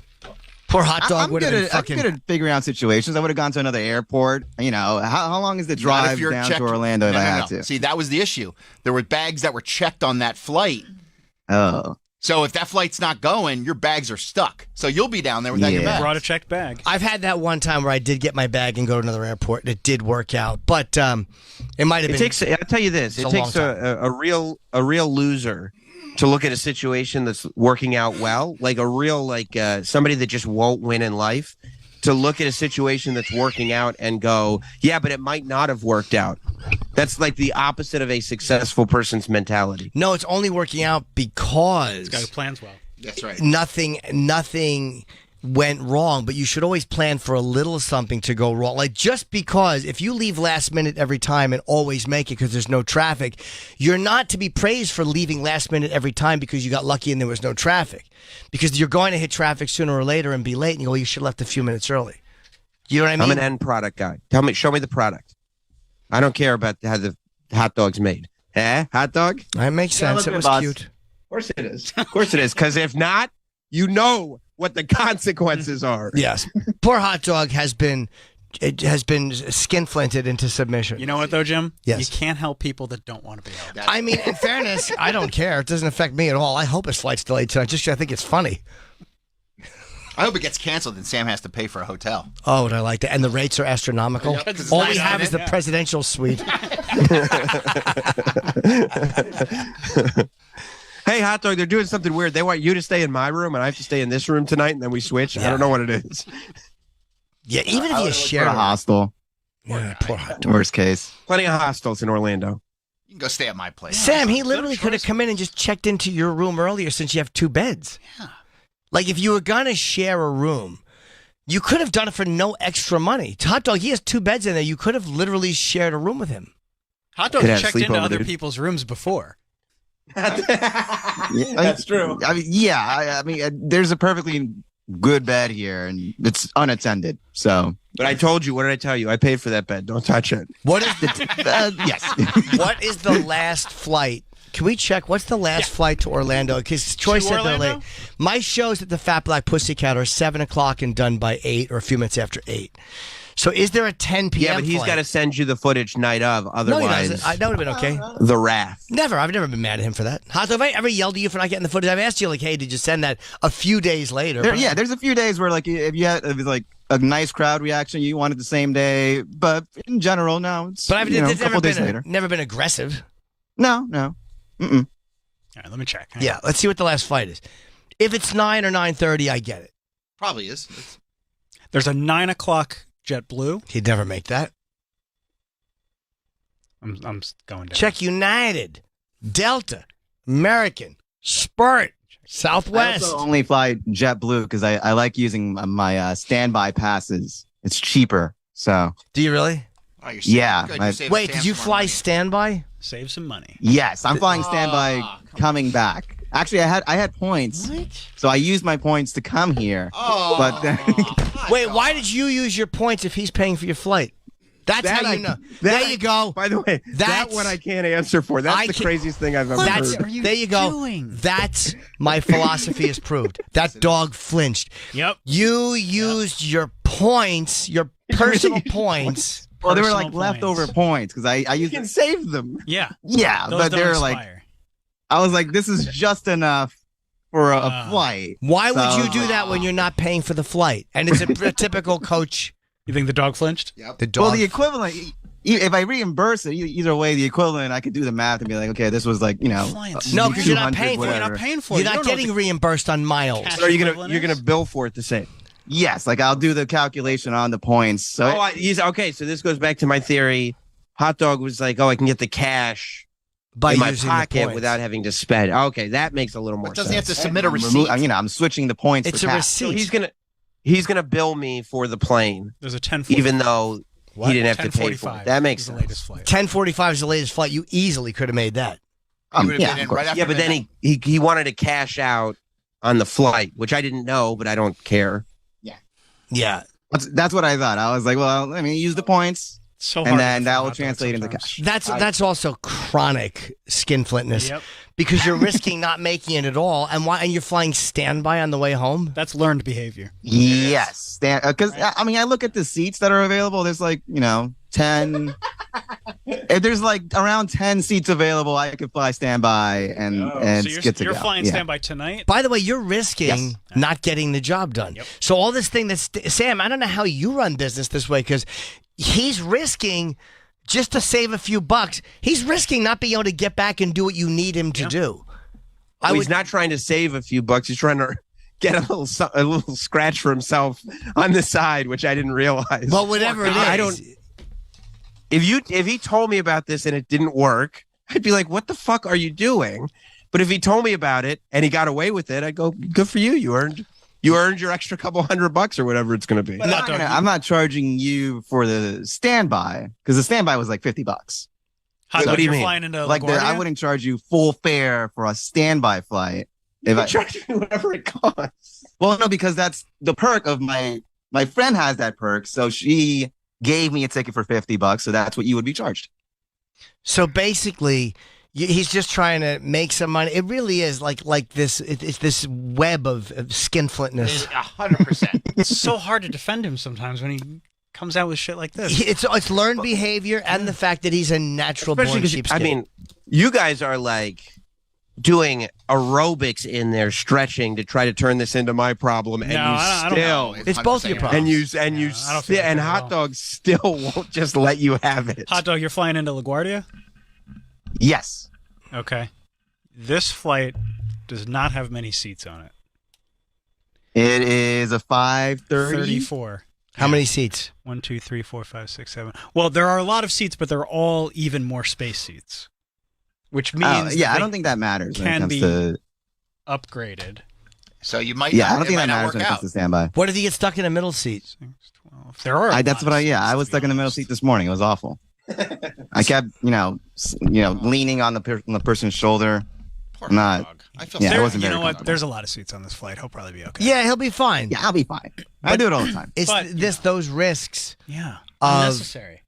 Poor Hot Dog would have been fucking... I'm good at figuring out situations. I would have gone to another airport. How long is the drive down to Orlando if I had to? See, that was the issue. There were bags that were checked on that flight. Oh. So if that flight's not going, your bags are stuck. So you'll be down there without your bag. Brought a checked bag. I've had that one time where I did get my bag and go to another airport, and it did work out. But it might have been... I'll tell you this. It takes a real loser to look at a situation that's working out well, like a real, somebody that just won't win in life, to look at a situation that's working out and go, yeah, but it might not have worked out. That's like the opposite of a successful person's mentality. No, it's only working out because... This guy plans well. That's right. Nothing went wrong, but you should always plan for a little something to go wrong. Like, just because if you leave last minute every time and always make it because there's no traffic, you're not to be praised for leaving last minute every time because you got lucky and there was no traffic. Because you're going to hit traffic sooner or later and be late, and you go, you should have left a few minutes early. You know what I mean? I'm an end product guy. Show me the product. I don't care about how the hot dog's made. Hot dog? That makes sense. It was cute. Of course it is. Of course it is. Because if not, you know what the consequences are. Yes. Poor Hot Dog has been skinflinted into submission. You know what, though, Jim? Yes. You can't help people that don't want to be helped. I mean, in fairness, I don't care. It doesn't affect me at all. I hope his flight's delayed tonight. I think it's funny. I hope it gets canceled and Sam has to pay for a hotel. Oh, would I like that? And the rates are astronomical. Yep. All we have is the presidential suite. Hey, Hot Dog, they're doing something weird. They want you to stay in my room, and I have to stay in this room tonight, and then we switch. Yeah. I don't know what it is. Yeah, even if you share a hostel. Yeah, poor Hot Dog. Worst case. Plenty of hostels in Orlando. You can go stay at my place. Sam, he literally could have come in and just checked into your room earlier since you have 2 beds. Yeah. Like, if you were going to share a room, you could have done it for no extra money. Hot Dog, he has 2 beds in there. You could have literally shared a room with him. Hot Dog checked into other people's rooms before. That's true. I mean, there's a perfectly good bed here, and it's unattended. So, but I told you. What did I tell you? I paid for that bed. Don't touch it. What is the? Yes. What is the last flight? Can we check? What's the last flight to Orlando? Because Troy said they're late. My shows at the Fat Black Pussycat are 7:00 and done by 8 or a few minutes after 8. So is there a 10 p.m. Yeah, but he's got to send you the footage night of. Otherwise, no, that would have been okay. The wrath. Never. I've never been mad at him for that. Have I ever yelled at you for not getting the footage? I've asked you, like, hey, did you send that a few days later? There's a few days where, like, if you had like a nice crowd reaction, you want it the same day. But in general, no. It's, but a couple days later. Never been aggressive. No. Mm-mm. All right, let me check. Yeah, let's see what the last flight is. If it's 9 or 9:30, I get it. Probably is. There's a 9:00 JetBlue. He'd never make that. I'm going down. Check United, Delta, American, Spirit, Southwest. I also only fly JetBlue because I like using my standby passes It's cheaper. So Do you really? Oh, you're Yeah, Good. my- You're saving Wait, did Sam's you money. fly standby? Save Save some money. yes, I'm flying standby coming back. Actually, I had points, so I used my points to come here. Oh. But then, Wait, why did you use your points if he's paying for your flight? That's That how I- you know. that There you go. By the way, that That's- one I can't answer for. That's I the can't- craziest thing I've ever That's heard. there you go. That's my philosophy is proved. That dog flinched. Yep. You used your points, your personal points. well, they were Personal like leftover points because I You used can save them. Yeah. yeah, Those but don't they're like expire. I was like, this is just enough for a flight. Why would So- you do that when you're not paying for the flight? And it's a typical coach. You think the dog flinched? The dog. Well, the equivalent. If I reimburse it, either way, the equivalent, I could do the math and be like, okay, this was like, No, because you're not 200, paying for it. whatever. You're not paying for it. You're You not don't know getting what reimbursed on miles. Cash So you're equivalent gonna is? bill for it the same. Yes, like I'll do the calculation on the points. So Okay. So this goes back to my theory. Hot dog was like, I can get the cash By in my using the pocket points. without having to spend. Okay, that makes a little more But doesn't sense. he have to submit a I'm receipt? I'm switching the points. It's for a cash. receipt. So he's gonna bill me for the plane, There's a 10. even though he didn't have to pay for 10:45 it. That makes is the sense. latest flight. 10:45 is the latest flight. You easily could have made that. You would have yeah, been in of course. right after Yeah, but then midnight. he wanted to cash out on the flight, which I didn't know, but I don't care. Yeah. That's what I thought. I was like, well, let me use the points, So hard and to then get that hot will dogs translate into sometimes. cash. That's also chronic skinflintness Yep. because you're risking not making it at all, and you're flying standby on the way home. That's learned behavior. Yes, because I mean, I look at the seats that are available. There's like 10. If there's like around 10 seats available, I could fly standby and So it's good to you're go. flying Yeah. standby tonight? By the way, you're risking Yes. not getting the job done. Yep. So all this thing that's Sam, I don't know how you run business this way because he's risking just to save a few bucks. He's risking not being able to get back and do what you need him to do. He's not trying to save a few bucks. He's trying to get a little scratch for himself on the side, which I didn't realize. Well, whatever it is. I don't. If he told me about this and it didn't work, I'd be like, "What the fuck are you doing?" But if he told me about it and he got away with it, I'd go, "Good for you. You earned your extra couple $100 or whatever it's going to be." But I'm not charging you for the standby because the standby was like $50. Hot What dog, do you you're mean? flying into Like LaGuardia? I wouldn't charge you full fare for a standby flight. If I charge me whatever it costs. Well, no, because that's the perk of my friend has that perk, so she gave me a ticket for $50, so that's what you would be charged. So basically, he's just trying to make some money. It really is like this. It's this web of skinflintness. 100%. It's so hard to defend him sometimes when he comes out with shit like this. It's learned behavior and the fact that he's a natural born Especially cheapskate. I mean, you guys are like doing aerobics in there, stretching to try to turn this into my problem, and I don't know. It's both your problems. I don't feel and like that at hot all. dog still won't just let you have it. Hot dog, you're flying into LaGuardia? Yes. Okay. This flight does not have many seats on it. It is a 5:30. 34. How many seats? 1, 2, 3, 4, 5, 6, 7. Well, there are a lot of seats, but they're all even more space seats, which means Yeah, I they don't think that matters when it can comes be to. upgraded. So you might. Yeah, I not, don't it think might that not matters work when it comes out. to standby. What if he gets stuck in a middle seat? There are. That's what I was stuck in the middle seat this morning. It was awful. I kept, leaning on the person's shoulder. Poor Not. dog. I feel Yeah, sorry. it wasn't You very know what? comfortable. There's a lot of seats on this flight. He'll probably be okay. Yeah, he'll be fine. Yeah, I'll be fine. I do it all the time. It's But, those risks. Yeah. Of- Unnecessary.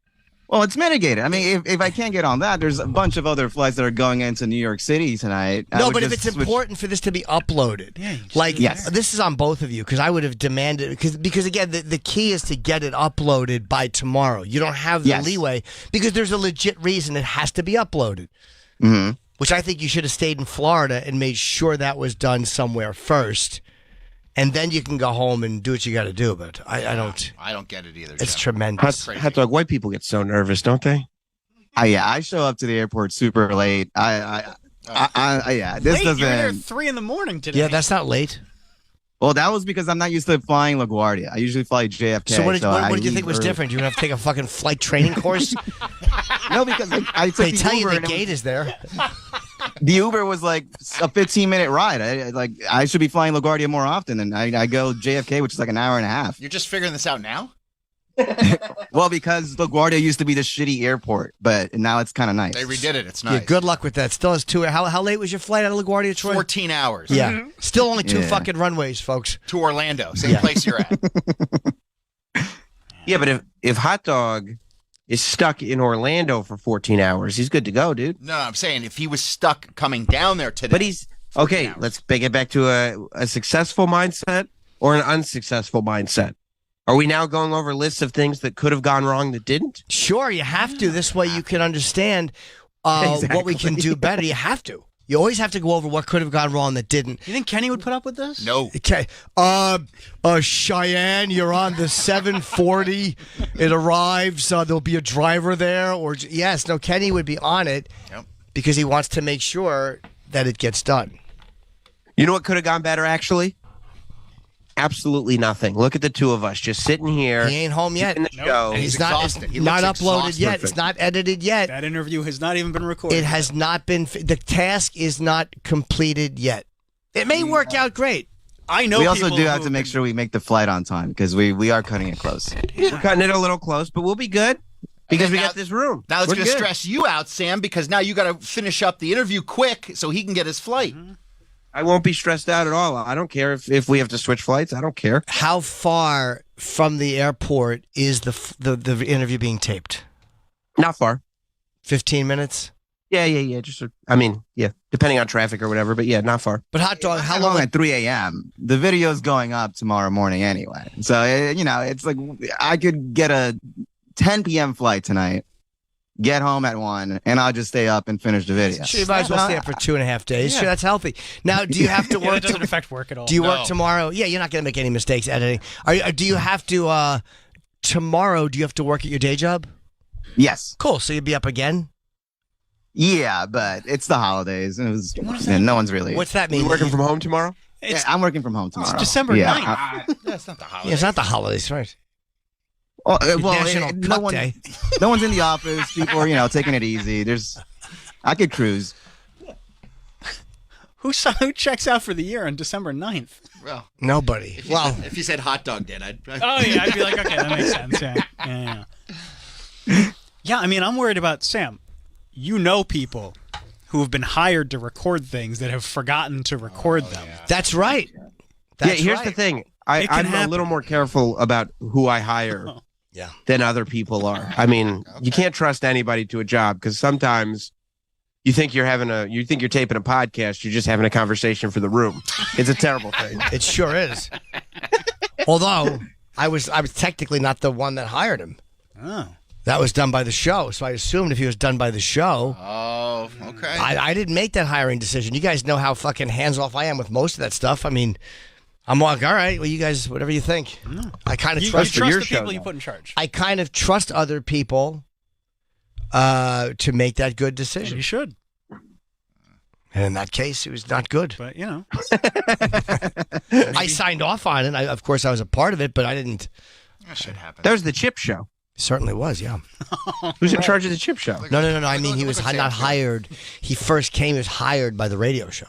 Well, it's mitigated. I mean, if I can't get on that, there's a bunch of other flights that are going into New York City tonight. I No, would but if just it's switch- important for this to be uploaded, Yeah, you just like do it Yes. there. this is on both of you because I would have demanded because again the key is to get it uploaded by tomorrow. You don't have the Yes. leeway because there's a legit reason it has to be uploaded. Mhm. Which I think you should have stayed in Florida and made sure that was done somewhere first, and then you can go home and do what you got to do. But I don't. I don't get it either. It's Jeff. tremendous. Hot dog, white people get so nervous, don't they? I show up to the airport super late. Yeah, this Wait, you were there doesn't. 3 in the morning today. Yeah, that's not late. Well, that was because I'm not used to flying LaGuardia. I usually fly JFK. So what did I you think leave was early. different? You have to take a fucking flight training course. No, because I took They the tell you Uber the and it gate is there. the Uber was like a 15-minute ride. I should be flying LaGuardia more often, and I go JFK, which is like an hour and a half. You're just figuring this out now? Well, because LaGuardia used to be the shitty airport, but now it's kind of nice. They redid it. It's nice. Yeah, good luck with that. Still has two. How late was your flight out of LaGuardia, Troy? 14 hours. Yeah. Still only two Yeah. fucking runways, folks. To Orlando, same place you're at. Yeah, but if Hot Dog is stuck in Orlando for 14 hours, he's good to go, dude. No, I'm saying if he was stuck coming down there today. But he's okay. Let's get back to a successful mindset or an unsuccessful mindset. Are we now going over lists of things that could have gone wrong that didn't? Sure, you have to. This way you can understand what we can do better. You have to. You always have to go over what could have gone wrong that didn't. You think Kenny would put up with this? No. Okay. Cheyenne, you're on the 740. It arrives. There'll be a driver there. Or yes, no, Kenny would be on it because he wants to make sure that it gets done. You know what could have gone better, actually? Absolutely nothing. Look at the two of us just sitting here. He ain't home yet. In the show. And he's not exhausted. He not looks uploaded exhausted. yet. It's not edited yet. That interview has not even been recorded. It has not been. The task is not completed yet. It may work out great. I know. We also people do who have to make sure we make the flight on time because we are cutting it close. We're cutting it a little close, but we'll be good because we got this room. Now it's We're going to good. stress you out, Sam, because now you got to finish up the interview quick so he can get his flight. I won't be stressed out at all. I don't care if we have to switch flights. I don't care. How far from the airport is the interview being taped? Not far. 15 minutes. Yeah. Just, depending on traffic or whatever. But yeah, not far. But Hot Dog, how How long? long at 3 a.m.? The video's going up tomorrow morning anyway. So, it's like I could get a 10 p.m. flight tonight, get home at 1, and I'll just stay up and finish the video. Sure, you might as well stay up for 2.5 days. Sure, that's healthy. Now, do you have to Yeah, work? that doesn't affect work at all. Do you work tomorrow? Yeah, you're not going to make any mistakes editing. Do you have to tomorrow? Do you have to work at your day job? Yes. Cool. So you'll be up again. Yeah, but it's the holidays, and no one's really. What's that mean? You working from home tomorrow? Yeah, I'm working from home tomorrow. It's December 9th. That's not the holiday. Yeah, it's not the holidays, right? Well, National Cuck Day. No one's in the office. People are, taking it easy. I could cruise. Who checks out for the year on December 9th? Well, nobody. If you said Hot Dog did, I'd Oh, yeah. I'd be like, okay, that makes sense. Yeah. Yeah, I mean, I'm worried about Sam. You know people who have been hired to record things that have forgotten to record them. Yeah. That's right. That's Here's right. the thing. It can I'm happen. a little more careful about who I hire Yeah. than other people are. I mean, you can't trust anybody to a job because sometimes you think you're taping a podcast. You're just having a conversation for the room. It's a terrible thing. It sure is. Although I was technically not the one that hired him. Oh. That was done by the show. So I assumed if he was done by the show. Oh, okay. I didn't make that hiring decision. You guys know how fucking hands off I am with most of that stuff. I mean, I'm like, all right, well, you guys, whatever you think. I kind of You trust trust your the show, people you though. put in charge. I kind of trust other people to make that good And decision. you should. And in that case, it was not good. But, I signed off on it. Of course, I was a part of it, but I didn't. That should happen. That was the Chip Show. Certainly was, yeah. Who's in charge of the Chip Show? No. I mean, he was not hired. He first came. He was hired by the radio show,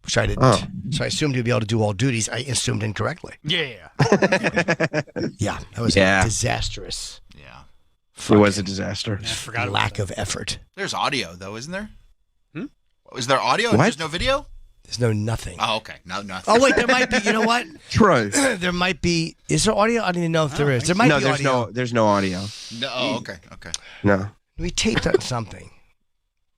which I didn't. Oh. So I assumed he'd be able to do all duties. I assumed incorrectly. Yeah. Yeah, that was disastrous. Yeah. It was a disaster. I forgot about Lack that. of effort. There's audio, though, isn't there? Is there audio and What? there's no video? There's no nothing. Oh, okay. No, nothing. Oh wait, there might be. You know what? Troy. There might be. Is there audio? I don't even know if there is. There might No, be there's audio. there's no audio. No, oh, okay. No. We taped on something.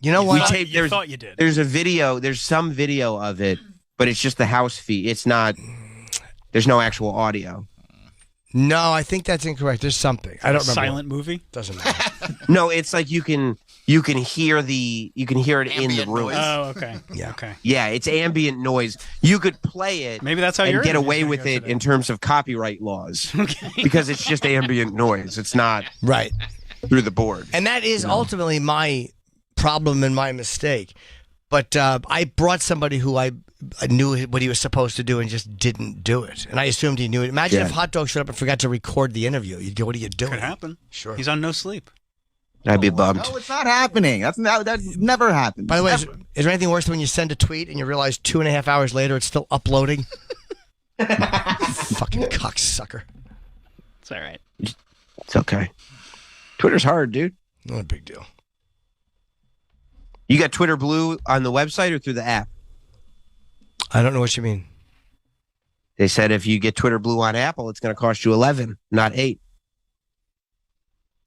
You know what? You thought you did. There's a video. There's some video of it, but it's just the house feed. It's not. There's no actual audio. No, I think that's incorrect. There's something. I don't remember. Silent movie? Doesn't matter. No, it's like you can hear it in the Ambient room. noise. Oh, okay. Yeah. Okay. Yeah, it's ambient noise. You could play it. Maybe that's how and you're get away with it in terms of copyright laws because it's just ambient noise. It's not Right. through the board. And that is ultimately my problem and my mistake. But I brought somebody who I knew what he was supposed to do and just didn't do it. And I assumed he knew it. Imagine if Hot Dog showed up and forgot to record the interview. You'd go, what are you doing? Could happen. Sure. He's on no sleep. I'd be bummed. No, it's not happening. That never happened. By the way, is there anything worse than when you send a tweet and you realize 2.5 hours later it's still uploading? Fucking cocksucker. It's all right. It's okay. Twitter's hard, dude. Not a big deal. You got Twitter Blue on the website or through the app? I don't know what you mean. They said if you get Twitter Blue on Apple, it's going to cost you 11, not 8.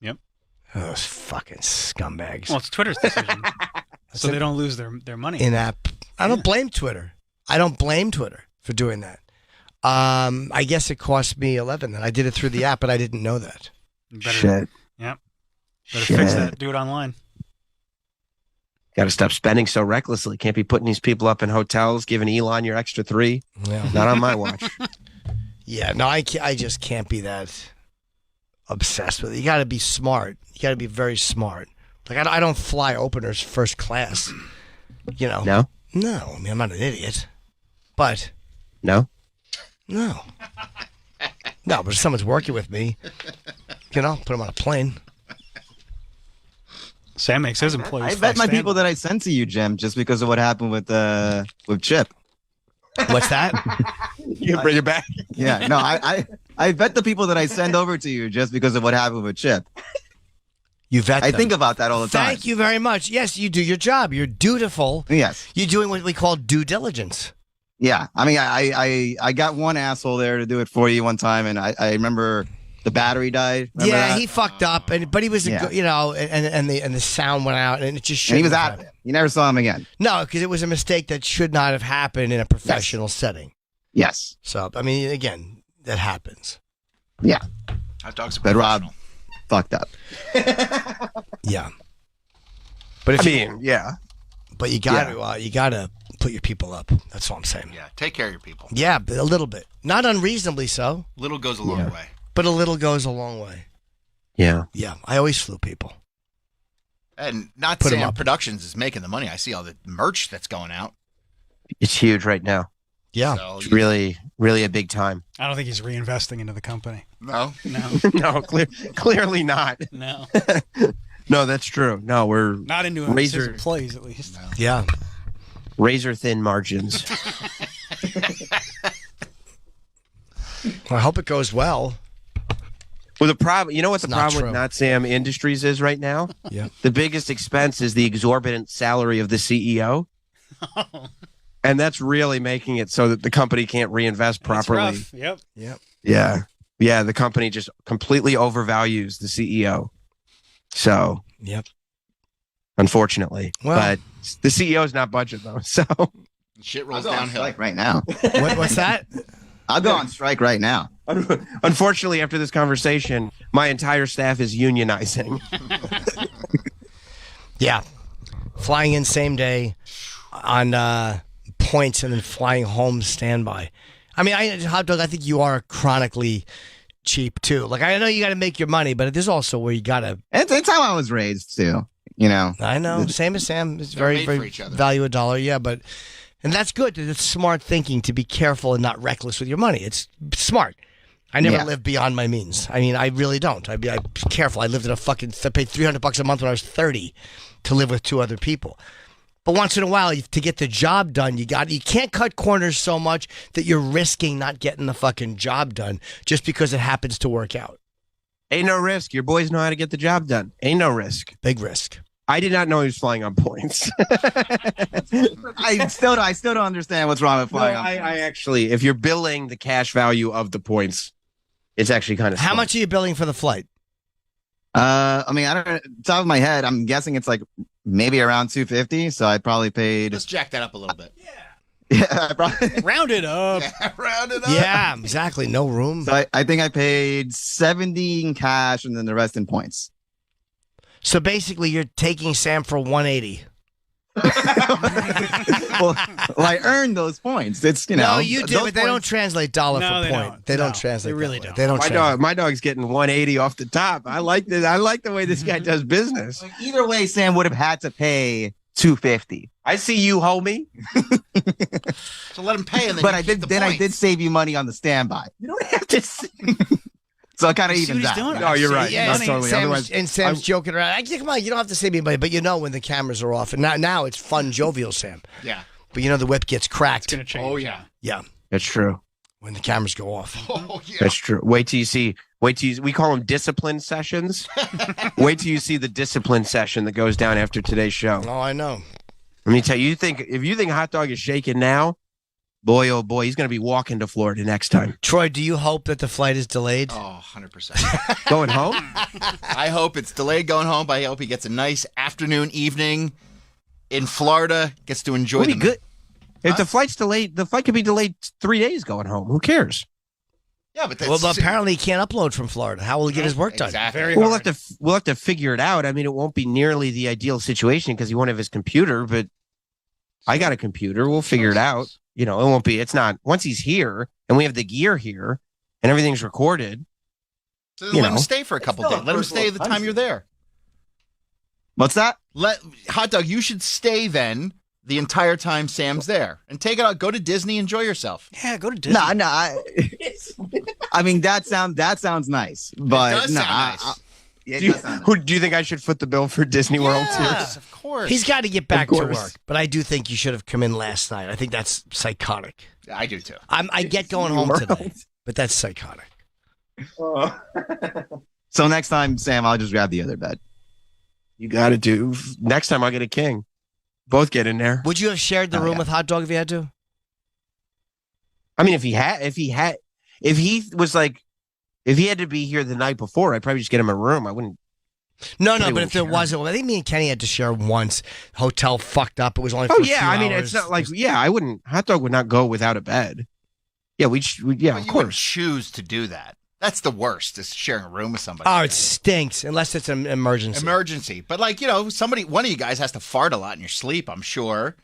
Yep. Those fucking scumbags. Well, it's Twitter's decision, so they don't lose their money. In-app. I don't blame Twitter. I don't blame Twitter for doing that. I guess it cost me 11, and I did it through the app, but I didn't know that. Shit. Yep. Better fix that. Do it online. Got to stop spending so recklessly. Can't be putting these people up in hotels, giving Elon your extra 3. Yeah. Not on my watch. Yeah, no, I just can't be that obsessed with it. You got to be smart. You got to be very smart. Like, I don't fly openers first class. You know? No? No. I mean, I'm not an idiot. But. No? No. No, but if someone's working with me, put them on a plane. Sam makes his employees. I bet my people that I sent to you, Jim, just because of what happened with Chip. What's that? You can bring it back. Yeah, no, I bet the people that I send over to you just because of what happened with Chip. You vet them. I think about that all the time. Thank you very much. Yes, you do your job. You're dutiful. Yes. You're doing what we call due diligence. Yeah, I mean, I got one asshole there to do it for you one time, and I remember the battery died. Remember that? He fucked up, but he was, and the sound went out, and it just and he shouldn't was have out of it. You never saw him again. No, because it was a mistake that should not have happened in a professional setting. Yes. So, I mean, again, that happens. Yeah. Hot dogs are But Rob professional. fucked up. Yeah. But if yeah. But you gotta put your people up. That's all I'm saying. Yeah, take care of your people. Yeah, but a little bit, not unreasonably so. Little goes a long way. But a little goes a long way. Yeah. Yeah, I always flew people. And not Put 'em Sam up. Productions is making the money. I see all the merch that's going out. It's huge right now. Yeah. So It's really, really a big time. I don't think he's reinvesting into the company. No. No, clearly not. No. No, that's true. No, we're Not into his employees, at least. Yeah. razor thin margins. I hope it goes well. Well, the problem, you know what the It's not problem true. with Not Sam Industries is right now? Yeah. The biggest expense is the exorbitant salary of the CEO. And that's really making it so that the company can't reinvest properly. Yep. Yeah. Yeah. The company just completely overvalues the CEO. So, Yep. unfortunately. Well- but the CEO is not budget, though. So, Shit rolls I'll go on downhill. strike right now. What's that? I'll go on strike right now. unfortunately, after this conversation, my entire staff is unionizing. Yeah. Flying in same day on points and then flying home standby. I mean, Hot Dog, I think you are chronically cheap too. Like, I know you got to make your money, but there's also where you got to. It's how I was raised too. You know. I know. Same as Sam. It's They're very, made for very each other. value a dollar. Yeah, but. And that's good. It's smart thinking to be careful and not reckless with your money. It's smart. I never live beyond my means. I mean, I really don't. I'm careful. I lived in I paid $300 a month when I was 30 to live with 2 other people. But once in a while, to get the job done, you can't cut corners so much that you're risking not getting the fucking job done just because it happens to work out. Ain't no risk. Your boys know how to get the job done. Ain't no risk. Big risk. I did not know he was flying on points. I still don't understand what's wrong with flying. I actually, if you're billing the cash value of the points, it's actually kind of. How much are you billing for the flight? I mean, I don't know. Top of my head, I'm guessing it's like maybe around 250. So I probably paid. Let's jack that up a little bit. Yeah, I probably. Round it up. Round it up. Yeah, exactly. No room. So I think I paid 70 in cash and then the rest in points. So basically, you're taking Sam for 180. well, I earned those points. It's No, you do, those but they don't points- translate dollar No, for they point. don't. They don't No, translate. they really that way. don't. They don't. translate. My dog's getting 180 off the top. I like this. I like the way this guy does business. Either way, Sam would have had to pay 250. I see you, homie. So let him pay, and then But you I keep did. the Then I points. did save you money on the standby. You don't have to. So it kind of You see evens what he's out. doing? No, you're right. Yeah, No, and totally. Sam's, Otherwise, and Sam's joking around. Come on, you don't have to save anybody, but you know when the cameras are off, and now it's fun, jovial Sam. Yeah. But you know the whip gets cracked. It's going to change. Oh yeah. Yeah. that's true. when the cameras go off. Oh, yeah. That's true. Wait till you see. We call them discipline sessions. Wait till you see the discipline session that goes down after today's show. Oh, I know. Let me tell you. If you think Hot Dog is shaking now, boy, oh boy, he's going to be walking to Florida next time. Troy, do you hope that the flight is delayed? Oh, 100%. Going home? I hope it's delayed going home, but I hope he gets a nice afternoon, evening in Florida, gets to enjoy It'll be good. If the flight's delayed, the flight could be delayed 3 days going home. Who cares? Yeah, but well, apparently he can't upload from Florida. How will he get his work done? Exactly. We'll have to figure it out. I mean, it won't be nearly the ideal situation because he won't have his computer, but I got a computer. We'll figure it out. You know, it won't be. It's not once he's here and we have the gear here and everything's recorded. So let him stay for a couple days. Let him stay the time you're there. What's that? Hot Dog, you should stay then the entire time Sam's there and take it out. Go to Disney, enjoy yourself. Yeah, go to Disney. No. I mean that sounds nice, but it does sound nice. Do you think I should foot the bill for Disney World too? Yes, of course. He's got to get back to work, but I do think you should have come in last night. I think that's psychotic. I do too. I get going home today, but that's psychotic. So next time, Sam, I'll just grab the other bed. You got to do. Next time I'll get a king. Both get in there. Would you have shared the room with Hot Dog if you had to? I mean, if he had to be here the night before, I'd probably just get him a room. I wouldn't. No, but if there wasn't, I think me and Kenny had to share once. Hotel fucked up. It was only for a few I mean, hours. it's not like, I wouldn't. Hot Dog would not go without a bed. Yeah, of you course. Wouldn't choose to do that. That's the worst, is sharing a room with somebody. Oh, it stinks, unless it's an emergency. But one of you guys has to fart a lot in your sleep, I'm sure.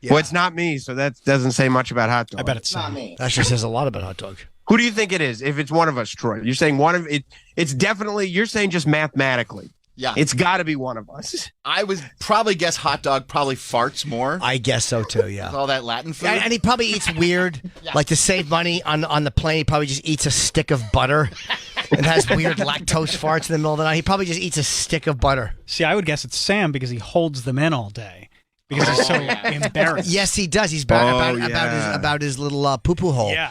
Yeah. Well, it's not me, so that doesn't say much about Hot Dog. I bet it's not me. That sure says a lot about Hot Dog. Who do you think it is? If it's one of us, Troy, you're saying one of it. It's definitely. You're saying just mathematically. Yeah, it's got to be one of us. I would probably guess Hot Dog probly farts more. I guess so too. Yeah, with all that Latin food, and he probably eats weird. Like to save money on the plane, he probably just eats a stick of butter and has weird lactose farts in the middle of the night. He probably just eats a stick of butter. See, I would guess it's Sam because he holds them in all day. Because he's so embarrassed. Yes, he does. He's about his little poo-poo hole. Yeah.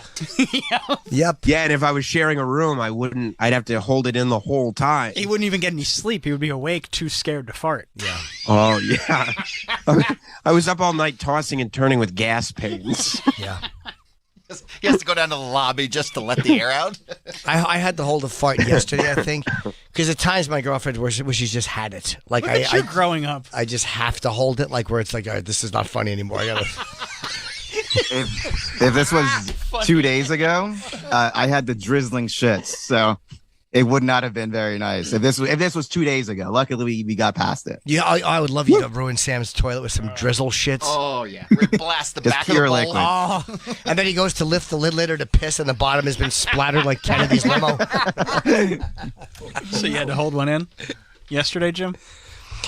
Yep. Yeah, and if I was sharing a room, I'd have to hold it in the whole time. He wouldn't even get any sleep. He would be awake, too scared to fart. Yeah. Oh, yeah. I was up all night tossing and turning with gas pains. Yeah. He has to go down to the lobby just to let the air out. I had to hold a fart yesterday, I think, because at times my girlfriend where she's just had it. Like you're growing up. I just have to hold it, like where it's like, all right, this is not funny anymore. I gotta. If this was 2 days ago, I had the drizzling shits, so it would not have been very nice. If this was 2 days ago, luckily we got past it. Yeah, I would love you to ruin Sam's toilet with some drizzle shits. Oh yeah, blast the Just back of the pure bowl. liquid. Oh, and then he goes to lift the lid later to piss, and the bottom has been splattered like Kennedy's limo. So you had to hold one in yesterday, Jim?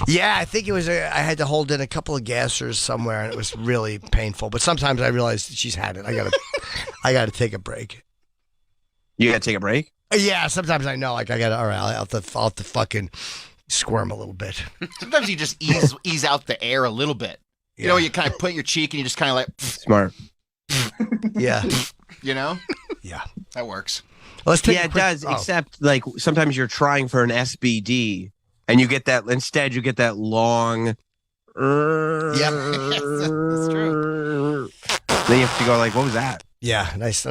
Yeah, I think it was. I had to hold in a couple of gassers somewhere, and it was really painful. But sometimes I realize that she's had it. I gotta take a break. You gotta take a break? Yeah, sometimes I know. Like I gotta. All right, I'll have to fucking squirm a little bit. Sometimes you just ease out the air a little bit. You know, you kind of put your cheek and you just kind of like smart. Yeah. You know. Yeah, that works. Let's take it does. Except like sometimes you're trying for an SBD. And you get that instead. You get that long. Yeah, that's true. Then you have to go like, "What was that?" Yeah, a nice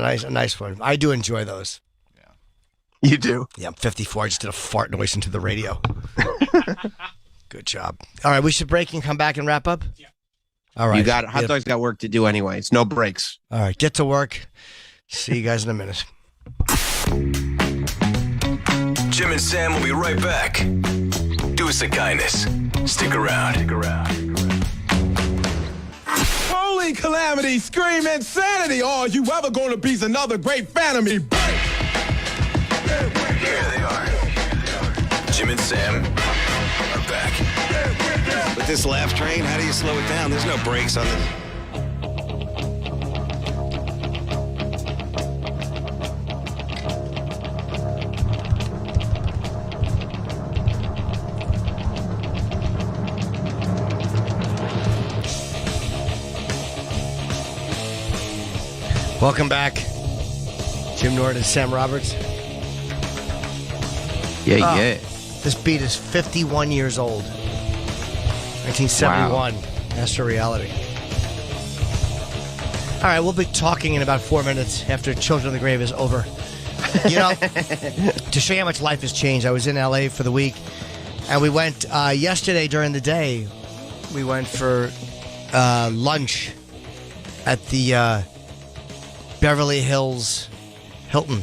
one. I do enjoy those. Yeah, you do. Yeah, I'm 54. I just did a fart noise into the radio. Good job. All right, we should break and come back and wrap up. Yeah. All right. You got Hot Dog's got work to do anyway. It's no breaks. All right, get to work. See you guys in a minute. Jim and Sam will be right back. Do us a kindness. Stick around. Holy calamity, scream insanity. Are you ever gonna be another great fan of me? Here they are. Jim and Sam are back. With this laugh train, how do you slow it down? There's no brakes on this. Welcome back. Jim Norton and Sam Roberts. Yeah. This beat is 51 years old. 1971. Wow. Master Reality. All right, we'll be talking in about 4 minutes after Children of the Grave is over. You know, to show you how much life has changed, I was in L.A. for the week, and we went yesterday during the day. We went for lunch at the Beverly Hills Hilton.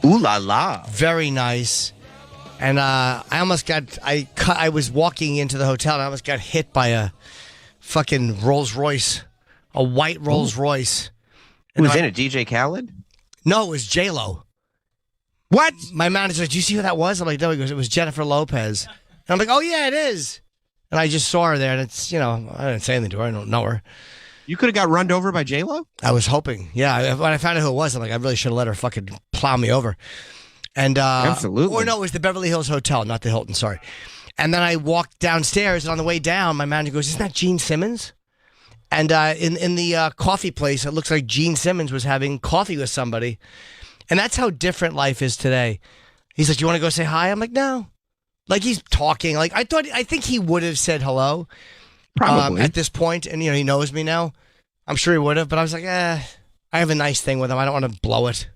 Ooh la la. Very nice. And I almost got, I was walking into the hotel and I almost got hit by a fucking Rolls Royce, a white Rolls Royce. Who was in it? DJ Khaled? No, it was J-Lo. What? My manager, did you see who that was? I'm like, no, he goes, it was Jennifer Lopez. And I'm like, oh yeah, it is. And I just saw her there and it's, you know, I didn't say anything to her. I don't know her. You could have got run over by J-Lo? I was hoping. Yeah. When I found out who it was, I'm like, I really should have let her fucking plow me over. And absolutely. Or no, it was the Beverly Hills Hotel, not the Hilton. Sorry. And then I walked downstairs, and on the way down, my manager goes, "Isn't that Gene Simmons?" And in the coffee place, it looks like Gene Simmons was having coffee with somebody, and that's how different life is today. He's like, "You want to go say hi?" I'm like, "No." Like he's talking. Like I think he would have said hello, probably at this point, and you know he knows me now. I'm sure he would have, but I was like, I have a nice thing with him. I don't want to blow it.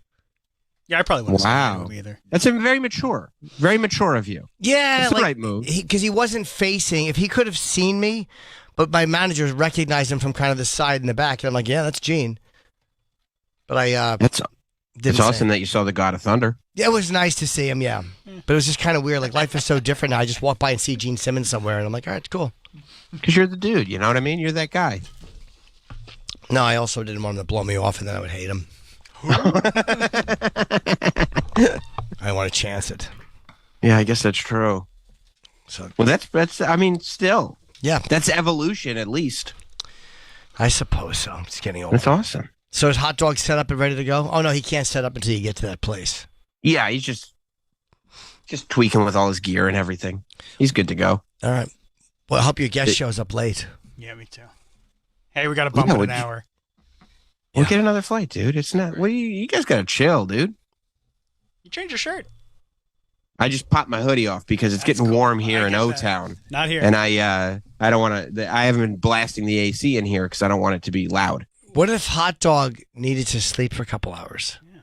Yeah, I probably wouldn't say him either. That's very mature. Very mature of you. Yeah. That's the right move. Because he wasn't facing, if he could have seen me, but my managers recognized him from kind of the side and the back. And I'm like, yeah, that's Gene. But I It's awesome that you saw the God of Thunder. Yeah, it was nice to see him, yeah. But it was just kind of weird. Like, life is so different now. I just walk by and see Gene Simmons somewhere, and I'm like, all right, cool. Because you're the dude, you know what I mean? You're that guy. No, I also didn't want him to blow me off, and then I would hate him. I want to chance it. Yeah, I guess that's true. So, well, that's. I mean, still. Yeah, that's evolution, at least. I suppose so. It's getting old. That's awesome. So is hot dog set up and ready to go? Oh no, he can't set up until you get to that place. Yeah, he's just tweaking with all his gear and everything. He's good to go. All right. Well, I hope your guest shows up late. Yeah, me too. Hey, we got to bump it an hour. We'll get another flight, dude. It's not. What do you guys got to chill, dude? You changed your shirt. I just popped my hoodie off because it's getting warm here in O-Town. Not here. And I don't want to. I haven't been blasting the AC in here because I don't want it to be loud. What if hot dog needed to sleep for a couple hours? Yeah.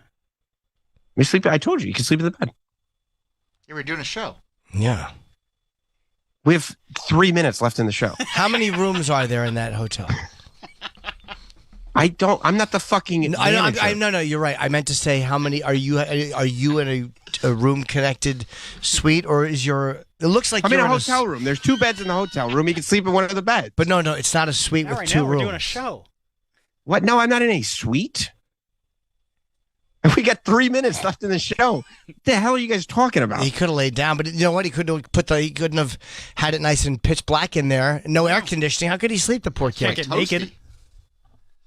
We sleep. I told you can sleep in the bed. Yeah, we're doing a show. Yeah. We have 3 minutes left in the show. How many rooms are there in that hotel? I'm not the fucking manager. No, you're right. I meant to say, how many are you in a room connected suite, or is your? It looks like I'm you're in a hotel room. There's 2 beds in the hotel room. You can sleep in one of the beds. But no, it's not a suite with right 2 now rooms. We're doing a show. What? No, I'm not in a suite. We got 3 minutes left in the show. What the hell are you guys talking about? He could have laid down, but you know what? He couldn't have had it nice and pitch black in there. No air conditioning. How could he sleep? The poor kid. Can't get naked.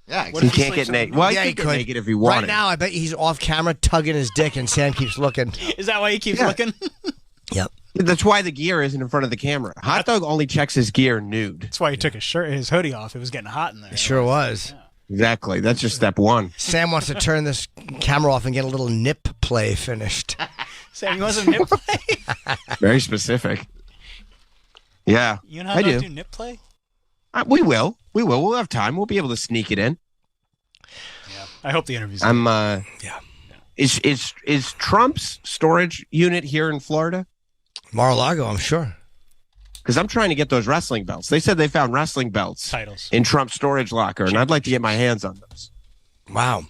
Yeah, he can't get naked. Well, yeah, he could get naked if he wanted. Right now, I bet he's off camera tugging his dick, and Sam keeps looking. Is that why he keeps looking? Yep. That's why the gear isn't in front of the camera. Hot Dog only checks his gear nude. That's why he took his hoodie off. It was getting hot in there. It sure was. Yeah. Exactly. That's just step 1. Sam wants to turn this camera off and get a little nip play finished. Sam, you want some nip play? Very specific. Yeah, you know how to do nip play? We will. We'll have time. We'll be able to sneak it in. Yeah. I hope the interview's Yeah. Is Trump's storage unit here in Florida? Mar-a-Lago, I'm sure. Because I'm trying to get those wrestling belts. They said they found wrestling belts titles in Trump's storage locker, and I'd like to get my hands on those. Wow.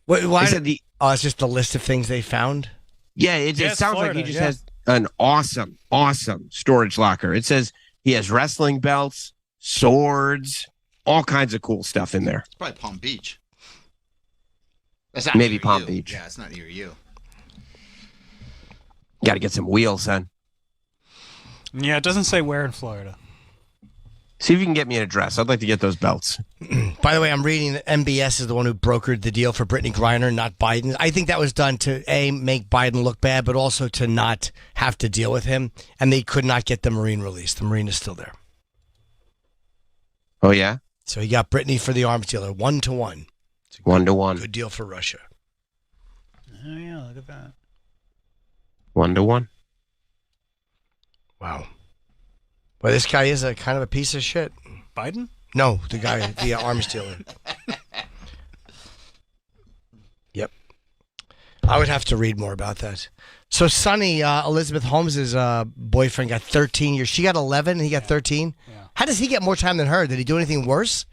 Why? They said it's just the list of things they found? Yeah, it sounds Florida, like he just has an awesome storage locker. It says he has wrestling belts, swords, all kinds of cool stuff in there. It's probably Palm Beach. That's not maybe near Palm you. Beach. Yeah, it's not near you. Got to get some wheels, son. Yeah, it doesn't say where in Florida. See if you can get me an address. I'd like to get those belts. By the way, I'm reading that MBS is the one who brokered the deal for Brittany Griner, not Biden. I think that was done to, make Biden look bad, but also to not have to deal with him. And they could not get the Marine released. The Marine is still there. Oh, yeah? So he got Brittany for the arms dealer, 1-to-1. 1-to-1. Good deal for Russia. Oh, yeah, look at that. 1-1. Wow. Well, this guy is a kind of a piece of shit. Biden? No, the guy, the arms dealer. Yep. I would have to read more about that. So Sonny, Elizabeth Holmes' boyfriend, got 13 years. She got 11 and he got 13. Yeah. How does he get more time than her? Did he do anything worse?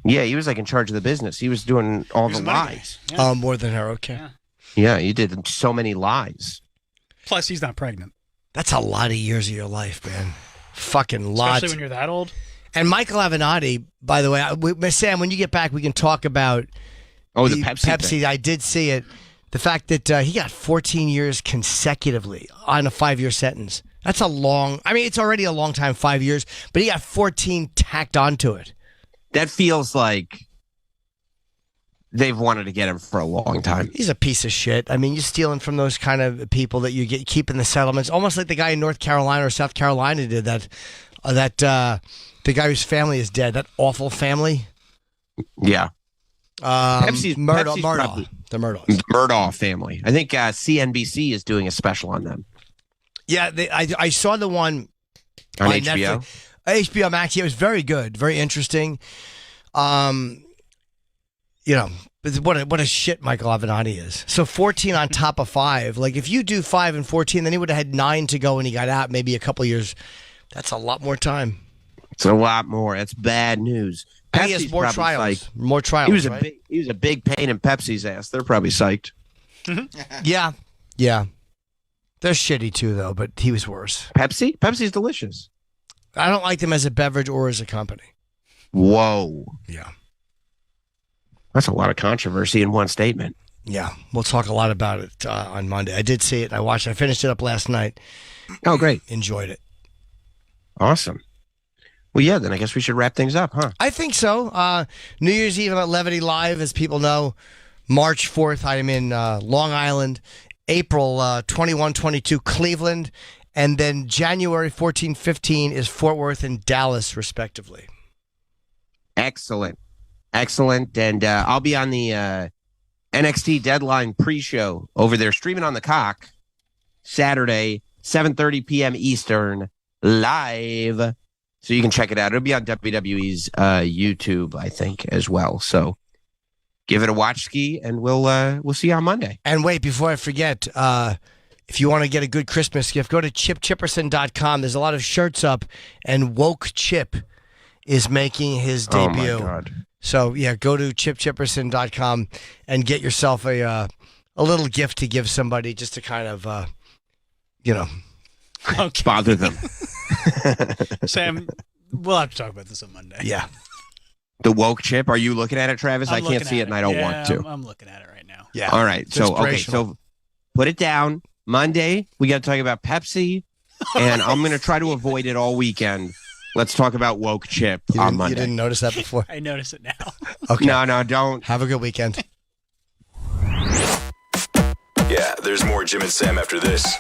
Yeah, he was like in charge of the business. He was doing all the lies. Yeah. More than her. Okay. Yeah, he did so many lies. Plus, he's not pregnant. That's a lot of years of your life, man. Fucking lot. Especially when you're that old. And Michael Avenatti, by the way, Sam, when you get back, we can talk about the Pepsi thing. I did see it. The fact that he got 14 years consecutively on a 5-year sentence. That's a long, I mean, it's already a long time, 5 years, but he got 14 tacked onto it. That feels like they've wanted to get him for a long time. He's a piece of shit. I mean, you're stealing from those kind of people that you keep in the settlements, almost like the guy in North Carolina or South Carolina did that. The guy whose family is dead, that awful family. Yeah. Pepsi's Murdaugh. Probably, the Murdaughs. Murdaugh family. I think CNBC is doing a special on them. Yeah, I saw the one on HBO. Netflix. HBO Max. Yeah, it was very good, very interesting. You know, what a shit Michael Avenatti is. So 14 on top of 5. Like if you do 5 and 14, then he would have had 9 to go when he got out. Maybe a couple years. That's a lot more time. It's a lot more. That's bad news. He has more trials. Psyched. More trials. He was a big pain in Pepsi's ass. They're probably psyched. Yeah. They're shitty too, though. But he was worse. Pepsi's delicious. I don't like them as a beverage or as a company. Whoa. Yeah. That's a lot of controversy in one statement. Yeah, we'll talk a lot about it on Monday. I did see it. I finished it up last night. Oh, great. Enjoyed it. Awesome. Well, yeah, then I guess we should wrap things up, huh? I think so. New Year's Eve at Levity Live, as people know. March 4th, I am in Long Island. April 21, 22, Cleveland. And then January 14, 15 is Fort Worth and Dallas, respectively. Excellent. And I'll be on the NXT Deadline pre-show over there, streaming on the Cock, Saturday, 7:30 p.m. Eastern, live. So you can check it out. It'll be on WWE's YouTube, I think, as well. So give it a watch, Ski, and we'll see you on Monday. And wait, before I forget, if you want to get a good Christmas gift, go to chipchipperson.com. There's a lot of shirts up, and Woke Chip is making his debut. Oh, my God. So, yeah, go to chipchipperson.com and get yourself a little gift to give somebody just to kind of, Okay. Bother them. Sam, we'll have to talk about this on Monday. Yeah. The Woke Chip, are you looking at it, Travis? I can't see it and I don't want to. I'm looking at it right now. Yeah. All right. So put it down. Monday, we got to talk about Pepsi, and I'm going to try to avoid it all weekend. Let's talk about Woke Chip on Monday. You didn't notice that before? I notice it now. Okay. No, don't. Have a good weekend. Yeah, there's more Jim and Sam after this.